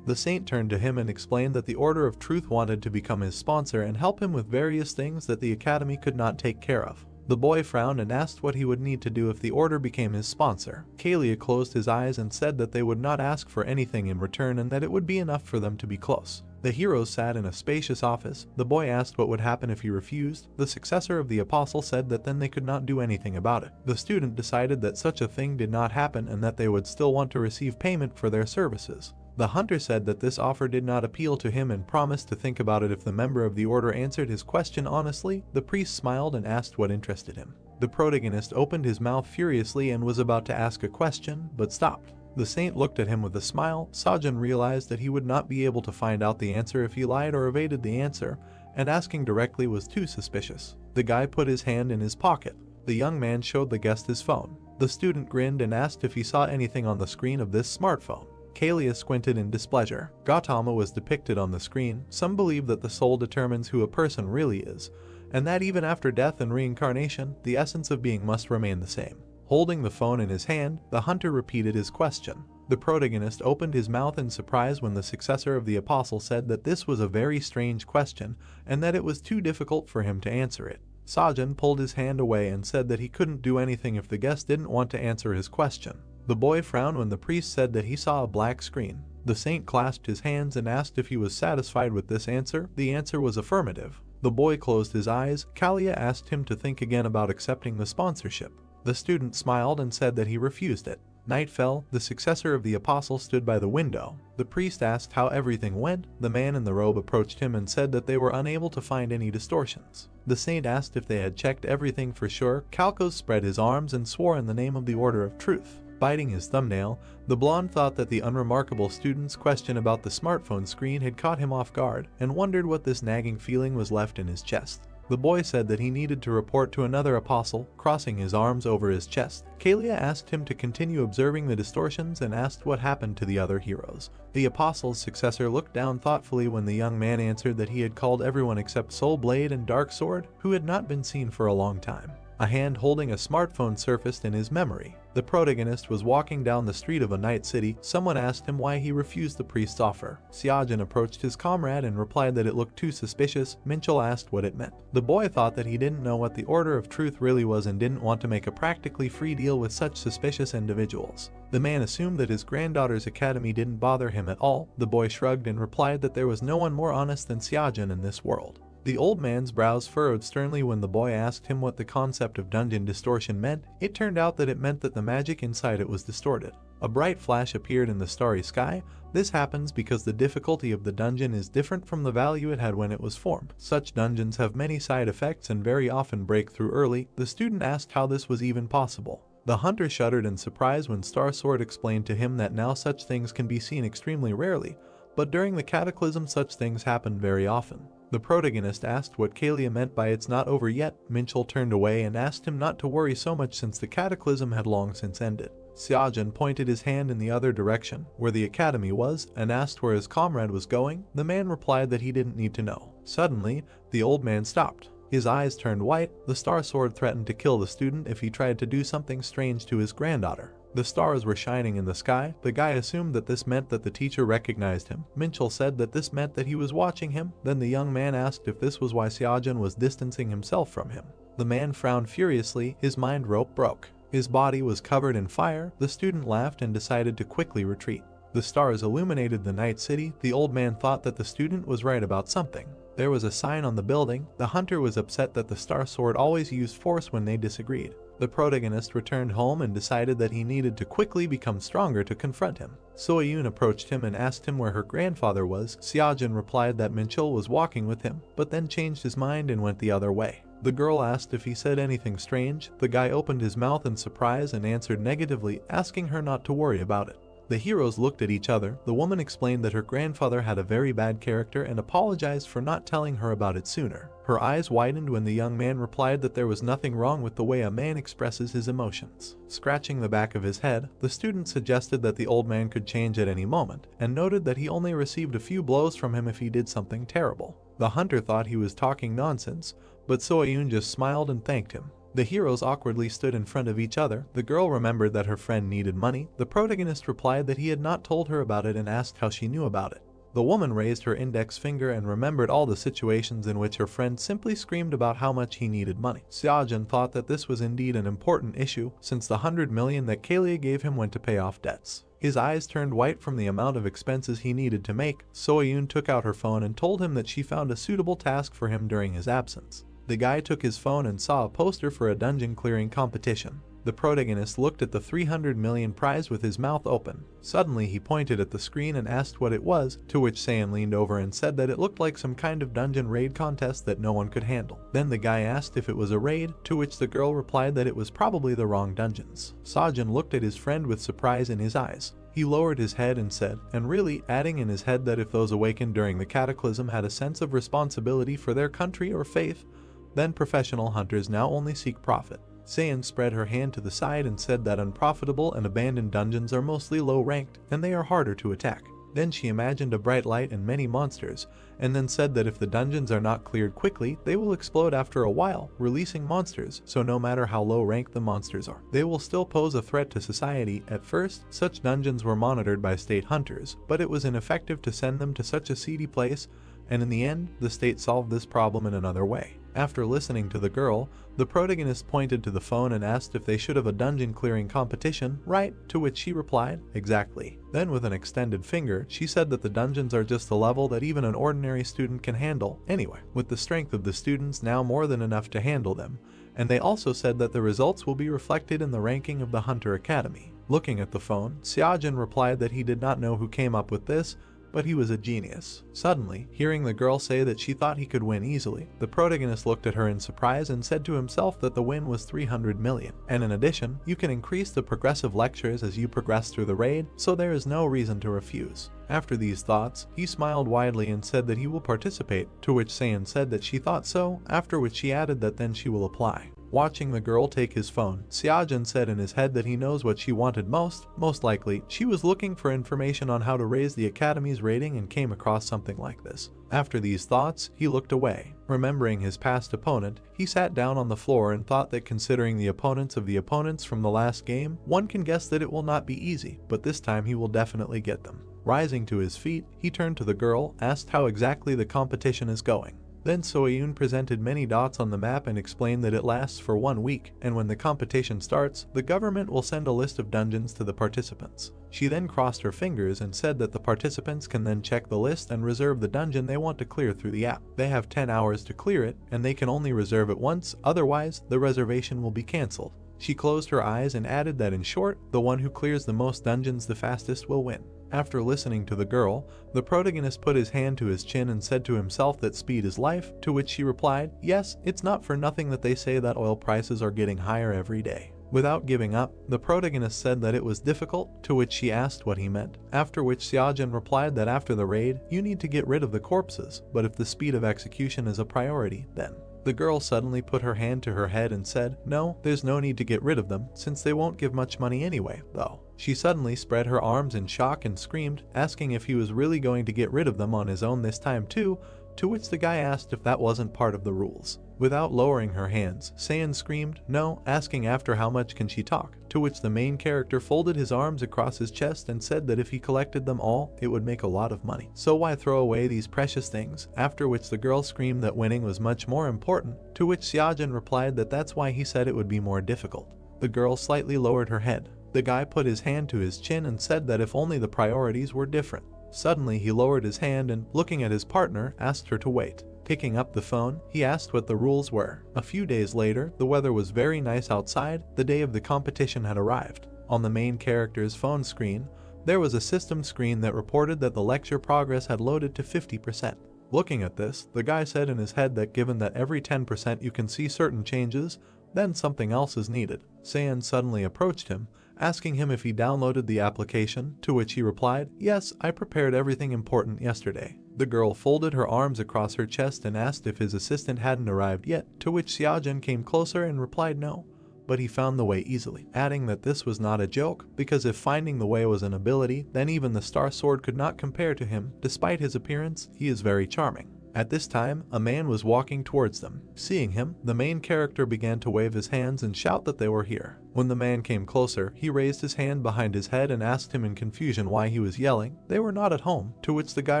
S1: The saint turned to him and explained that the Order of Truth wanted to become his sponsor and help him with various things that the academy could not take care of. The boy frowned and asked what he would need to do if the order became his sponsor. Kalia closed his eyes and said that they would not ask for anything in return and that it would be enough for them to be close. The heroes sat in a spacious office. The boy asked what would happen if he refused. The successor of the apostle said that then they could not do anything about it. The student decided that such a thing did not happen and that they would still want to receive payment for their services. The hunter said that this offer did not appeal to him and promised to think about it if the member of the order answered his question honestly. The priest smiled and asked what interested him. The protagonist opened his mouth furiously and was about to ask a question, but stopped. The saint looked at him with a smile. Sajin realized that he would not be able to find out the answer if he lied or evaded the answer, and asking directly was too suspicious. The guy put his hand in his pocket. The young man showed the guest his phone. The student grinned and asked if he saw anything on the screen of this smartphone. Kalia squinted in displeasure. Gautama was depicted on the screen. Some believe that the soul determines who a person really is, and that even after death and reincarnation, the essence of being must remain the same. Holding the phone in his hand, the hunter repeated his question. The protagonist opened his mouth in surprise when the successor of the apostle said that this was a very strange question and that it was too difficult for him to answer it. Sajin pulled his hand away and said that he couldn't do anything if the guest didn't want to answer his question. The boy frowned when the priest said that he saw a black screen. The saint clasped his hands and asked if he was satisfied with this answer. The answer was affirmative. The boy closed his eyes. Kalia asked him to think again about accepting the sponsorship. The student smiled and said that he refused it. Night fell. The successor of the apostle stood by the window. The priest asked how everything went. The man in the robe approached him and said that they were unable to find any distortions. The saint asked if they had checked everything for sure. Kalkos spread his arms and swore in the name of the Order of Truth. Biting his thumbnail, the blonde thought that the unremarkable student's question about the smartphone screen had caught him off guard and wondered what this nagging feeling was left in his chest. The boy said that he needed to report to another apostle, crossing his arms over his chest. Kalia asked him to continue observing the distortions and asked what happened to the other heroes. The apostle's successor looked down thoughtfully when the young man answered that he had called everyone except Soul Blade and Dark Sword, who had not been seen for a long time. A hand holding a smartphone surfaced in his memory. The protagonist was walking down the street of a night city. Someone asked him why he refused the priest's offer. Xiajin approached his comrade and replied that it looked too suspicious. Minchul asked what it meant. The boy thought that he didn't know what the Order of Truth really was and didn't want to make a practically free deal with such suspicious individuals. The man assumed that his granddaughter's academy didn't bother him at all. The boy shrugged and replied that there was no one more honest than Xiajin in this world. The old man's brows furrowed sternly when the boy asked him what the concept of dungeon distortion meant. It turned out that it meant that the magic inside it was distorted. A bright flash appeared in the starry sky. This happens because the difficulty of the dungeon is different from the value it had when it was formed. Such dungeons have many side effects and very often break through early. The student asked how this was even possible. The hunter shuddered in surprise when Star Sword explained to him that now such things can be seen extremely rarely, but during the cataclysm such things happened very often. The protagonist asked what Kalia meant by "it's not over yet." Minchul turned away and asked him not to worry so much since the cataclysm had long since ended. Xiajin pointed his hand in the other direction, where the academy was, and asked where his comrade was going. The man replied that he didn't need to know. Suddenly, the old man stopped. His eyes turned white. The Star Sword threatened to kill the student if he tried to do something strange to his granddaughter. The stars were shining in the sky. The guy assumed that this meant that the teacher recognized him. Minchul said that this meant that he was watching him. Then the young man asked if this was why Xiajin was distancing himself from him. The man frowned furiously. His mind rope broke. His body was covered in fire. The student laughed and decided to quickly retreat. The stars illuminated the night city. The old man thought that the student was right about something. There was a sign on the building. The hunter was upset that the Star Sword always used force when they disagreed. The protagonist returned home and decided that he needed to quickly become stronger to confront him. Soyun approached him and asked him where her grandfather was. Xiajin replied that Minchul was walking with him, but then changed his mind and went the other way. The girl asked if he said anything strange. The guy opened his mouth in surprise and answered negatively, asking her not to worry about it. The heroes looked at each other. The woman explained that her grandfather had a very bad character and apologized for not telling her about it sooner. Her eyes widened when the young man replied that there was nothing wrong with the way a man expresses his emotions. Scratching the back of his head, the student suggested that the old man could change at any moment, and noted that he only received a few blows from him if he did something terrible. The hunter thought he was talking nonsense, but So-Yoon just smiled and thanked him. The heroes awkwardly stood in front of each other. The girl remembered that her friend needed money. The protagonist replied that he had not told her about it and asked how she knew about it. The woman raised her index finger and remembered all the situations in which her friend simply screamed about how much he needed money. Seojin thought that this was indeed an important issue, since the 100 million that Kalia gave him went to pay off debts. His eyes turned white from the amount of expenses he needed to make. So-Yoon took out her phone and told him that she found a suitable task for him during his absence. The guy took his phone and saw a poster for a dungeon clearing competition. The protagonist looked at the 300 million prize with his mouth open. Suddenly he pointed at the screen and asked what it was, to which Saiyan leaned over and said that it looked like some kind of dungeon raid contest that no one could handle. Then the guy asked if it was a raid, to which the girl replied that it was probably the wrong dungeons. Seojin looked at his friend with surprise in his eyes. He lowered his head and said, and really, adding in his head that if those awakened during the cataclysm had a sense of responsibility for their country or faith, then professional hunters now only seek profit. Saiyan spread her hand to the side and said that unprofitable and abandoned dungeons are mostly low-ranked, and they are harder to attack. Then she imagined a bright light and many monsters, and then said that if the dungeons are not cleared quickly, they will explode after a while, releasing monsters, so no matter how low-ranked the monsters are, they will still pose a threat to society. At first, such dungeons were monitored by state hunters, but it was ineffective to send them to such a seedy place, and in the end, the state solved this problem in another way. After listening to the girl, the protagonist pointed to the phone and asked if they should have a dungeon clearing competition, right? To which she replied, exactly. Then with an extended finger, she said that the dungeons are just a level that even an ordinary student can handle anyway, with the strength of the students now more than enough to handle them, and they also said that the results will be reflected in the ranking of the Hunter Academy. Looking at the phone, Seojin replied that he did not know who came up with this, but he was a genius. Suddenly, hearing the girl say that she thought he could win easily, the protagonist looked at her in surprise and said to himself that the win was 300 million. And in addition, you can increase the progressive lectures as you progress through the raid, so there is no reason to refuse. After these thoughts, he smiled widely and said that he will participate, to which Saiyan said that she thought so, after which she added that then she will apply. Watching the girl take his phone, Seojin said in his head that he knows what she wanted most likely, she was looking for information on how to raise the Academy's rating and came across something like this. After these thoughts, he looked away. Remembering his past opponent, he sat down on the floor and thought that considering the opponents of the opponents from the last game, one can guess that it will not be easy, but this time he will definitely get them. Rising to his feet, he turned to the girl, asked how exactly the competition is going. Then So-Yoon presented many dots on the map and explained that it lasts for 1 week, and when the competition starts, the government will send a list of dungeons to the participants. She then crossed her fingers and said that the participants can then check the list and reserve the dungeon they want to clear through the app. They have 10 hours to clear it, and they can only reserve it once, otherwise the reservation will be cancelled. She closed her eyes and added that in short, the one who clears the most dungeons the fastest will win. After listening to the girl, the protagonist put his hand to his chin and said to himself that speed is life, to which she replied, yes, it's not for nothing that they say that oil prices are getting higher every day. Without giving up, the protagonist said that it was difficult, to which she asked what he meant, after which Seojin replied that after the raid, you need to get rid of the corpses, but if the speed of execution is a priority, then. The girl suddenly put her hand to her head and said, no, there's no need to get rid of them, since they won't give much money anyway, though. She suddenly spread her arms in shock and screamed, asking if he was really going to get rid of them on his own this time too, to which the guy asked if that wasn't part of the rules. Without lowering her hands, Saiyan screamed, no, asking after how much can she talk, to which the main character folded his arms across his chest and said that if he collected them all, it would make a lot of money. So why throw away these precious things? After which the girl screamed that winning was much more important, to which Seojin replied that that's why he said it would be more difficult. The girl slightly lowered her head. The guy put his hand to his chin and said that if only the priorities were different. Suddenly he lowered his hand and, looking at his partner, asked her to wait. Picking up the phone, he asked what the rules were. A few days later, the weather was very nice outside. The day of the competition had arrived. On the main character's phone screen, there was a system screen that reported that the lecture progress had loaded to 50%. Looking at this, the guy said in his head that given that every 10% you can see certain changes, then something else is needed. Saiyan suddenly approached him, asking him if he downloaded the application, to which he replied, "Yes, I prepared everything important yesterday." The girl folded her arms across her chest and asked if his assistant hadn't arrived yet, to which Seojin came closer and replied no, but he found the way easily, adding that this was not a joke, because if finding the way was an ability, then even the Star Sword could not compare to him. Despite his appearance, he is very charming. At this time, a man was walking towards them. Seeing him, the main character began to wave his hands and shout that they were here. When the man came closer, he raised his hand behind his head and asked him in confusion why he was yelling. They were not at home, to which the guy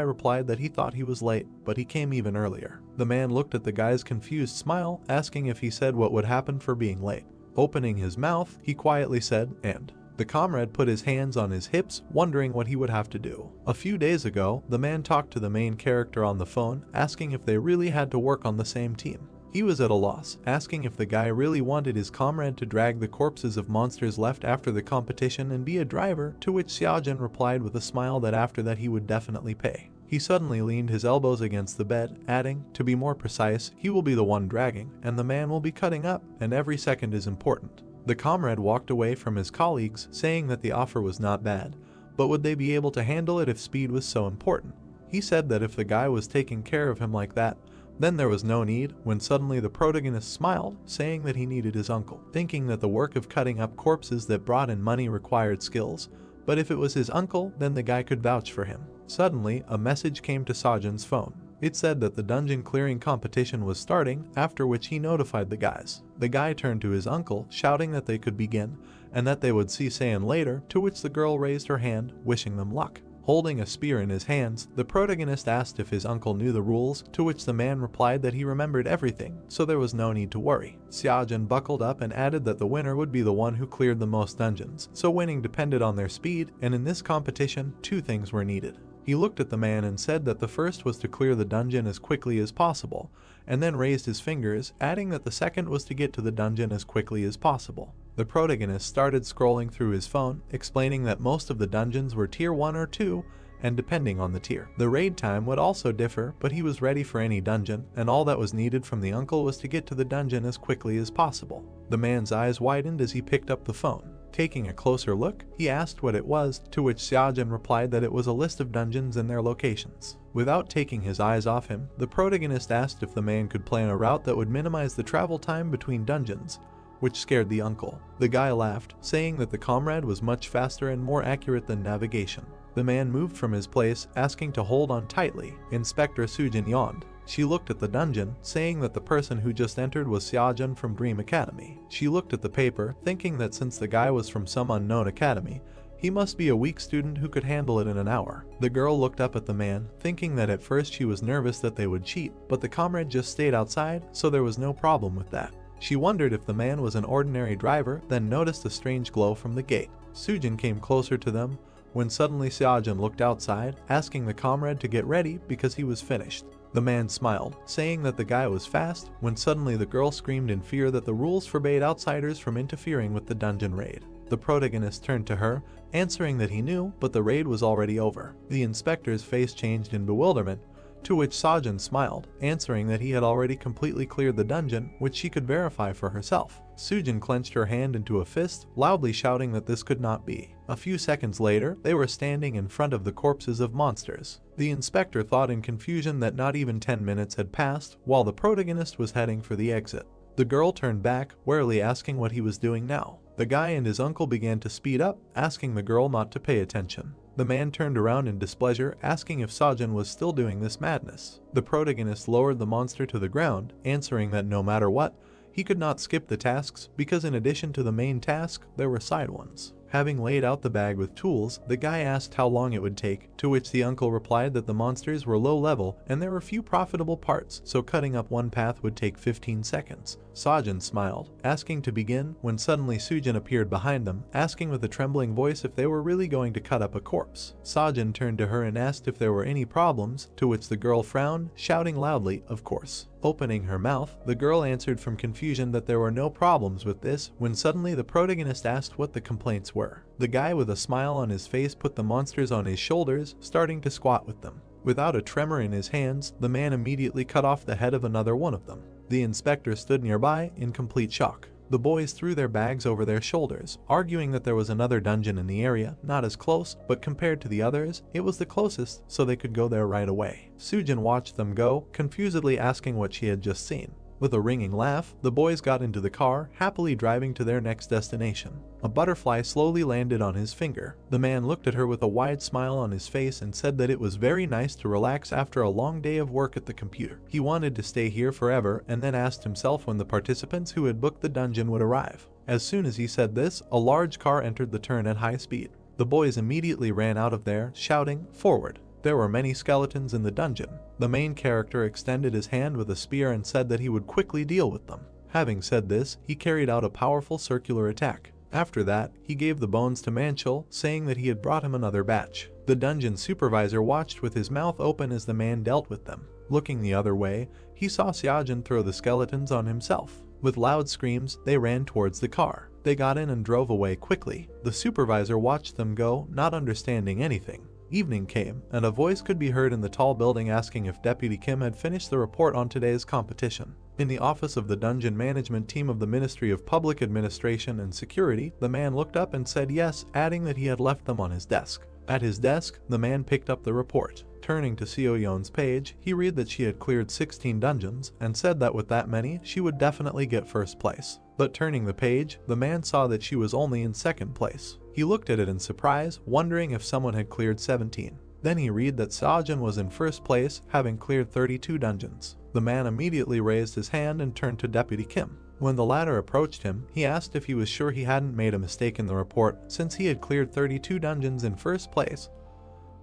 S1: replied that he thought he was late, but he came even earlier. The man looked at the guy's confused smile, asking if he said what would happen for being late. Opening his mouth, he quietly said, "And." The comrade put his hands on his hips, wondering what he would have to do. A few days ago, the man talked to the main character on the phone, asking if they really had to work on the same team. He was at a loss, asking if the guy really wanted his comrade to drag the corpses of monsters left after the competition and be a driver, to which Seojin replied with a smile that after that he would definitely pay. He suddenly leaned his elbows against the bed, adding, "To be more precise, he will be the one dragging, and the man will be cutting up, and every second is important." The comrade walked away from his colleagues, saying that the offer was not bad, but would they be able to handle it if speed was so important? He said that if the guy was taking care of him like that, then there was no need, when suddenly the protagonist smiled, saying that he needed his uncle, thinking that the work of cutting up corpses that brought in money required skills, but if it was his uncle, then the guy could vouch for him. Suddenly, a message came to Sojin's phone. It said that the dungeon clearing competition was starting, after which he notified the guys. The guy turned to his uncle, shouting that they could begin, and that they would see Saiyan later, to which the girl raised her hand, wishing them luck. Holding a spear in his hands, the protagonist asked if his uncle knew the rules, to which the man replied that he remembered everything, so there was no need to worry. Seojin buckled up and added that the winner would be the one who cleared the most dungeons, so winning depended on their speed, and in this competition, two things were needed. He looked at the man and said that the first was to clear the dungeon as quickly as possible, and then raised his fingers, adding that the second was to get to the dungeon as quickly as possible. The protagonist started scrolling through his phone, explaining that most of the dungeons were tier 1 or 2, and depending on the tier. The raid time would also differ, but he was ready for any dungeon, and all that was needed from the uncle was to get to the dungeon as quickly as possible. The man's eyes widened as he picked up the phone. Taking a closer look, he asked what it was, to which Seojin replied that it was a list of dungeons and their locations. Without taking his eyes off him, the protagonist asked if the man could plan a route that would minimize the travel time between dungeons, which scared the uncle. The guy laughed, saying that the comrade was much faster and more accurate than navigation. The man moved from his place, asking to hold on tightly. Inspector Sujin yawned. She looked at the dungeon, saying that the person who just entered was Seojin from Dream Academy. She looked at the paper, thinking that since the guy was from some unknown academy, he must be a weak student who could handle it in an hour. The girl looked up at the man, thinking that at first she was nervous that they would cheat, but the comrade just stayed outside, so there was no problem with that. She wondered if the man was an ordinary driver, then noticed a strange glow from the gate. Sujin came closer to them, when suddenly Seojin looked outside, asking the comrade to get ready because he was finished. The man smiled, saying that the guy was fast, when suddenly the girl screamed in fear that the rules forbade outsiders from interfering with the dungeon raid. The protagonist turned to her, answering that he knew, but the raid was already over. The inspector's face changed in bewilderment, to which Sojin smiled, answering that he had already completely cleared the dungeon, which she could verify for herself. Sujin clenched her hand into a fist, loudly shouting that this could not be. A few seconds later, they were standing in front of the corpses of monsters. The inspector thought in confusion that not even 10 minutes had passed, while the protagonist was heading for the exit. The girl turned back, warily asking what he was doing now. The guy and his uncle began to speed up, asking the girl not to pay attention. The man turned around in displeasure, asking if Sojin was still doing this madness. The protagonist lowered the monster to the ground, answering that no matter what, he could not skip the tasks because in addition to the main task, there were side ones. Having laid out the bag with tools, the guy asked how long it would take, to which the uncle replied that the monsters were low level and there were few profitable parts, so cutting up one path would take 15 seconds. Sojin smiled, asking to begin, when suddenly Sujin appeared behind them, asking with a trembling voice if they were really going to cut up a corpse. Sojin turned to her and asked if there were any problems, to which the girl frowned, shouting loudly, "Of course." Opening her mouth, the girl answered from confusion that there were no problems with this, when suddenly the protagonist asked what the complaints were. The guy with a smile on his face put the monsters on his shoulders, starting to squat with them. Without a tremor in his hands, the man immediately cut off the head of another one of them. The inspector stood nearby in complete shock. The boys threw their bags over their shoulders, arguing that there was another dungeon in the area, not as close, but compared to the others, it was the closest, so they could go there right away. Sujin watched them go, confusedly asking what she had just seen. With a ringing laugh, the boys got into the car, happily driving to their next destination. A butterfly slowly landed on his finger. The man looked at her with a wide smile on his face and said that it was very nice to relax after a long day of work at the computer. He wanted to stay here forever and then asked himself when the participants who had booked the dungeon would arrive. As soon as he said this, a large car entered the turn at high speed. The boys immediately ran out of there, shouting, "Forward!" There were many skeletons in the dungeon. The main character extended his hand with a spear and said that he would quickly deal with them. Having said this, he carried out a powerful circular attack. After that, he gave the bones to Manchul, saying that he had brought him another batch. The dungeon supervisor watched with his mouth open as the man dealt with them. Looking the other way, he saw Xiaojun throw the skeletons on himself. With loud screams, they ran towards the car. They got in and drove away quickly. The supervisor watched them go, not understanding anything. Evening came, and a voice could be heard in the tall building asking if Deputy Kim had finished the report on today's competition. In the office of the dungeon management team of the Ministry of Public Administration and Security, the man looked up and said yes, adding that he had left them on his desk. At his desk, the man picked up the report. Turning to Seo Yeon's page, he read that she had cleared 16 dungeons, and said that with that many, she would definitely get first place. But turning the page, the man saw that she was only in second place. He looked at it in surprise, wondering if someone had cleared 17. Then he read that Seojin was in first place, having cleared 32 dungeons. The man immediately raised his hand and turned to Deputy Kim. When the latter approached him, he asked if he was sure he hadn't made a mistake in the report, since he had cleared 32 dungeons in first place.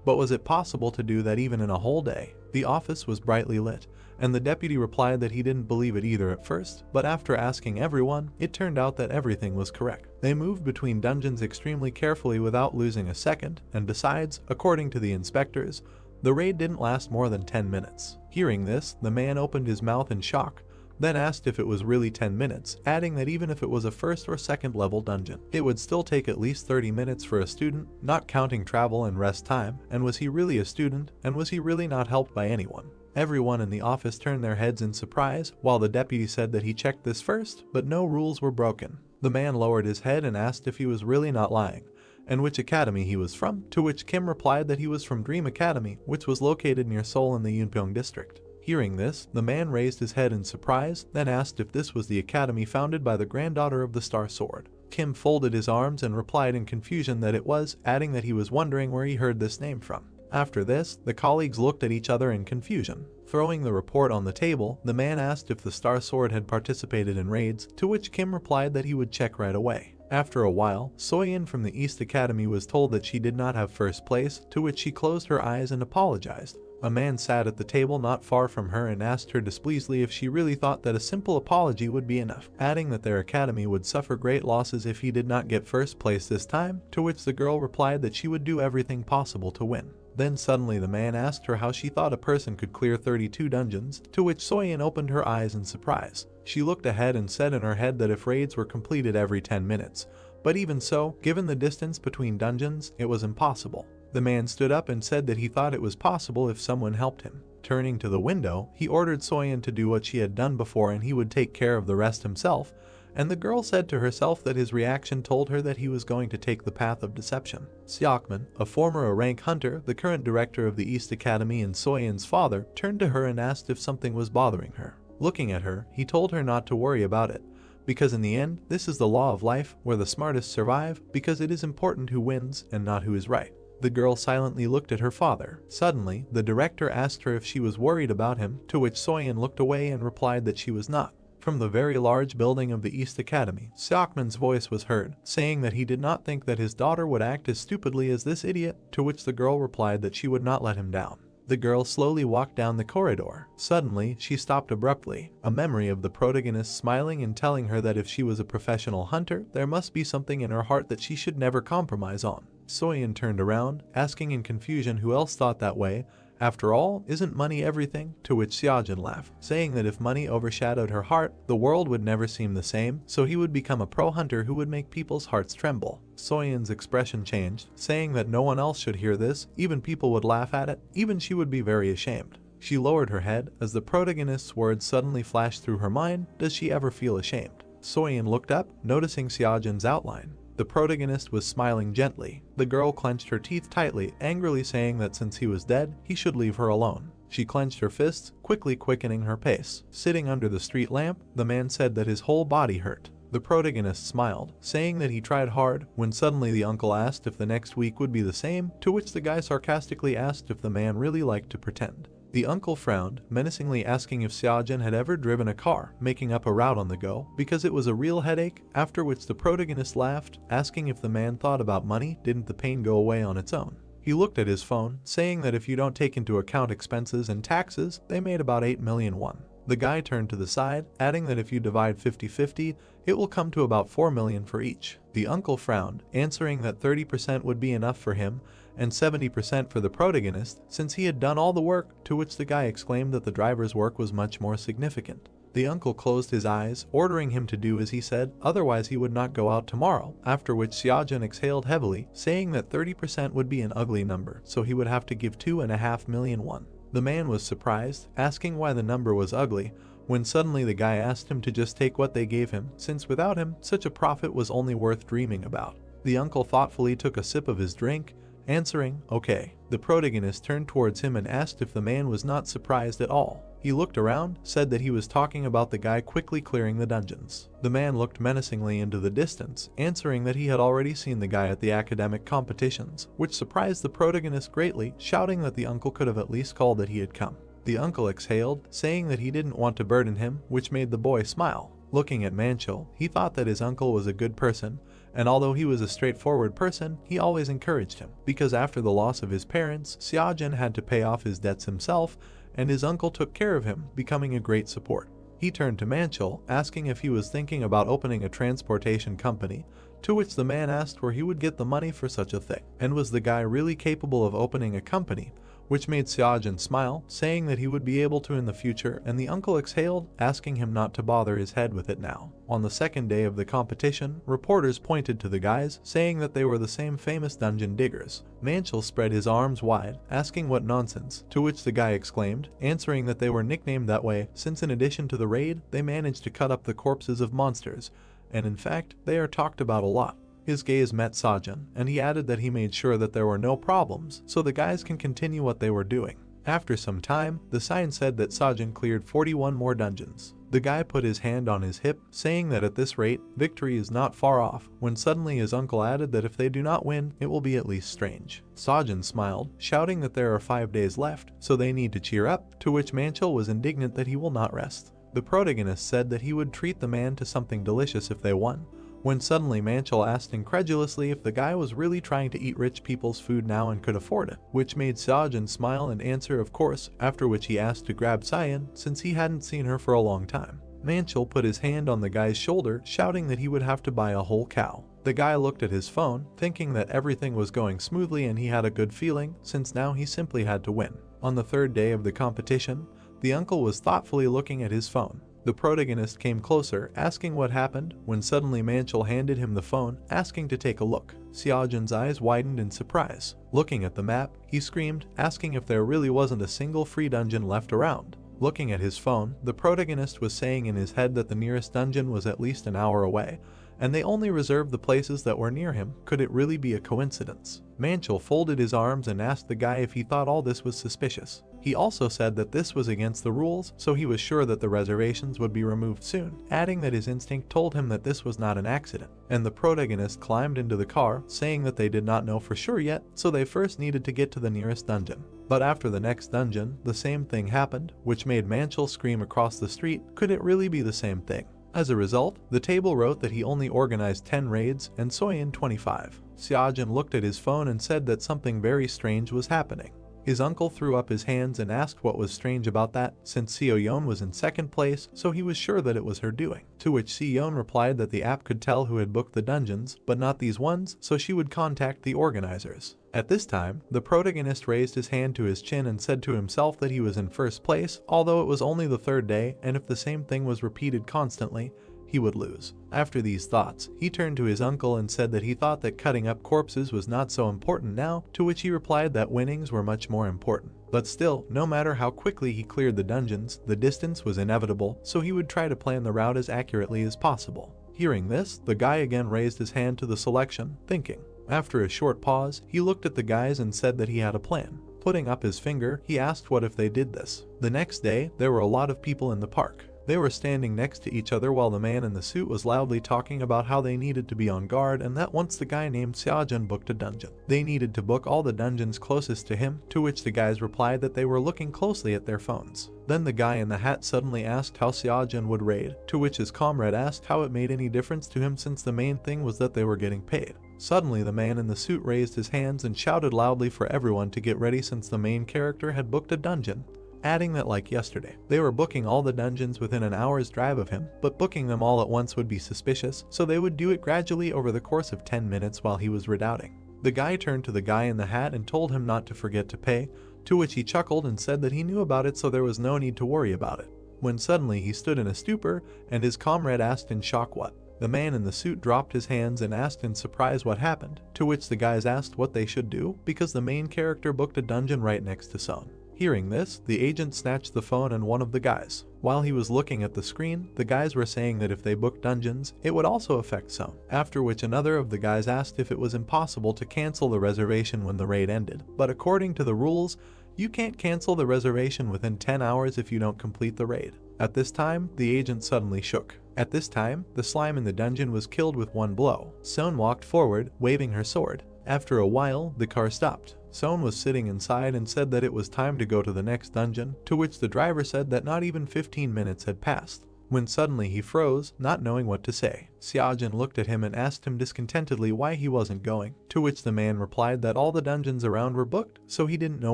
S1: But was it possible to do that even in a whole day? The office was brightly lit, and the deputy replied that he didn't believe it either at first, but after asking everyone, it turned out that everything was correct. They moved between dungeons extremely carefully without losing a second, and besides, according to the inspectors, the raid didn't last more than 10 minutes. Hearing this, the man opened his mouth in shock, then asked if it was really 10 minutes, adding that even if it was a first or second level dungeon, it would still take at least 30 minutes for a student, not counting travel and rest time, and was he really a student, and was he really not helped by anyone? Everyone in the office turned their heads in surprise, while the deputy said that he checked this first, but no rules were broken. The man lowered his head and asked if he was really not lying, and which academy he was from, to which Kim replied that he was from Dream Academy, which was located near Seoul in the Yunpyeong district. Hearing this, the man raised his head in surprise, then asked if this was the academy founded by the granddaughter of the Star Sword. Kim folded his arms and replied in confusion that it was, adding that he was wondering where he heard this name from. After this, the colleagues looked at each other in confusion. Throwing the report on the table, the man asked if the Star Sword had participated in raids, to which Kim replied that he would check right away. After a while, Soyeon from the East Academy was told that she did not have first place, to which she closed her eyes and apologized. A man sat at the table not far from her and asked her displeasedly if she really thought that a simple apology would be enough, adding that their academy would suffer great losses if he did not get first place this time, to which the girl replied that she would do everything possible to win. Then suddenly the man asked her how she thought a person could clear 32 dungeons, to which Soyeon opened her eyes in surprise. She looked ahead and said in her head that if raids were completed every 10 minutes, but even so, given the distance between dungeons, it was impossible. The man stood up and said that he thought it was possible if someone helped him. Turning to the window, he ordered Soyeon to do what she had done before and he would take care of the rest himself, and the girl said to herself that his reaction told her that he was going to take the path of deception. Seokman, a former rank hunter, the current director of the East Academy and Soyeon's father, turned to her and asked if something was bothering her. Looking at her, he told her not to worry about it, because in the end, this is the law of life where the smartest survive, because it is important who wins and not who is right. The girl silently looked at her father. Suddenly, the director asked her if she was worried about him, to which Soyeon looked away and replied that she was not. From the very large building of the East Academy, Seokman's voice was heard, saying that he did not think that his daughter would act as stupidly as this idiot, to which the girl replied that she would not let him down. The girl slowly walked down the corridor. Suddenly, she stopped abruptly, a memory of the protagonist smiling and telling her that if she was a professional hunter, there must be something in her heart that she should never compromise on. Soyeon turned around, asking in confusion who else thought that way. After all, isn't money everything? To which Seojin laughed, saying that if money overshadowed her heart, the world would never seem the same, so he would become a pro hunter who would make people's hearts tremble. Soyeon's expression changed, saying that no one else should hear this, even people would laugh at it, even she would be very ashamed. She lowered her head as the protagonist's words suddenly flashed through her mind. Does she ever feel ashamed? Soyeon looked up, noticing Seojin's outline. The protagonist was smiling gently. The girl clenched her teeth tightly, angrily saying that since he was dead, he should leave her alone. She clenched her fists, quickly quickening her pace. Sitting under the street lamp, the man said that his whole body hurt. The protagonist smiled, saying that he tried hard, when suddenly the uncle asked if the next week would be the same, to which the guy sarcastically asked if the man really liked to pretend. The uncle frowned, menacingly asking if Seojin had ever driven a car, making up a route on the go, because it was a real headache, after which the protagonist laughed, asking if the man thought about money, didn't the pain go away on its own. He looked at his phone, saying that if you don't take into account expenses and taxes, they made about 8 million won. The guy turned to the side, adding that if you divide 50-50, it will come to about 4 million for each. The uncle frowned, answering that 30% would be enough for him, and 70% for the protagonist, since he had done all the work, to which the guy exclaimed that the driver's work was much more significant. The uncle closed his eyes, ordering him to do as he said, otherwise he would not go out tomorrow, after which Seojin exhaled heavily, saying that 30% would be an ugly number, so he would have to give 2.5 million won. The man was surprised, asking why the number was ugly, when suddenly the guy asked him to just take what they gave him, since without him, such a profit was only worth dreaming about. The uncle thoughtfully took a sip of his drink, answering, okay. The protagonist turned towards him and asked if the man was not surprised at all. He looked around, said that he was talking about the guy quickly clearing the dungeons. The man looked menacingly into the distance, answering that he had already seen the guy at the academic competitions, which surprised the protagonist greatly, shouting that the uncle could have at least called that he had come. The uncle exhaled, saying that he didn't want to burden him, which made the boy smile. Looking at Manchil, he thought that his uncle was a good person, and although he was a straightforward person, he always encouraged him, because after the loss of his parents, Seojin had to pay off his debts himself, and his uncle took care of him, becoming a great support. He turned to Manchil, asking if he was thinking about opening a transportation company, to which the man asked where he would get the money for such a thing, and was the guy really capable of opening a company, which made Seojin smile, saying that he would be able to in the future, and the uncle exhaled, asking him not to bother his head with it now. On the second day of the competition, reporters pointed to the guys, saying that they were the same famous dungeon diggers. Manchil spread his arms wide, asking what nonsense, to which the guy exclaimed, answering that they were nicknamed that way since in addition to the raid, they managed to cut up the corpses of monsters, and in fact, they are talked about a lot. His gaze met Seojin, and he added that he made sure that there were no problems, so the guys can continue what they were doing. After some time, the sign said that Seojin cleared 41 more dungeons. The guy put his hand on his hip, saying that at this rate, victory is not far off, when suddenly his uncle added that if they do not win, it will be at least strange. Seojin smiled, shouting that there are 5 days left, so they need to cheer up, to which Manchil was indignant that he will not rest. The protagonist said that he would treat the man to something delicious if they won, when suddenly Manchil asked incredulously if the guy was really trying to eat rich people's food now and could afford it, which made Seojin smile and answer of course, after which he asked to grab Seon since he hadn't seen her for a long time. Manchil put his hand on the guy's shoulder, shouting that he would have to buy a whole cow. The guy looked at his phone, thinking that everything was going smoothly and he had a good feeling, since now he simply had to win. On the third day of the competition, the uncle was thoughtfully looking at his phone. The protagonist came closer, asking what happened, when suddenly Manchil handed him the phone, asking to take a look. Seojin's eyes widened in surprise. Looking at the map, he screamed, asking if there really wasn't a single free dungeon left around. Looking at his phone, the protagonist was saying in his head that the nearest dungeon was at least an hour away, and they only reserved the places that were near him. Could it really be a coincidence? Manchil folded his arms and asked the guy if he thought all this was suspicious. He also said that this was against the rules, so he was sure that the reservations would be removed soon, adding that his instinct told him that this was not an accident. And the protagonist climbed into the car, saying that they did not know for sure yet, so they first needed to get to the nearest dungeon. But after the next dungeon, the same thing happened, which made Manchil scream across the street, could it really be the same thing? As a result, the table wrote that he only organized 10 raids and Soyeon 25. Seojin looked at his phone and said that something very strange was happening. His uncle threw up his hands and asked what was strange about that, since Seoyeon was in second place, so he was sure that it was her doing. To which Seoyeon replied that the app could tell who had booked the dungeons, but not these ones, so she would contact the organizers. At this time, the protagonist raised his hand to his chin and said to himself that he was in first place, although it was only the third day, and if the same thing was repeated constantly, he would lose. After these thoughts, he turned to his uncle and said that he thought that cutting up corpses was not so important now, to which he replied that winnings were much more important. But still, no matter how quickly he cleared the dungeons, the distance was inevitable, so he would try to plan the route as accurately as possible. Hearing this, the guy again raised his hand to the selection, thinking. After a short pause, he looked at the guys and said that he had a plan. Putting up his finger, he asked what if they did this. The next day, there were a lot of people in the park. They were standing next to each other while the man in the suit was loudly talking about how they needed to be on guard and that once the guy named Xiaojun booked a dungeon, they needed to book all the dungeons closest to him, to which the guys replied that they were looking closely at their phones. Then the guy in the hat suddenly asked how Xiaojun would raid, to which his comrade asked how it made any difference to him since the main thing was that they were getting paid. Suddenly the man in the suit raised his hands and shouted loudly for everyone to get ready since the main character had booked a dungeon, adding that like yesterday, they were booking all the dungeons within an hour's drive of him, but booking them all at once would be suspicious, so they would do it gradually over the course of 10 minutes while he was redoubting. The guy turned to the guy in the hat and told him not to forget to pay, to which he chuckled and said that he knew about it so there was no need to worry about it. When suddenly he stood in a stupor, and his comrade asked in shock what. The man in the suit dropped his hands and asked in surprise what happened, to which the guys asked what they should do, because the main character booked a dungeon right next to Son. Hearing this, the agent snatched the phone and one of the guys. While he was looking at the screen, the guys were saying that if they booked dungeons, it would also affect Son, after which another of the guys asked if it was impossible to cancel the reservation when the raid ended, but according to the rules, you can't cancel the reservation within 10 hours if you don't complete the raid. At this time, the agent suddenly shook. At this time, the slime in the dungeon was killed with one blow. Son walked forward, waving her sword. After a while, the car stopped. Son was sitting inside and said that it was time to go to the next dungeon, to which the driver said that not even 15 minutes had passed. When suddenly he froze, not knowing what to say. Xiaojun looked at him and asked him discontentedly why he wasn't going, to which the man replied that all the dungeons around were booked, so he didn't know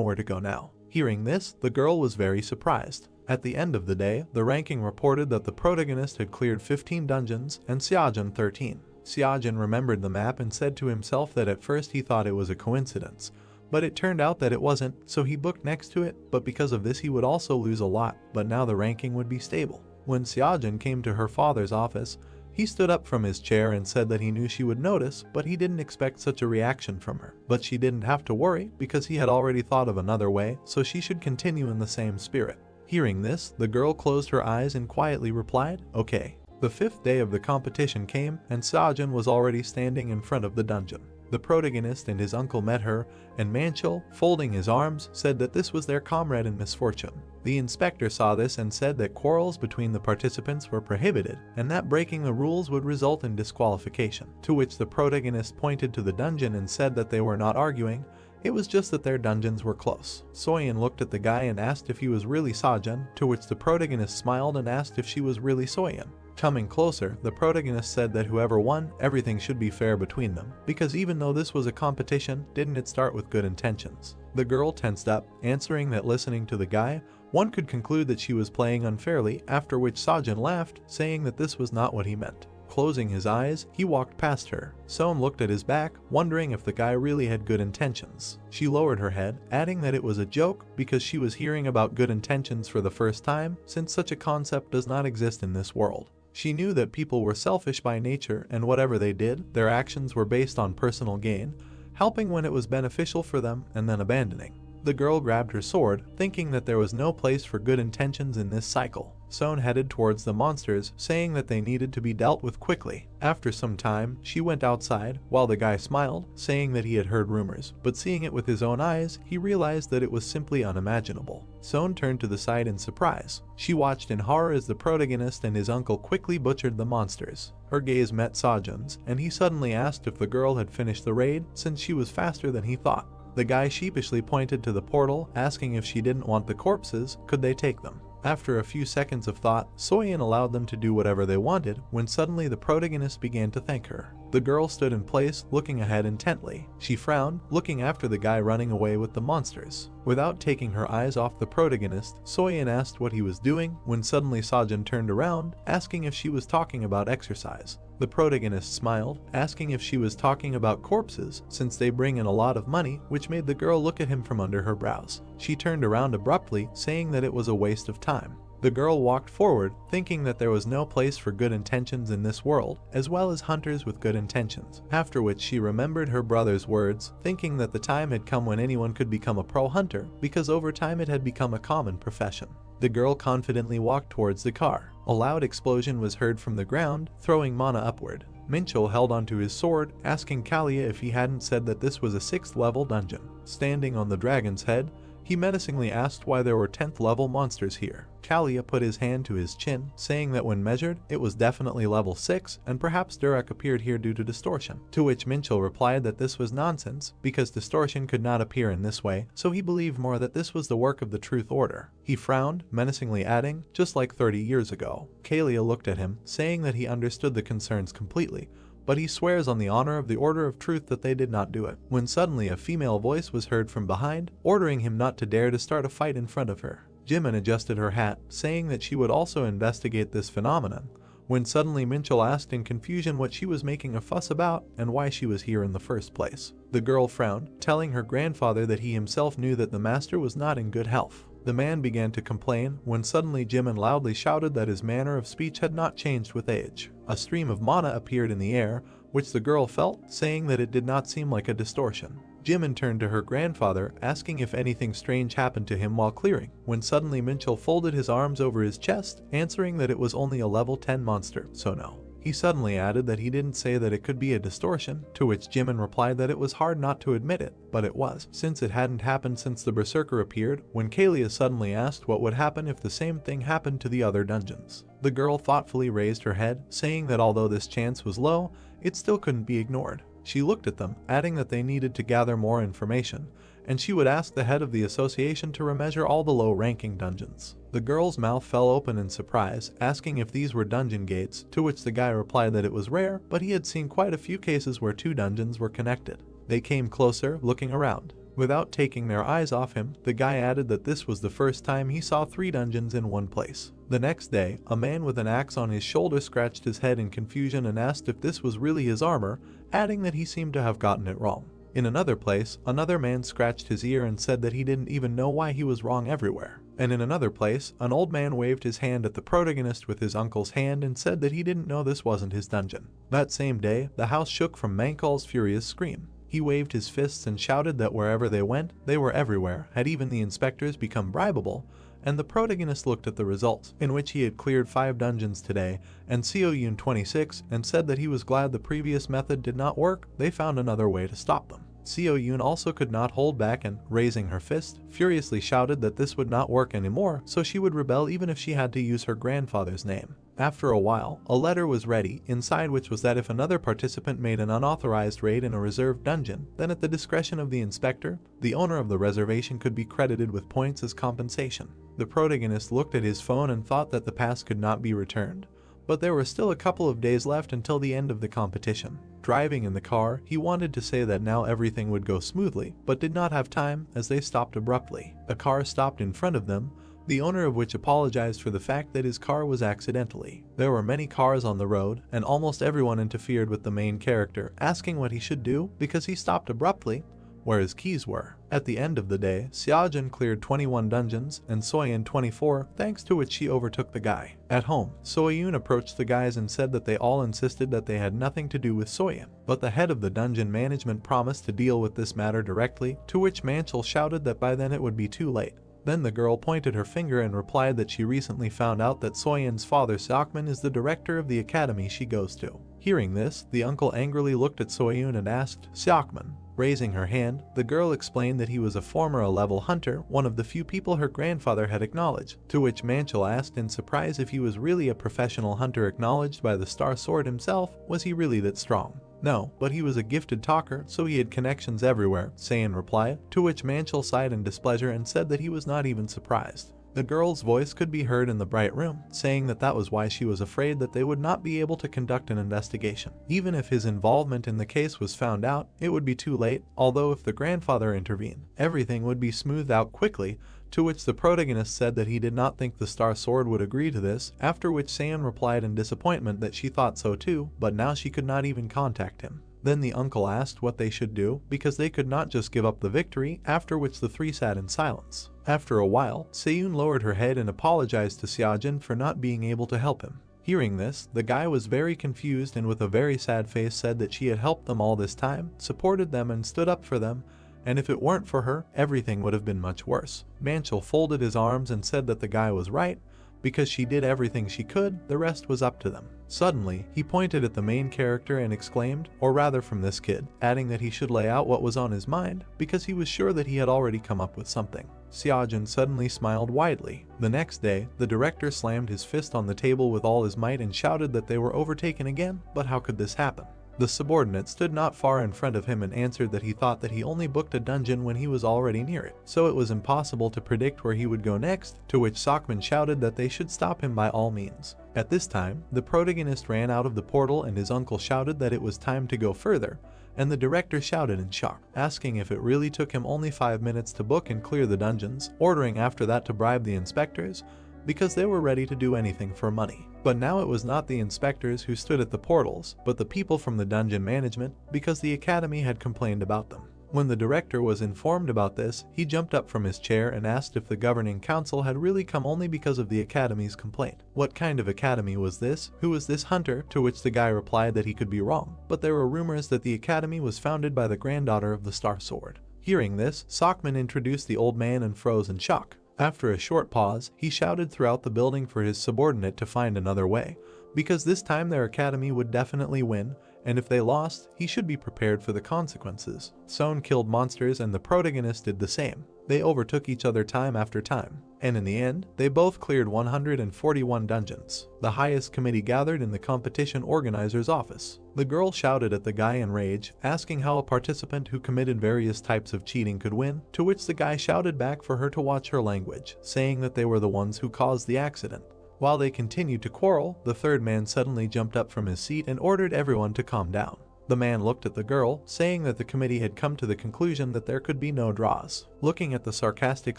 S1: where to go now. Hearing this, the girl was very surprised. At the end of the day, the ranking reported that the protagonist had cleared 15 dungeons and Xiaojun 13. Xiaojun remembered the map and said to himself that at first he thought it was a coincidence, but it turned out that it wasn't, so he booked next to it, but because of this he would also lose a lot, but now the ranking would be stable. When Xiaojun came to her father's office, he stood up from his chair and said that he knew she would notice, but he didn't expect such a reaction from her. But she didn't have to worry, because he had already thought of another way, so she should continue in the same spirit. Hearing this, the girl closed her eyes and quietly replied, "Okay." The 5th day of the competition came, and Xiaojun was already standing in front of the dungeon. The protagonist and his uncle met her, and Manchil, folding his arms, said that this was their comrade in misfortune. The inspector saw this and said that quarrels between the participants were prohibited, and that breaking the rules would result in disqualification, to which the protagonist pointed to the dungeon and said that they were not arguing, it was just that their dungeons were close. Soyeon looked at the guy and asked if he was really Sajun, to which the protagonist smiled and asked if she was really Soyeon. Coming closer, the protagonist said that whoever won, everything should be fair between them, because even though this was a competition, didn't it start with good intentions? The girl tensed up, answering that listening to the guy, one could conclude that she was playing unfairly, after which Sajun laughed, saying that this was not what he meant. Closing his eyes, he walked past her. Son looked at his back, wondering if the guy really had good intentions. She lowered her head, adding that it was a joke because she was hearing about good intentions for the first time, since such a concept does not exist in this world. She knew that people were selfish by nature, and whatever they did, their actions were based on personal gain, helping when it was beneficial for them and then abandoning. The girl grabbed her sword, thinking that there was no place for good intentions in this cycle. Son headed towards the monsters, saying that they needed to be dealt with quickly. After some time, she went outside, while the guy smiled, saying that he had heard rumors, but seeing it with his own eyes, he realized that it was simply unimaginable. Son turned to the side in surprise. She watched in horror as the protagonist and his uncle quickly butchered the monsters. Her gaze met Sajun's, and he suddenly asked if the girl had finished the raid, since she was faster than he thought. The guy sheepishly pointed to the portal, asking if she didn't want the corpses, could they take them? After a few seconds of thought, Soyeon allowed them to do whatever they wanted, when suddenly the protagonist began to thank her. The girl stood in place, looking ahead intently. She frowned, looking after the guy running away with the monsters. Without taking her eyes off the protagonist, Soyeon asked what he was doing, when suddenly Sajun turned around, asking if she was talking about exercise. The protagonist smiled, asking if she was talking about corpses, since they bring in a lot of money, which made the girl look at him from under her brows. She turned around abruptly, saying that it was a waste of time. The girl walked forward, thinking that there was no place for good intentions in this world, as well as hunters with good intentions, after which she remembered her brother's words, thinking that the time had come when anyone could become a pro hunter, because over time it had become a common profession. The girl confidently walked towards the car. A loud explosion was heard from the ground, throwing mana upward. Minchel held onto his sword, asking Kalia if he hadn't said that this was a 6th level dungeon. Standing on the dragon's head, he menacingly asked why there were 10th level monsters here. Kalia put his hand to his chin, saying that when measured, it was definitely level 6, and perhaps Durek appeared here due to distortion. To which Minchel replied that this was nonsense, because distortion could not appear in this way, so he believed more that this was the work of the Truth Order. He frowned, menacingly adding, just like 30 years ago. Kalia looked at him, saying that he understood the concerns completely, but he swears on the honor of the Order of Truth that they did not do it. When suddenly a female voice was heard from behind, ordering him not to dare to start a fight in front of her. Jimin adjusted her hat, saying that she would also investigate this phenomenon, when suddenly Minchel asked in confusion what she was making a fuss about and why she was here in the first place. The girl frowned, telling her grandfather that he himself knew that the master was not in good health. The man began to complain when suddenly Jimin loudly shouted that his manner of speech had not changed with age. A stream of mana appeared in the air, which the girl felt, saying that it did not seem like a distortion. Jimin turned to her grandfather, asking if anything strange happened to him while clearing, when suddenly Minchel folded his arms over his chest, answering that it was only a level 10 monster, so no. He suddenly added that he didn't say that it could be a distortion, to which Jimin replied that it was hard not to admit it, but it was, since it hadn't happened since the Berserker appeared, when Kalia suddenly asked what would happen if the same thing happened to the other dungeons. The girl thoughtfully raised her head, saying that although this chance was low, it still couldn't be ignored. She looked at them, adding that they needed to gather more information, and she would ask the head of the association to remeasure all the low-ranking dungeons. The girl's mouth fell open in surprise, asking if these were dungeon gates, to which the guy replied that it was rare, but he had seen quite a few cases where 2 dungeons were connected. They came closer, looking around. Without taking their eyes off him, the guy added that this was the first time he saw 3 dungeons in one place. The next day, a man with an axe on his shoulder scratched his head in confusion and asked if this was really his armor, adding that he seemed to have gotten it wrong. In another place, another man scratched his ear and said that he didn't even know why he was wrong everywhere. And in another place, an old man waved his hand at the protagonist with his uncle's hand and said that he didn't know this wasn't his dungeon. That same day, the house shook from Mankal's furious scream. He waved his fists and shouted that wherever they went, they were everywhere, had even the inspectors become bribable, and the protagonist looked at the results, in which he had cleared 5 dungeons today, and Seoyun 26, and said that he was glad the previous method did not work. They found another way to stop them. Seoyun also could not hold back and, raising her fist, furiously shouted that this would not work anymore, so she would rebel even if she had to use her grandfather's name. After a while, a letter was ready, inside which was that if another participant made an unauthorized raid in a reserved dungeon, then at the discretion of the inspector, the owner of the reservation could be credited with points as compensation. The protagonist looked at his phone and thought that the pass could not be returned, but there were still a couple of days left until the end of the competition. Driving in the car, he wanted to say that now everything would go smoothly, but did not have time as they stopped abruptly. A car stopped in front of them, the owner of which apologized for the fact that his car was accidentally. There were many cars on the road, and almost everyone interfered with the main character, asking what he should do because he stopped abruptly where his keys were. At the end of the day, Xiaojun cleared 21 dungeons and Soyun 24, thanks to which she overtook the guy. At home, Soyun approached the guys and said that they all insisted that they had nothing to do with Soyun, but the head of the dungeon management promised to deal with this matter directly, to which Manchel shouted that by then it would be too late. Then the girl pointed her finger and replied that she recently found out that Soyun's father Seokman is the director of the academy she goes to. Hearing this, the uncle angrily looked at Soyun and asked, "Seokman?" Raising her hand, the girl explained that he was a former A-level hunter, one of the few people her grandfather had acknowledged, to which Manchel asked in surprise if he was really a professional hunter acknowledged by the Star Sword himself. Was he really that strong? No, but he was a gifted talker, so he had connections everywhere, Saiyan replied, to which Manchel sighed in displeasure and said that he was not even surprised. The girl's voice could be heard in the bright room, saying that that was why she was afraid that they would not be able to conduct an investigation. Even if his involvement in the case was found out, it would be too late, although if the grandfather intervened, everything would be smoothed out quickly, to which the protagonist said that he did not think the Star Sword would agree to this, after which Saiyan replied in disappointment that she thought so too, but now she could not even contact him. Then the uncle asked what they should do, because they could not just give up the victory, after which the 3 sat in silence. After a while, Seiyun lowered her head and apologized to Seojin for not being able to help him. Hearing this, the guy was very confused and with a very sad face said that she had helped them all this time, supported them and stood up for them, and if it weren't for her, everything would have been much worse. Manchel folded his arms and said that the guy was right, because she did everything she could, the rest was up to them. Suddenly, he pointed at the main character and exclaimed, or rather from this kid, adding that he should lay out what was on his mind, because he was sure that he had already come up with something. Seojin suddenly smiled widely. The next day, the director slammed his fist on the table with all his might and shouted that they were overtaken again, but how could this happen? The subordinate stood not far in front of him and answered that he thought that he only booked a dungeon when he was already near it, so it was impossible to predict where he would go next, to which Sakman shouted that they should stop him by all means. At this time, the protagonist ran out of the portal and his uncle shouted that it was time to go further, and the director shouted in shock, asking if it really took him only 5 minutes to book and clear the dungeons, ordering after that to bribe the inspectors, because they were ready to do anything for money. But now it was not the inspectors who stood at the portals, but the people from the dungeon management, because the academy had complained about them. When the director was informed about this, he jumped up from his chair and asked if the governing council had really come only because of the academy's complaint. What kind of academy was this? Who was this hunter? To which the guy replied that he could be wrong, but there were rumors that the academy was founded by the granddaughter of the Star Sword. Hearing this, Sakman introduced the old man and froze in shock. After a short pause, he shouted throughout the building for his subordinate to find another way, because this time their academy would definitely win, and if they lost, he should be prepared for the consequences. Son killed monsters and the protagonist did the same. They overtook each other time after time, and in the end, they both cleared 141 dungeons. The highest committee gathered in the competition organizer's office. The girl shouted at the guy in rage, asking how a participant who committed various types of cheating could win, to which the guy shouted back for her to watch her language, saying that they were the ones who caused the accident. While they continued to quarrel, the third man suddenly jumped up from his seat and ordered everyone to calm down. The man looked at the girl, saying that the committee had come to the conclusion that there could be no draws. Looking at the sarcastic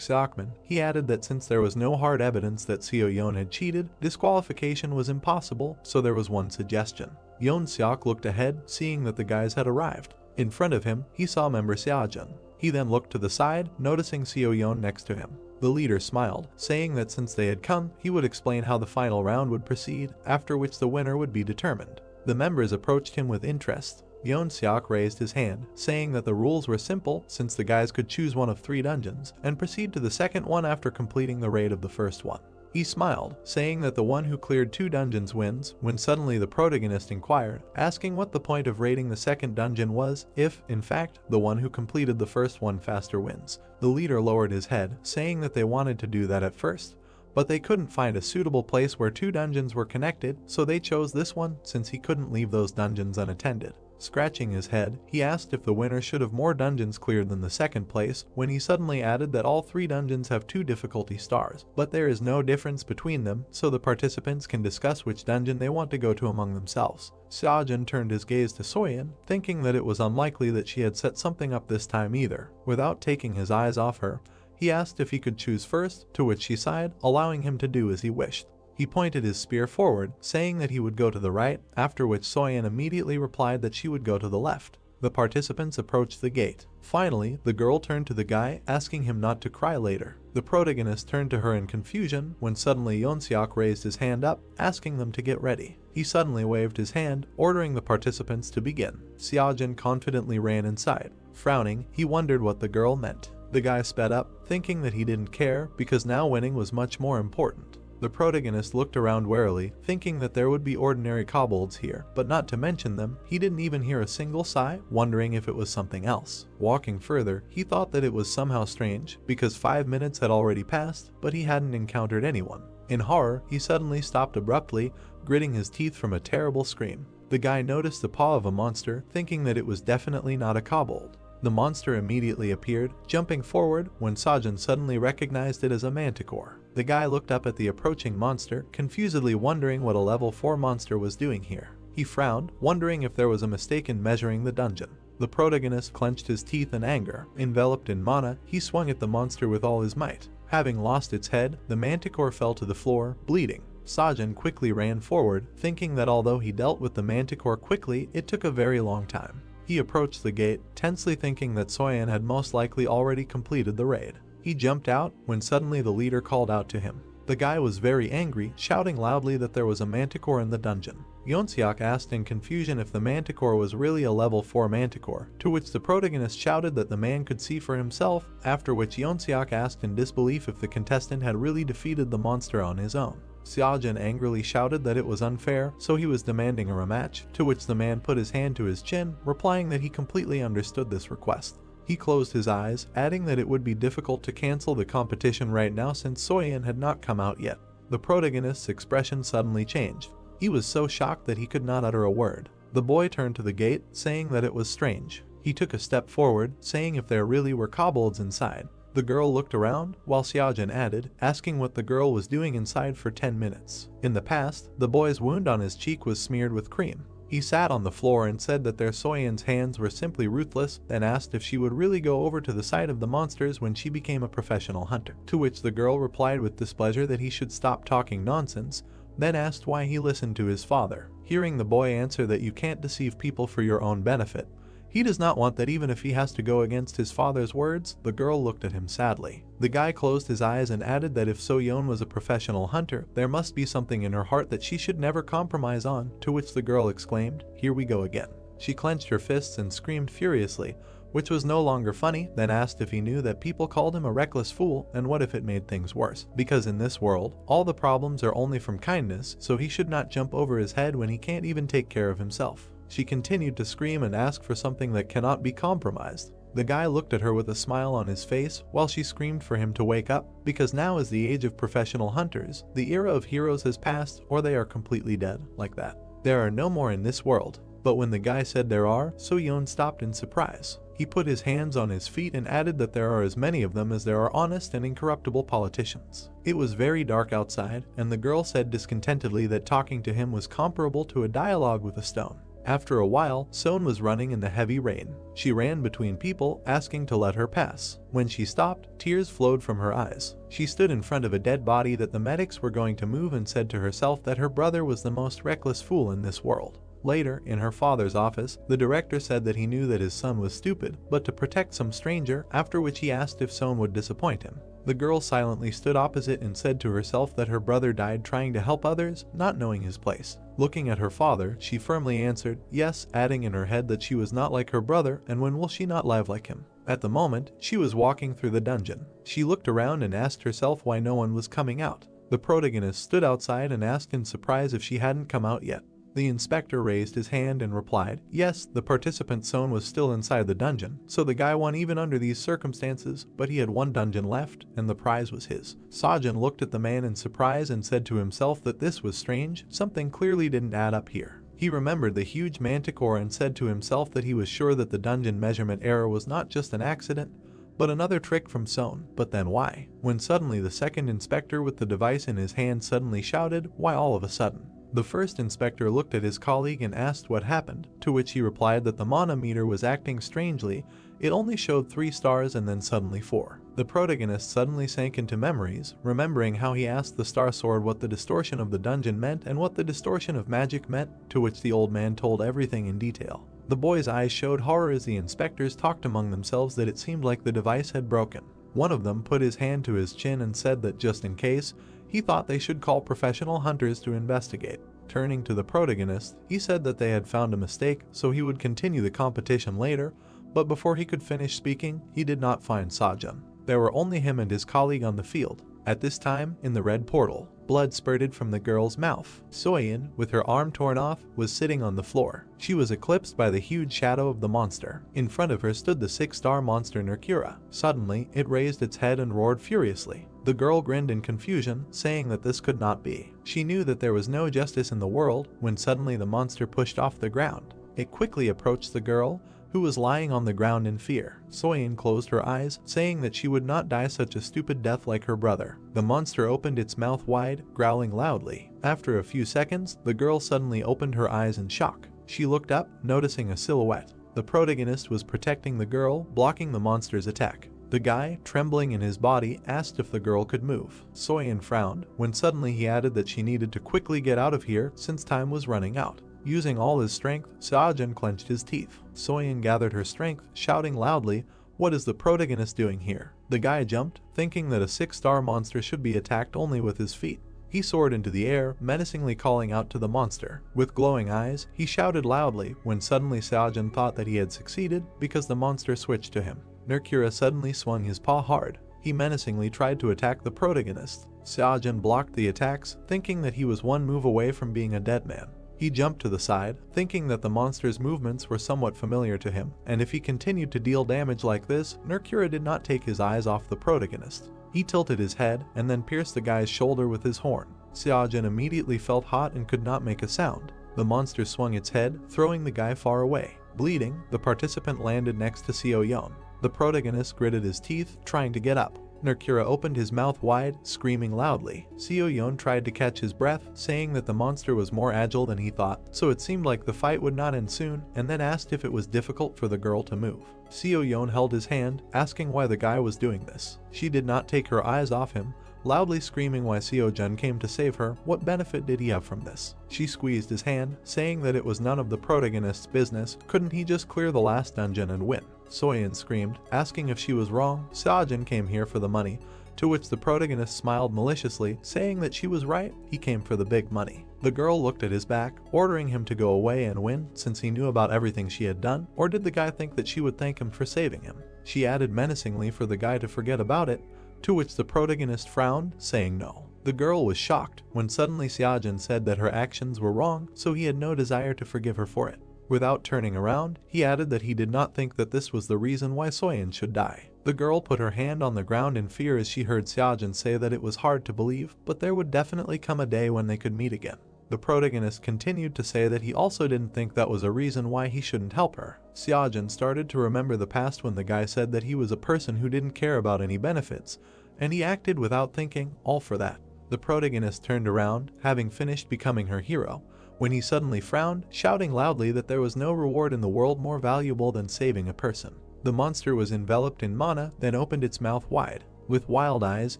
S1: Sakman, he added that since there was no hard evidence that Seo Yeon had cheated, disqualification was impossible, so there was one suggestion. Yeon Seok looked ahead, seeing that the guys had arrived. In front of him, he saw member Seojin. He then looked to the side, noticing Seo Yeon next to him. The leader smiled, saying that since they had come, he would explain how the final round would proceed, after which the winner would be determined. The members approached him with interest. Yeon Seok raised his hand, saying that the rules were simple since the guys could choose one of 3 dungeons, and proceed to the second one after completing the raid of the first one. He smiled, saying that the one who cleared 2 dungeons wins, when suddenly the protagonist inquired, asking what the point of raiding the second dungeon was if, in fact, the one who completed the first one faster wins. The leader lowered his head, saying that they wanted to do that at first, but they couldn't find a suitable place where 2 dungeons were connected, so they chose this one since he couldn't leave those dungeons unattended. Scratching his head, he asked if the winner should have more dungeons cleared than the second place, when he suddenly added that all 3 dungeons have 2 difficulty stars, but there is no difference between them, so the participants can discuss which dungeon they want to go to among themselves. Seojin turned his gaze to Soyeon, thinking that it was unlikely that she had set something up this time either. Without taking his eyes off her, he asked if he could choose first, to which she sighed, allowing him to do as he wished. He pointed his spear forward, saying that he would go to the right, after which Soyeon immediately replied that she would go to the left. The participants approached the gate. Finally, the girl turned to the guy, asking him not to cry later. The protagonist turned to her in confusion, when suddenly Yeon Seok raised his hand up, asking them to get ready. He suddenly waved his hand, ordering the participants to begin. Seojin confidently ran inside. Frowning, he wondered what the girl meant. The guy sped up, thinking that he didn't care, because now winning was much more important. The protagonist looked around warily, thinking that there would be ordinary kobolds here, but not to mention them, he didn't even hear a single sigh, wondering if it was something else. Walking further, he thought that it was somehow strange, because 5 minutes had already passed, but he hadn't encountered anyone. In horror, he suddenly stopped abruptly, gritting his teeth from a terrible scream. The guy noticed the paw of a monster, thinking that it was definitely not a kobold. The monster immediately appeared, jumping forward, when Sajin suddenly recognized it as a manticore. The guy looked up at the approaching monster, confusedly wondering what a level 4 monster was doing here. He frowned, wondering if there was a mistake in measuring the dungeon. The protagonist clenched his teeth in anger. Enveloped in mana, he swung at the monster with all his might. Having lost its head, the manticore fell to the floor, bleeding. Sajin quickly ran forward, thinking that although he dealt with the manticore quickly, it took a very long time. He approached the gate, tensely thinking that Soyeon had most likely already completed the raid. He jumped out when suddenly the leader called out to him. The guy was very angry, shouting loudly that there was a manticore in the dungeon. Yeonseok asked in confusion if the manticore was really a level 4 manticore, to which the protagonist shouted that the man could see for himself, after which Yeonseok asked in disbelief if the contestant had really defeated the monster on his own. Seojin angrily shouted that it was unfair, so he was demanding a rematch, to which the man put his hand to his chin, replying that he completely understood this request. He closed his eyes, adding that it would be difficult to cancel the competition right now since Soyeon had not come out yet. The protagonist's expression suddenly changed. He was so shocked that he could not utter a word. The boy turned to the gate, saying that it was strange. He took a step forward, saying if there really were kobolds inside. The girl looked around, while Seojin added, asking what the girl was doing inside for 10 minutes. In the past, the boy's wound on his cheek was smeared with cream. He sat on the floor and said that their Soyeon's hands were simply ruthless, then asked if she would really go over to the side of the monsters when she became a professional hunter. To which the girl replied with displeasure that he should stop talking nonsense, then asked why he listened to his father. Hearing the boy answer that you can't deceive people for your own benefit, he does not want that even if he has to go against his father's words, the girl looked at him sadly. The guy closed his eyes and added that if Soyeon was a professional hunter, there must be something in her heart that she should never compromise on, to which the girl exclaimed, "Here we go again." She clenched her fists and screamed furiously, which was no longer funny, then asked if he knew that people called him a reckless fool and what if it made things worse. Because in this world, all the problems are only from kindness, so he should not jump over his head when he can't even take care of himself. She continued to scream and ask for something that cannot be compromised. The guy looked at her with a smile on his face while she screamed for him to wake up, because now is the age of professional hunters. The era of heroes has passed, or they are completely dead, like that. There are no more in this world. But when the guy said there are, Soyeon stopped in surprise. He put his hands on his feet and added that there are as many of them as there are honest and incorruptible politicians. It was very dark outside, and the girl said discontentedly that talking to him was comparable to a dialogue with a stone. After a while, Sohn was running in the heavy rain. She ran between people, asking to let her pass. When she stopped, tears flowed from her eyes. She stood in front of a dead body that the medics were going to move and said to herself that her brother was the most reckless fool in this world. Later, in her father's office, the director said that he knew that his son was stupid, but to protect some stranger, after which he asked if Sohn would disappoint him. The girl silently stood opposite and said to herself that her brother died trying to help others, not knowing his place. Looking at her father, she firmly answered, yes, adding in her head that she was not like her brother, and when will she not live like him? At the moment, she was walking through the dungeon. She looked around and asked herself why no one was coming out. The protagonist stood outside and asked in surprise if she hadn't come out yet. The inspector raised his hand and replied, yes, the participant Sohn was still inside the dungeon, so the guy won even under these circumstances, but he had one dungeon left, and the prize was his. Sojin looked at the man in surprise and said to himself that this was strange, something clearly didn't add up here. He remembered the huge manticore and said to himself that he was sure that the dungeon measurement error was not just an accident, but another trick from Sohn. But then why? When suddenly the second inspector with the device in his hand suddenly shouted, why all of a sudden? The first inspector looked at his colleague and asked what happened, to which he replied that the mana meter was acting strangely. It only showed 3 stars and then suddenly 4. The protagonist suddenly sank into memories, remembering how he asked the Star Sword what the distortion of the dungeon meant and what the distortion of magic meant, to which the old man told everything in detail. The boy's eyes showed horror as the inspectors talked among themselves that it seemed like the device had broken. One of them put his hand to his chin and said that just in case, he thought they should call professional hunters to investigate. Turning to the protagonist, he said that they had found a mistake, so he would continue the competition later, but before he could finish speaking, he did not find Sojin. There were only him and his colleague on the field. At this time, in the red portal, blood spurted from the girl's mouth. Soyeon, with her arm torn off, was sitting on the floor. She was eclipsed by the huge shadow of the monster. In front of her stood the 6-star monster Nerkura. Suddenly, it raised its head and roared furiously. The girl grinned in confusion, saying that this could not be. She knew that there was no justice in the world when suddenly the monster pushed off the ground. It quickly approached the girl, who was lying on the ground in fear. Soyeon closed her eyes, saying that she would not die such a stupid death like her brother. The monster opened its mouth wide, growling loudly. After a few seconds, the girl suddenly opened her eyes in shock. She looked up, noticing a silhouette. The protagonist was protecting the girl, blocking the monster's attack. The guy, trembling in his body, asked if the girl could move. Soyeon frowned, when suddenly he added that she needed to quickly get out of here since time was running out. Using all his strength, Sojin clenched his teeth. Soyeon gathered her strength, shouting loudly, "What is the protagonist doing here?" The guy jumped, thinking that a 6-star monster should be attacked only with his feet. He soared into the air, menacingly calling out to the monster. With glowing eyes, he shouted loudly when suddenly Seojin thought that he had succeeded because the monster switched to him. Nerkira suddenly swung his paw hard. He menacingly tried to attack the protagonist. Seojin blocked the attacks, thinking that he was one move away from being a dead man. He jumped to the side, thinking that the monster's movements were somewhat familiar to him, and if he continued to deal damage like this, Nerkira did not take his eyes off the protagonist. He tilted his head and then pierced the guy's shoulder with his horn. Seojin immediately felt hot and could not make a sound. The monster swung its head, throwing the guy far away. Bleeding, the participant landed next to Seoyeon. The protagonist gritted his teeth, trying to get up. Nerkira opened his mouth wide, screaming loudly. Seoyeon tried to catch his breath, saying that the monster was more agile than he thought, so it seemed like the fight would not end soon, and then asked if it was difficult for the girl to move. Seoyeon held his hand, asking why the guy was doing this. She did not take her eyes off him, loudly screaming why Seojin came to save her. What benefit did he have from this? She squeezed his hand, saying that it was none of the protagonist's business. Couldn't he just clear the last dungeon and win? Soyeon screamed, asking if she was wrong. Seojin came here for the money, to which the protagonist smiled maliciously, saying that she was right, he came for the big money. The girl looked at his back, ordering him to go away and win since he knew about everything she had done, or did the guy think that she would thank him for saving him? She added menacingly for the guy to forget about it, to which the protagonist frowned, saying no. The girl was shocked when suddenly Seojin said that her actions were wrong, so he had no desire to forgive her for it. Without turning around, he added that he did not think that this was the reason why Soyeon should die. The girl put her hand on the ground in fear as she heard Seojin say that it was hard to believe, but there would definitely come a day when they could meet again. The protagonist continued to say that he also didn't think that was a reason why he shouldn't help her. Seojin started to remember the past when the guy said that he was a person who didn't care about any benefits, and he acted without thinking, all for that. The protagonist turned around, having finished becoming her hero, when he suddenly frowned, shouting loudly that there was no reward in the world more valuable than saving a person. The monster was enveloped in mana, then opened its mouth wide. With wild eyes,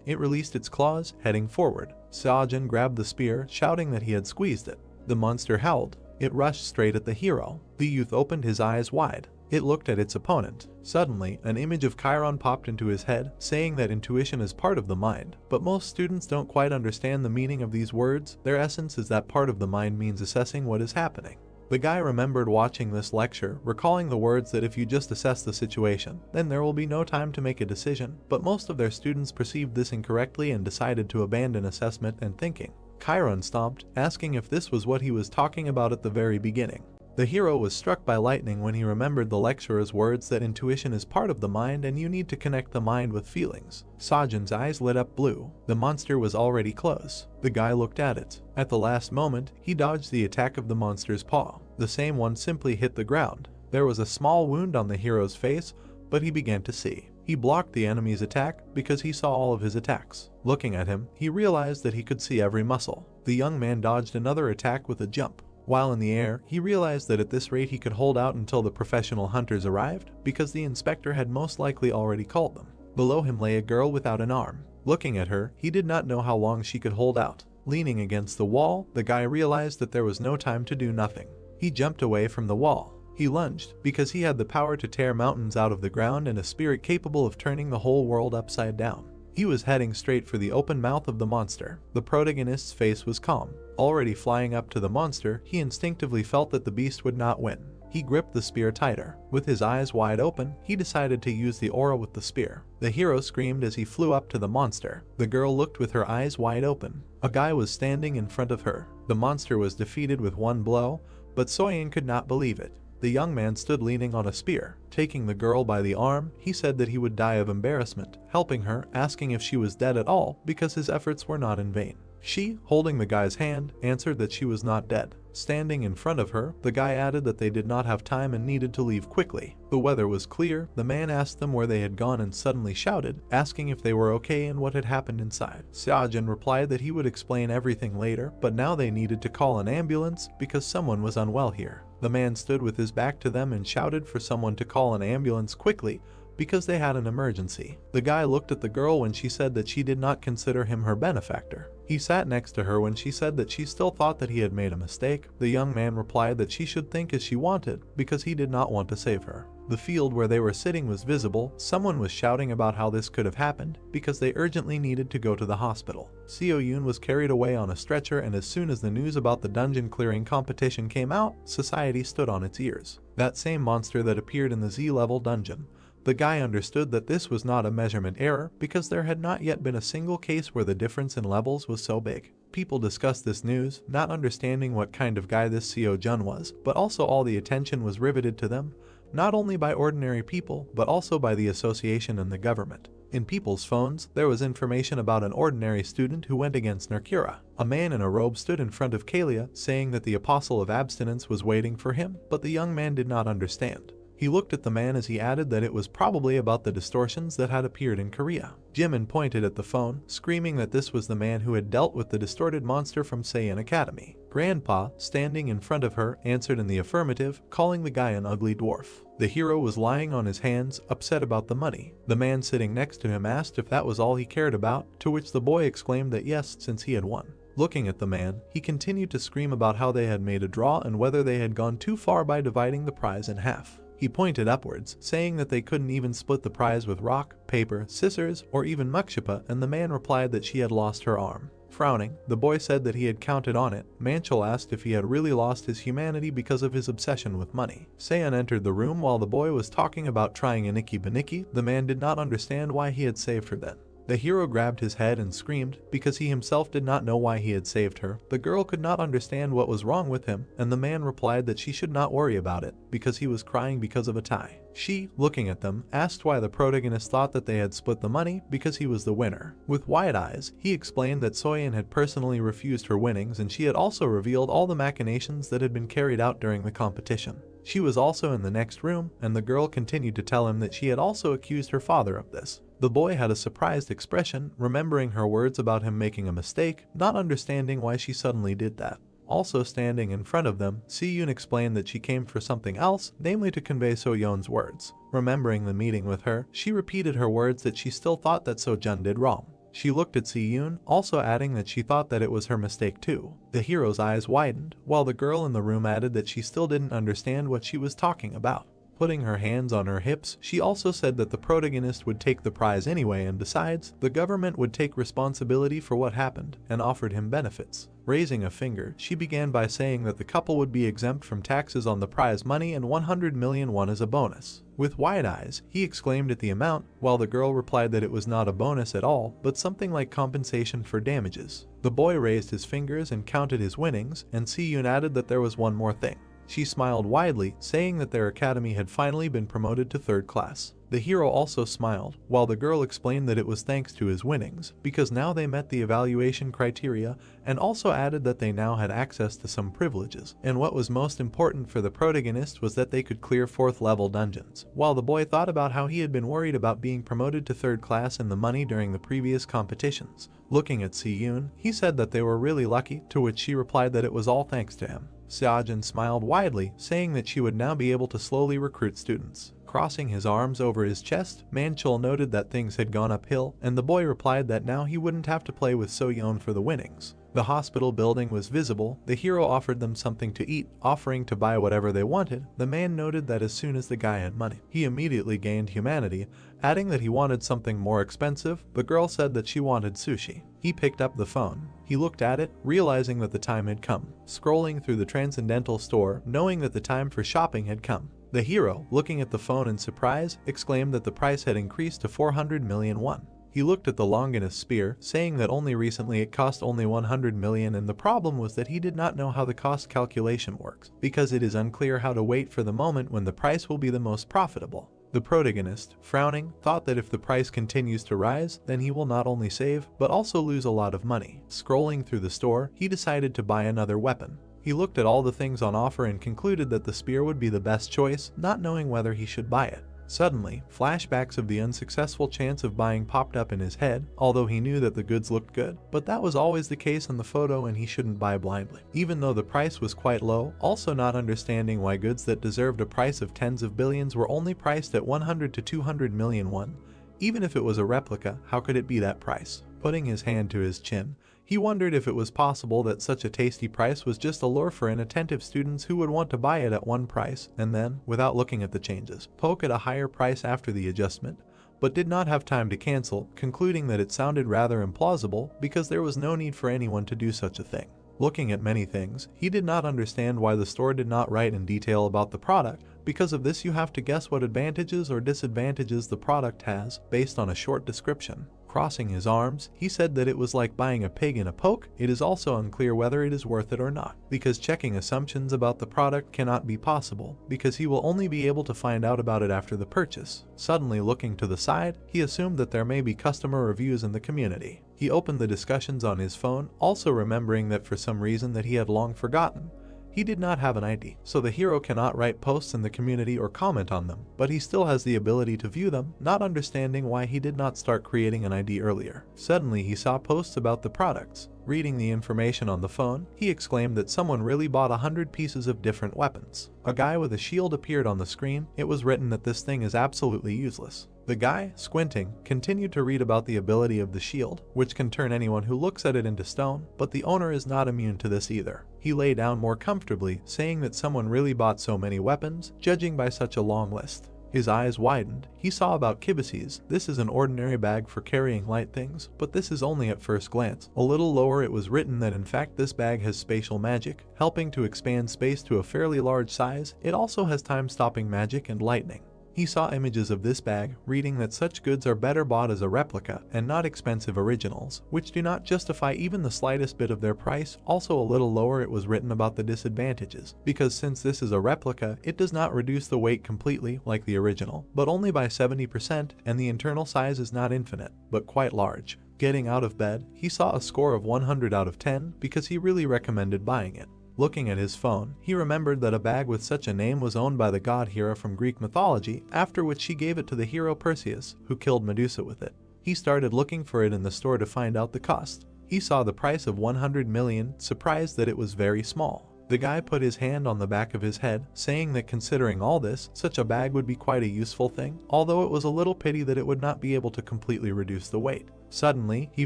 S1: it released its claws, heading forward. Seojin grabbed the spear, shouting that he had squeezed it. The monster howled. It rushed straight at the hero. The youth opened his eyes wide. It looked at its opponent. Suddenly, an image of Chiron popped into his head, saying that intuition is part of the mind. But most students don't quite understand the meaning of these words. Their essence is that part of the mind means assessing what is happening. The guy remembered watching this lecture, recalling the words that if you just assess the situation, then there will be no time to make a decision, but most of their students perceived this incorrectly and decided to abandon assessment and thinking. Chiron stopped, asking if this was what he was talking about at the very beginning. The hero was struck by lightning when he remembered the lecturer's words that intuition is part of the mind and you need to connect the mind with feelings. Seojin's eyes lit up blue. The monster was already close. The guy looked at it. At the last moment, he dodged the attack of the monster's paw. The same one simply hit the ground. There was a small wound on the hero's face, but he began to see. He blocked the enemy's attack because he saw all of his attacks. Looking at him, he realized that he could see every muscle. The young man dodged another attack with a jump. While in the air, he realized that at this rate he could hold out until the professional hunters arrived, because the inspector had most likely already called them. Below him lay a girl without an arm. Looking at her, he did not know how long she could hold out. Leaning against the wall, the guy realized that there was no time to do nothing. He jumped away from the wall. He lunged, because he had the power to tear mountains out of the ground and a spirit capable of turning the whole world upside down. He was heading straight for the open mouth of the monster. The protagonist's face was calm. Already flying up to the monster, he instinctively felt that the beast would not win. He gripped the spear tighter. With his eyes wide open, he decided to use the aura with the spear. The hero screamed as he flew up to the monster. The girl looked with her eyes wide open. A guy was standing in front of her. The monster was defeated with one blow, but Soyeon could not believe it. The young man stood leaning on a spear. Taking the girl by the arm, he said that he would die of embarrassment, helping her, asking if she was dead at all because his efforts were not in vain. She, holding the guy's hand, answered that she was not dead. Standing in front of her, the guy added that they did not have time and needed to leave quickly. The weather was clear. The man asked them where they had gone and suddenly shouted, asking if they were okay and what had happened inside. Seojin replied that he would explain everything later, but now they needed to call an ambulance because someone was unwell here. The man stood with his back to them and shouted for someone to call an ambulance quickly, because they had an emergency. The guy looked at the girl when she said that she did not consider him her benefactor. He sat next to her when she said that she still thought that he had made a mistake. The young man replied that she should think as she wanted because he did not want to save her. The field where they were sitting was visible. Someone was shouting about how this could have happened because they urgently needed to go to the hospital. Seo Yoon was carried away on a stretcher, and as soon as the news about the dungeon clearing competition came out, society stood on its ears. That same monster that appeared in the Z-level dungeon. The guy understood that this was not a measurement error because there had not yet been a single case where the difference in levels was so big. People discussed this news, not understanding what kind of guy this Seo Jun was, but also all the attention was riveted to them, not only by ordinary people, but also by the association and the government. In people's phones, there was information about an ordinary student who went against Nerkura. A man in a robe stood in front of Kalia, saying that the apostle of abstinence was waiting for him, but the young man did not understand. He looked at the man as he added that it was probably about the distortions that had appeared in Korea. Jimin pointed at the phone, screaming that this was the man who had dealt with the distorted monster from Saiyan Academy. Grandpa, standing in front of her, answered in the affirmative, calling the guy an ugly dwarf. The hero was lying on his hands, upset about the money. The man sitting next to him asked if that was all he cared about, to which the boy exclaimed that yes, since he had won. Looking at the man, he continued to scream about how they had made a draw and whether they had gone too far by dividing the prize in half. He pointed upwards, saying that they couldn't even split the prize with rock, paper, scissors, or even mangacap, and the man replied that she had lost her arm. Frowning, the boy said that he had counted on it. Manchul asked if he had really lost his humanity because of his obsession with money. Saiyan entered the room while the boy was talking about trying aniki. The man did not understand why he had saved her then. The hero grabbed his head and screamed because he himself did not know why he had saved her. The girl could not understand what was wrong with him, and the man replied that she should not worry about it because he was crying because of a tie. She, looking at them, asked why the protagonist thought that they had split the money because he was the winner. With wide eyes, he explained that Soyeon had personally refused her winnings, and she had also revealed all the machinations that had been carried out during the competition. She was also in the next room, and the girl continued to tell him that she had also accused her father of this. The boy had a surprised expression, remembering her words about him making a mistake, not understanding why she suddenly did that. Also standing in front of them, Si-yoon explained that she came for something else, namely to convey So-yeon's words. Remembering the meeting with her, she repeated her words that she still thought that So-jun did wrong. She looked at Si-yoon, also adding that she thought that it was her mistake too. The hero's eyes widened, while the girl in the room added that she still didn't understand what she was talking about. Putting her hands on her hips, she also said that the protagonist would take the prize anyway, and besides, the government would take responsibility for what happened, and offered him benefits. Raising a finger, she began by saying that the couple would be exempt from taxes on the prize money and 100 million won as a bonus. With wide eyes, he exclaimed at the amount, while the girl replied that it was not a bonus at all, but something like compensation for damages. The boy raised his fingers and counted his winnings, and Si-yoon added that there was one more thing. She smiled widely, saying that their academy had finally been promoted to 3rd class. The hero also smiled, while the girl explained that it was thanks to his winnings, because now they met the evaluation criteria, and also added that they now had access to some privileges. And what was most important for the protagonist was that they could clear 4th level dungeons. While the boy thought about how he had been worried about being promoted to 3rd class and the money during the previous competitions. Looking at Si-yoon, he said that they were really lucky, to which she replied that it was all thanks to him. Seojin smiled widely, saying that she would now be able to slowly recruit students. Crossing his arms over his chest, Manchul noted that things had gone uphill, and the boy replied that now he wouldn't have to play with So-yeon for the winnings. The hospital building was visible. The hero offered them something to eat, offering to buy whatever they wanted. The man noted that as soon as the guy had money, he immediately gained humanity, adding that he wanted something more expensive. The girl said that she wanted sushi. He picked up the phone. He looked at it, realizing that the time had come. Scrolling through the transcendental store, knowing that the time for shopping had come. The hero, looking at the phone in surprise, exclaimed that the price had increased to 400 million won. He looked at the Longinus spear, saying that only recently it cost only 100 million, and the problem was that he did not know how the cost calculation works, because it is unclear how to wait for the moment when the price will be the most profitable. The protagonist, frowning, thought that if the price continues to rise, then he will not only save, but also lose a lot of money. Scrolling through the store, he decided to buy another weapon. He looked at all the things on offer and concluded that the spear would be the best choice, not knowing whether he should buy it. Suddenly, flashbacks of the unsuccessful chance of buying popped up in his head, although he knew that the goods looked good, but that was always the case in the photo and he shouldn't buy blindly. Even though the price was quite low, also not understanding why goods that deserved a price of tens of billions were only priced at 100 to 200 million won. Even if it was a replica, how could it be that price? Putting his hand to his chin, he wondered if it was possible that such a tasty price was just a lure for inattentive students who would want to buy it at one price and then, without looking at the changes, poke at a higher price after the adjustment, but did not have time to cancel, concluding that it sounded rather implausible because there was no need for anyone to do such a thing. Looking at many things, he did not understand why the store did not write in detail about the product. Because of this, you have to guess what advantages or disadvantages the product has based on a short description. Crossing his arms, he said that it was like buying a pig in a poke. It is also unclear whether it is worth it or not, because checking assumptions about the product cannot be possible, because he will only be able to find out about it after the purchase. Suddenly looking to the side, he assumed that there may be customer reviews in the community. He opened the discussions on his phone, also remembering that for some reason that he had long forgotten. He did not have an ID, so the hero cannot write posts in the community or comment on them, but he still has the ability to view them, not understanding why he did not start creating an ID earlier. Suddenly he saw posts about the products. Reading the information on the phone, he exclaimed that someone really bought 100 pieces of different weapons. A guy with a shield appeared on the screen. It was written that this thing is absolutely useless. The guy, squinting, continued to read about the ability of the shield, which can turn anyone who looks at it into stone, but the owner is not immune to this either. He lay down more comfortably, saying that someone really bought so many weapons, judging by such a long list. His eyes widened. He saw about kibises. This is an ordinary bag for carrying light things, but this is only at first glance. A little lower it was written that in fact this bag has spatial magic, helping to expand space to a fairly large size. It also has time-stopping magic and lightning. He saw images of this bag, reading that such goods are better bought as a replica and not expensive originals, which do not justify even the slightest bit of their price. Also a little lower it was written about the disadvantages, because since this is a replica, it does not reduce the weight completely like the original, but only by 70%, and the internal size is not infinite, but quite large. Getting out of bed, he saw a score of 100 out of 10 because he really recommended buying it. Looking at his phone, he remembered that a bag with such a name was owned by the god Hera from Greek mythology, after which she gave it to the hero Perseus, who killed Medusa with it. He started looking for it in the store to find out the cost. He saw the price of 100 million, surprised that it was very small. The guy put his hand on the back of his head, saying that considering all this, such a bag would be quite a useful thing, although it was a little pity that it would not be able to completely reduce the weight. Suddenly, he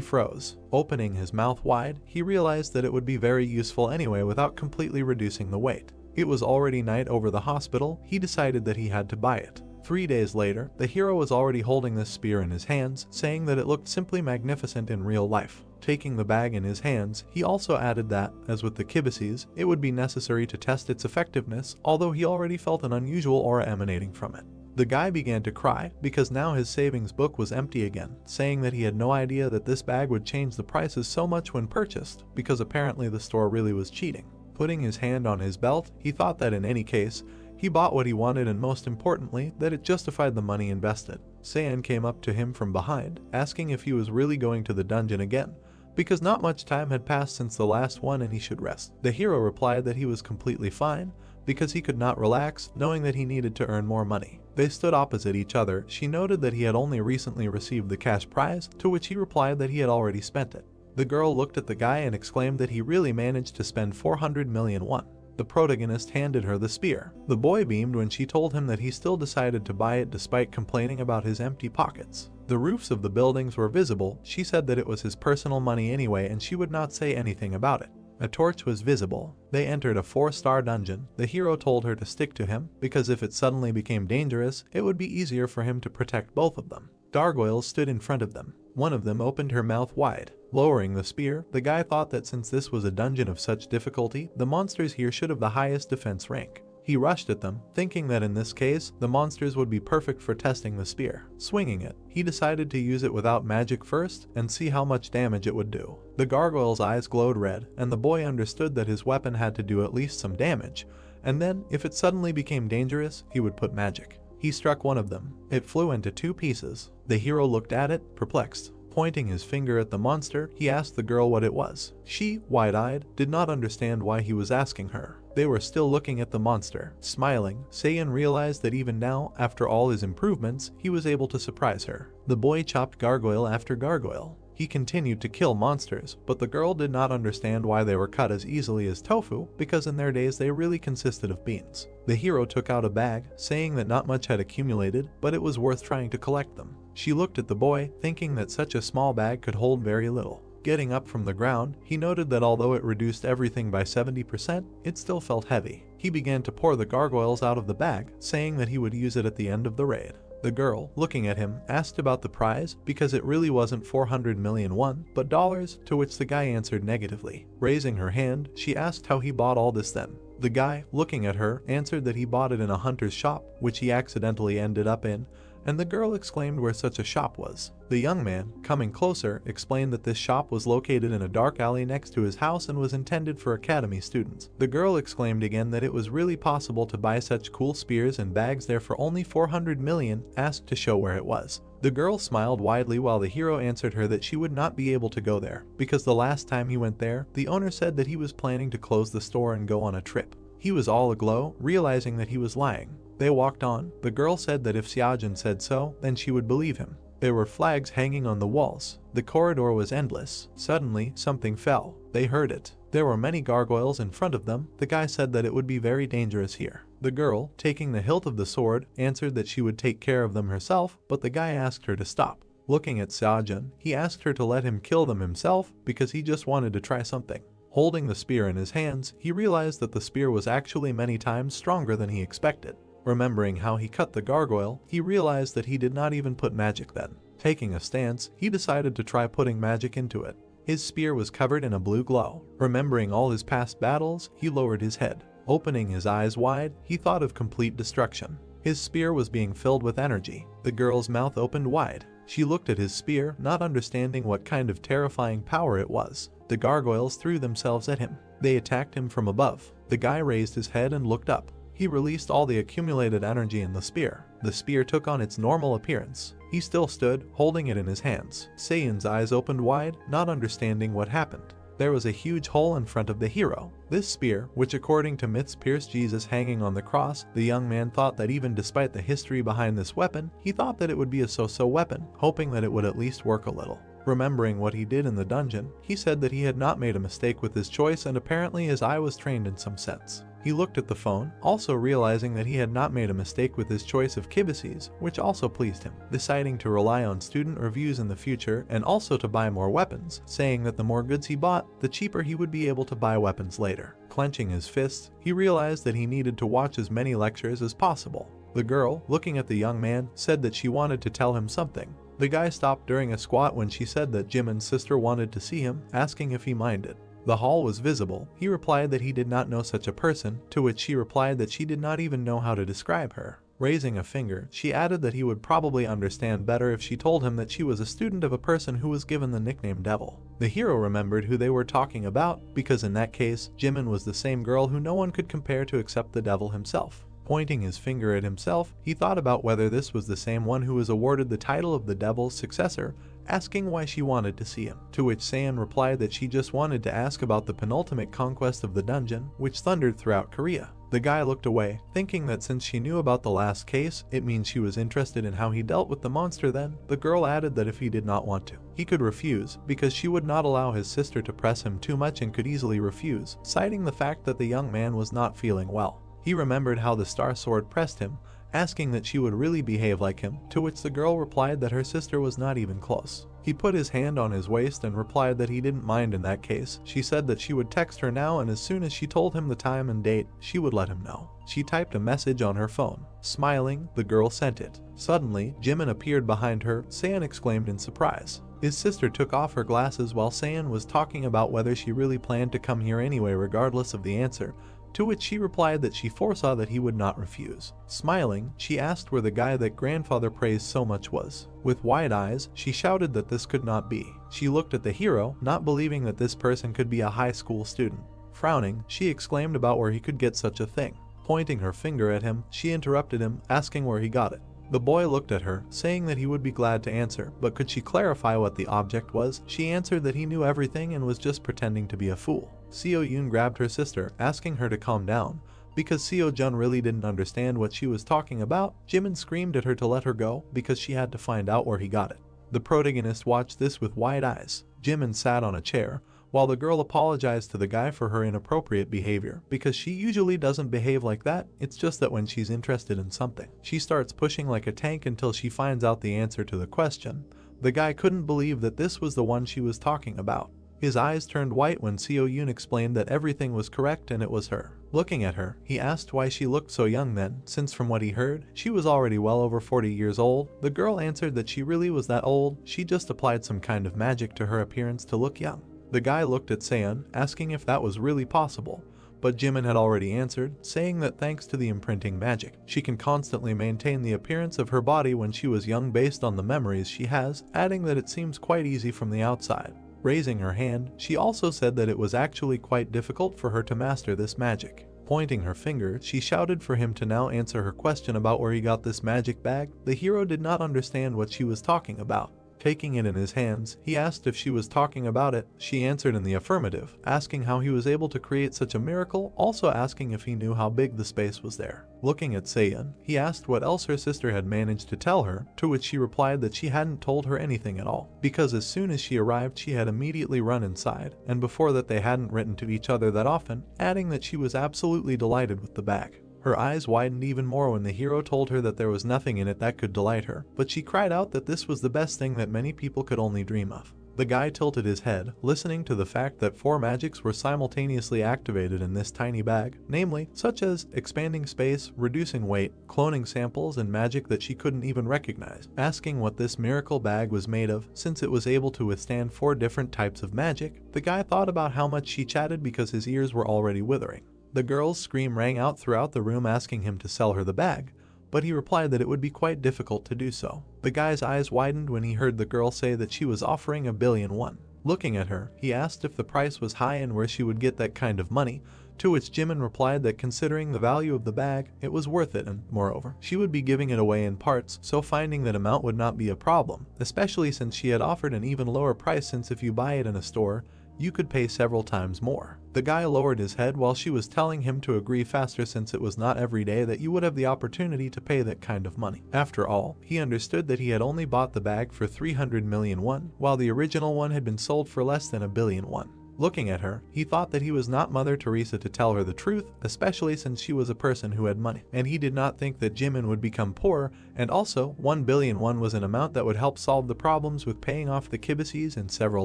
S1: froze. Opening his mouth wide, he realized that it would be very useful anyway without completely reducing the weight. It was already night over the hospital. He decided that he had to buy it. 3 days later, the hero was already holding this spear in his hands, saying that it looked simply magnificent in real life. Taking the bag in his hands, he also added that, as with the kibises, it would be necessary to test its effectiveness, although he already felt an unusual aura emanating from it. The guy began to cry because now his savings book was empty again, saying that he had no idea that this bag would change the prices so much when purchased, because apparently the store really was cheating. Putting his hand on his belt, he thought that in any case, he bought what he wanted and most importantly, that it justified the money invested. Saiyan came up to him from behind, asking if he was really going to the dungeon again, because not much time had passed since the last one and he should rest. The hero replied that he was completely fine, because he could not relax, knowing that he needed to earn more money. They stood opposite each other. She noted that he had only recently received the cash prize, to which he replied that he had already spent it. The girl looked at the guy and exclaimed that he really managed to spend 400 million won. The protagonist handed her the spear. The boy beamed when she told him that he still decided to buy it despite complaining about his empty pockets. The roofs of the buildings were visible. She said that it was his personal money anyway and she would not say anything about it. A torch was visible. They entered a 4-star dungeon. The hero told her to stick to him, because if it suddenly became dangerous, it would be easier for him to protect both of them. Gargoyles stood in front of them. One of them opened her mouth wide. Lowering the spear, the guy thought that since this was a dungeon of such difficulty, the monsters here should have the highest defense rank. He rushed at them, thinking that in this case, the monsters would be perfect for testing the spear. Swinging it, he decided to use it without magic first and see how much damage it would do. The gargoyle's eyes glowed red, and the boy understood that his weapon had to do at least some damage, and then, if it suddenly became dangerous, he would put magic. He struck one of them. It flew into 2 pieces. The hero looked at it, perplexed. Pointing his finger at the monster, he asked the girl what it was. She, wide-eyed, did not understand why he was asking her. They were still looking at the monster. Smiling, Saiyan realized that even now, after all his improvements, he was able to surprise her. The boy chopped gargoyle after gargoyle. He continued to kill monsters, but the girl did not understand why they were cut as easily as tofu, because in their days they really consisted of beans. The hero took out a bag, saying that not much had accumulated, but it was worth trying to collect them. She looked at the boy, thinking that such a small bag could hold very little. Getting up from the ground, he noted that although it reduced everything by 70%, it still felt heavy. He began to pour the gargoyles out of the bag, saying that he would use it at the end of the raid. The girl, looking at him, asked about the prize because it really wasn't 400 million won, but dollars, to which the guy answered negatively. Raising her hand, she asked how he bought all this then. The guy, looking at her, answered that he bought it in a hunter's shop, which he accidentally ended up in, and the girl exclaimed where such a shop was. The young man, coming closer, explained that this shop was located in a dark alley next to his house and was intended for academy students. The girl exclaimed again that it was really possible to buy such cool spears and bags there for only 400 million, asked to show where it was. The girl smiled widely while the hero answered her that she would not be able to go there, because the last time he went there, the owner said that he was planning to close the store and go on a trip. He was all aglow, realizing that he was lying. They walked on. The girl said that if Xiaojun said so, then she would believe him. There were flags hanging on the walls. The corridor was endless. Suddenly, something fell. They heard it. There were many gargoyles in front of them. The guy said that it would be very dangerous here. The girl, taking the hilt of the sword, answered that she would take care of them herself, but the guy asked her to stop. Looking at Xiaojun, he asked her to let him kill them himself because he just wanted to try something. Holding the spear in his hands, he realized that the spear was actually many times stronger than he expected. Remembering how he cut the gargoyle, he realized that he did not even put magic then. Taking a stance, he decided to try putting magic into it. His spear was covered in a blue glow. Remembering all his past battles, he lowered his head. Opening his eyes wide, he thought of complete destruction. His spear was being filled with energy. The girl's mouth opened wide. She looked at his spear, not understanding what kind of terrifying power it was. The gargoyles threw themselves at him. They attacked him from above. The guy raised his head and looked up. He released all the accumulated energy in the spear. The spear took on its normal appearance. He still stood, holding it in his hands. Saiyan's eyes opened wide, not understanding what happened. There was a huge hole in front of the hero. This spear, which according to myths pierced Jesus hanging on the cross, the young man thought that even despite the history behind this weapon, he thought that it would be a so-so weapon, hoping that it would at least work a little. Remembering what he did in the dungeon, he said that he had not made a mistake with his choice and apparently his eye was trained in some sense. He looked at the phone, also realizing that he had not made a mistake with his choice of kibises, which also pleased him, deciding to rely on student reviews in the future and also to buy more weapons, saying that the more goods he bought, the cheaper he would be able to buy weapons later. Clenching his fists, he realized that he needed to watch as many lectures as possible. The girl, looking at the young man, said that she wanted to tell him something. The guy stopped during a squat when she said that Jimin's sister wanted to see him, asking if he minded. The hall was visible. He replied that he did not know such a person, to which she replied that she did not even know how to describe her. Raising a finger, she added that he would probably understand better if she told him that she was a student of a person who was given the nickname Devil. The hero remembered who they were talking about, because in that case, Jimin was the same girl who no one could compare to except the devil himself. Pointing his finger at himself, he thought about whether this was the same one who was awarded the title of the devil's successor, asking why she wanted to see him, to which Saiyan replied that she just wanted to ask about the penultimate conquest of the dungeon, which thundered throughout Korea. The guy looked away, thinking that since she knew about the last case, it means she was interested in how he dealt with the monster then. The girl added that if he did not want to, he could refuse, because she would not allow his sister to press him too much and could easily refuse, citing the fact that the young man was not feeling well. He remembered how the star sword pressed him, asking that she would really behave like him, to which the girl replied that her sister was not even close. He put his hand on his waist and replied that he didn't mind in that case. She said that she would text her now, and as soon as she told him the time and date, she would let him know. She typed a message on her phone. Smiling, the girl sent it. Suddenly, Jimin appeared behind her. Saiyan exclaimed in surprise. His sister took off her glasses while Saiyan was talking about whether she really planned to come here anyway regardless of the answer, to which she replied that she foresaw that he would not refuse. Smiling, she asked where the guy that grandfather praised so much was. With wide eyes, she shouted that this could not be. She looked at the hero, not believing that this person could be a high school student. Frowning, she exclaimed about where he could get such a thing. Pointing her finger at him, she interrupted him, asking where he got it. The boy looked at her, saying that he would be glad to answer, but could she clarify what the object was? She answered that he knew everything and was just pretending to be a fool. Seo Yoon grabbed her sister, asking her to calm down, because Seo Jun really didn't understand what she was talking about. Jimin screamed at her to let her go, because she had to find out where he got it. The protagonist watched this with wide eyes. Jimin sat on a chair, while the girl apologized to the guy for her inappropriate behavior, because she usually doesn't behave like that. It's just that when she's interested in something, she starts pushing like a tank until she finds out the answer to the question. The guy couldn't believe that this was the one she was talking about. His eyes turned white when Seo Yoon explained that everything was correct and it was her. Looking at her, he asked why she looked so young then, since from what he heard, she was already well over 40 years old. The girl answered that she really was that old, she just applied some kind of magic to her appearance to look young. The guy looked at Seon, asking if that was really possible, but Jimin had already answered, saying that thanks to the imprinting magic, she can constantly maintain the appearance of her body when she was young based on the memories she has, adding that it seems quite easy from the outside. Raising her hand, she also said that it was actually quite difficult for her to master this magic. Pointing her finger, she shouted for him to now answer her question about where he got this magic bag. The hero did not understand what she was talking about. Taking it in his hands, he asked if she was talking about it. She answered in the affirmative, asking how he was able to create such a miracle, also asking if he knew how big the space was there. Looking at Seon, he asked what else her sister had managed to tell her, to which she replied that she hadn't told her anything at all, because as soon as she arrived she had immediately run inside, and before that they hadn't written to each other that often, adding that she was absolutely delighted with the bag. Her eyes widened even more when the hero told her that there was nothing in it that could delight her, but she cried out that this was the best thing that many people could only dream of. The guy tilted his head, listening to the fact that 4 magics were simultaneously activated in this tiny bag, namely, such as expanding space, reducing weight, cloning samples, and magic that she couldn't even recognize, asking what this miracle bag was made of, since it was able to withstand 4 different types of magic. The guy thought about how much she chatted because his ears were already withering. The girl's scream rang out throughout the room asking him to sell her the bag, but he replied that it would be quite difficult to do so. The guy's eyes widened when he heard the girl say that she was offering 1,000,000,000 won. Looking at her, he asked if the price was high and where she would get that kind of money, to which Jimin replied that considering the value of the bag, it was worth it and, moreover, she would be giving it away in parts, so finding that amount would not be a problem, especially since she had offered an even lower price since if you buy it in a store, you could pay several times more. The guy lowered his head while she was telling him to agree faster since it was not every day that you would have the opportunity to pay that kind of money. After all, he understood that he had only bought the bag for 300 million won, while the original one had been sold for less than 1,000,000,000 won. Looking at her, he thought that he was not Mother Teresa to tell her the truth, especially since she was a person who had money, and he did not think that Jimin would become poor, and also 1,000,000,000 won was an amount that would help solve the problems with paying off the kibises and several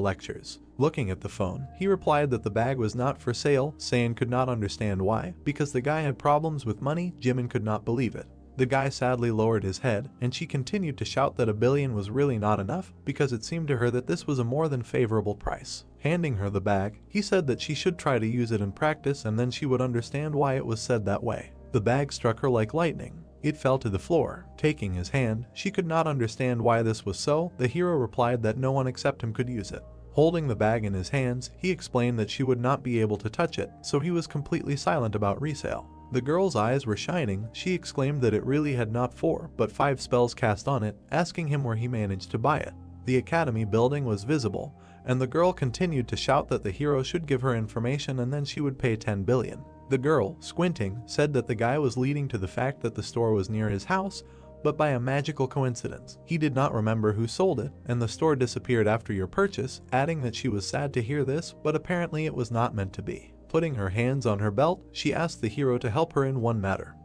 S1: lectures. Looking at the phone, he replied that the bag was not for sale. Seon could not understand why, because the guy had problems with money. Jimin could not believe it. The guy sadly lowered his head, and she continued to shout that 1,000,000,000 was really not enough, because it seemed to her that this was a more than favorable price. Handing her the bag, he said that she should try to use it in practice and then she would understand why it was said that way. The bag struck her like lightning. It fell to the floor. Taking his hand, she could not understand why this was so. The hero replied that no one except him could use it. Holding the bag in his hands, he explained that she would not be able to touch it, so he was completely silent about resale. The girl's eyes were shining. She exclaimed that it really had not 4, but 5 spells cast on it, asking him where he managed to buy it. The academy building was visible, and the girl continued to shout that the hero should give her information and then she would pay 10 billion. The girl, squinting, said that the guy was leading to the fact that the store was near his house, but by a magical coincidence, he did not remember who sold it, and the store disappeared after your purchase, adding that she was sad to hear this, but apparently it was not meant to be. Putting her hands on her belt, she asked the hero to help her in one matter.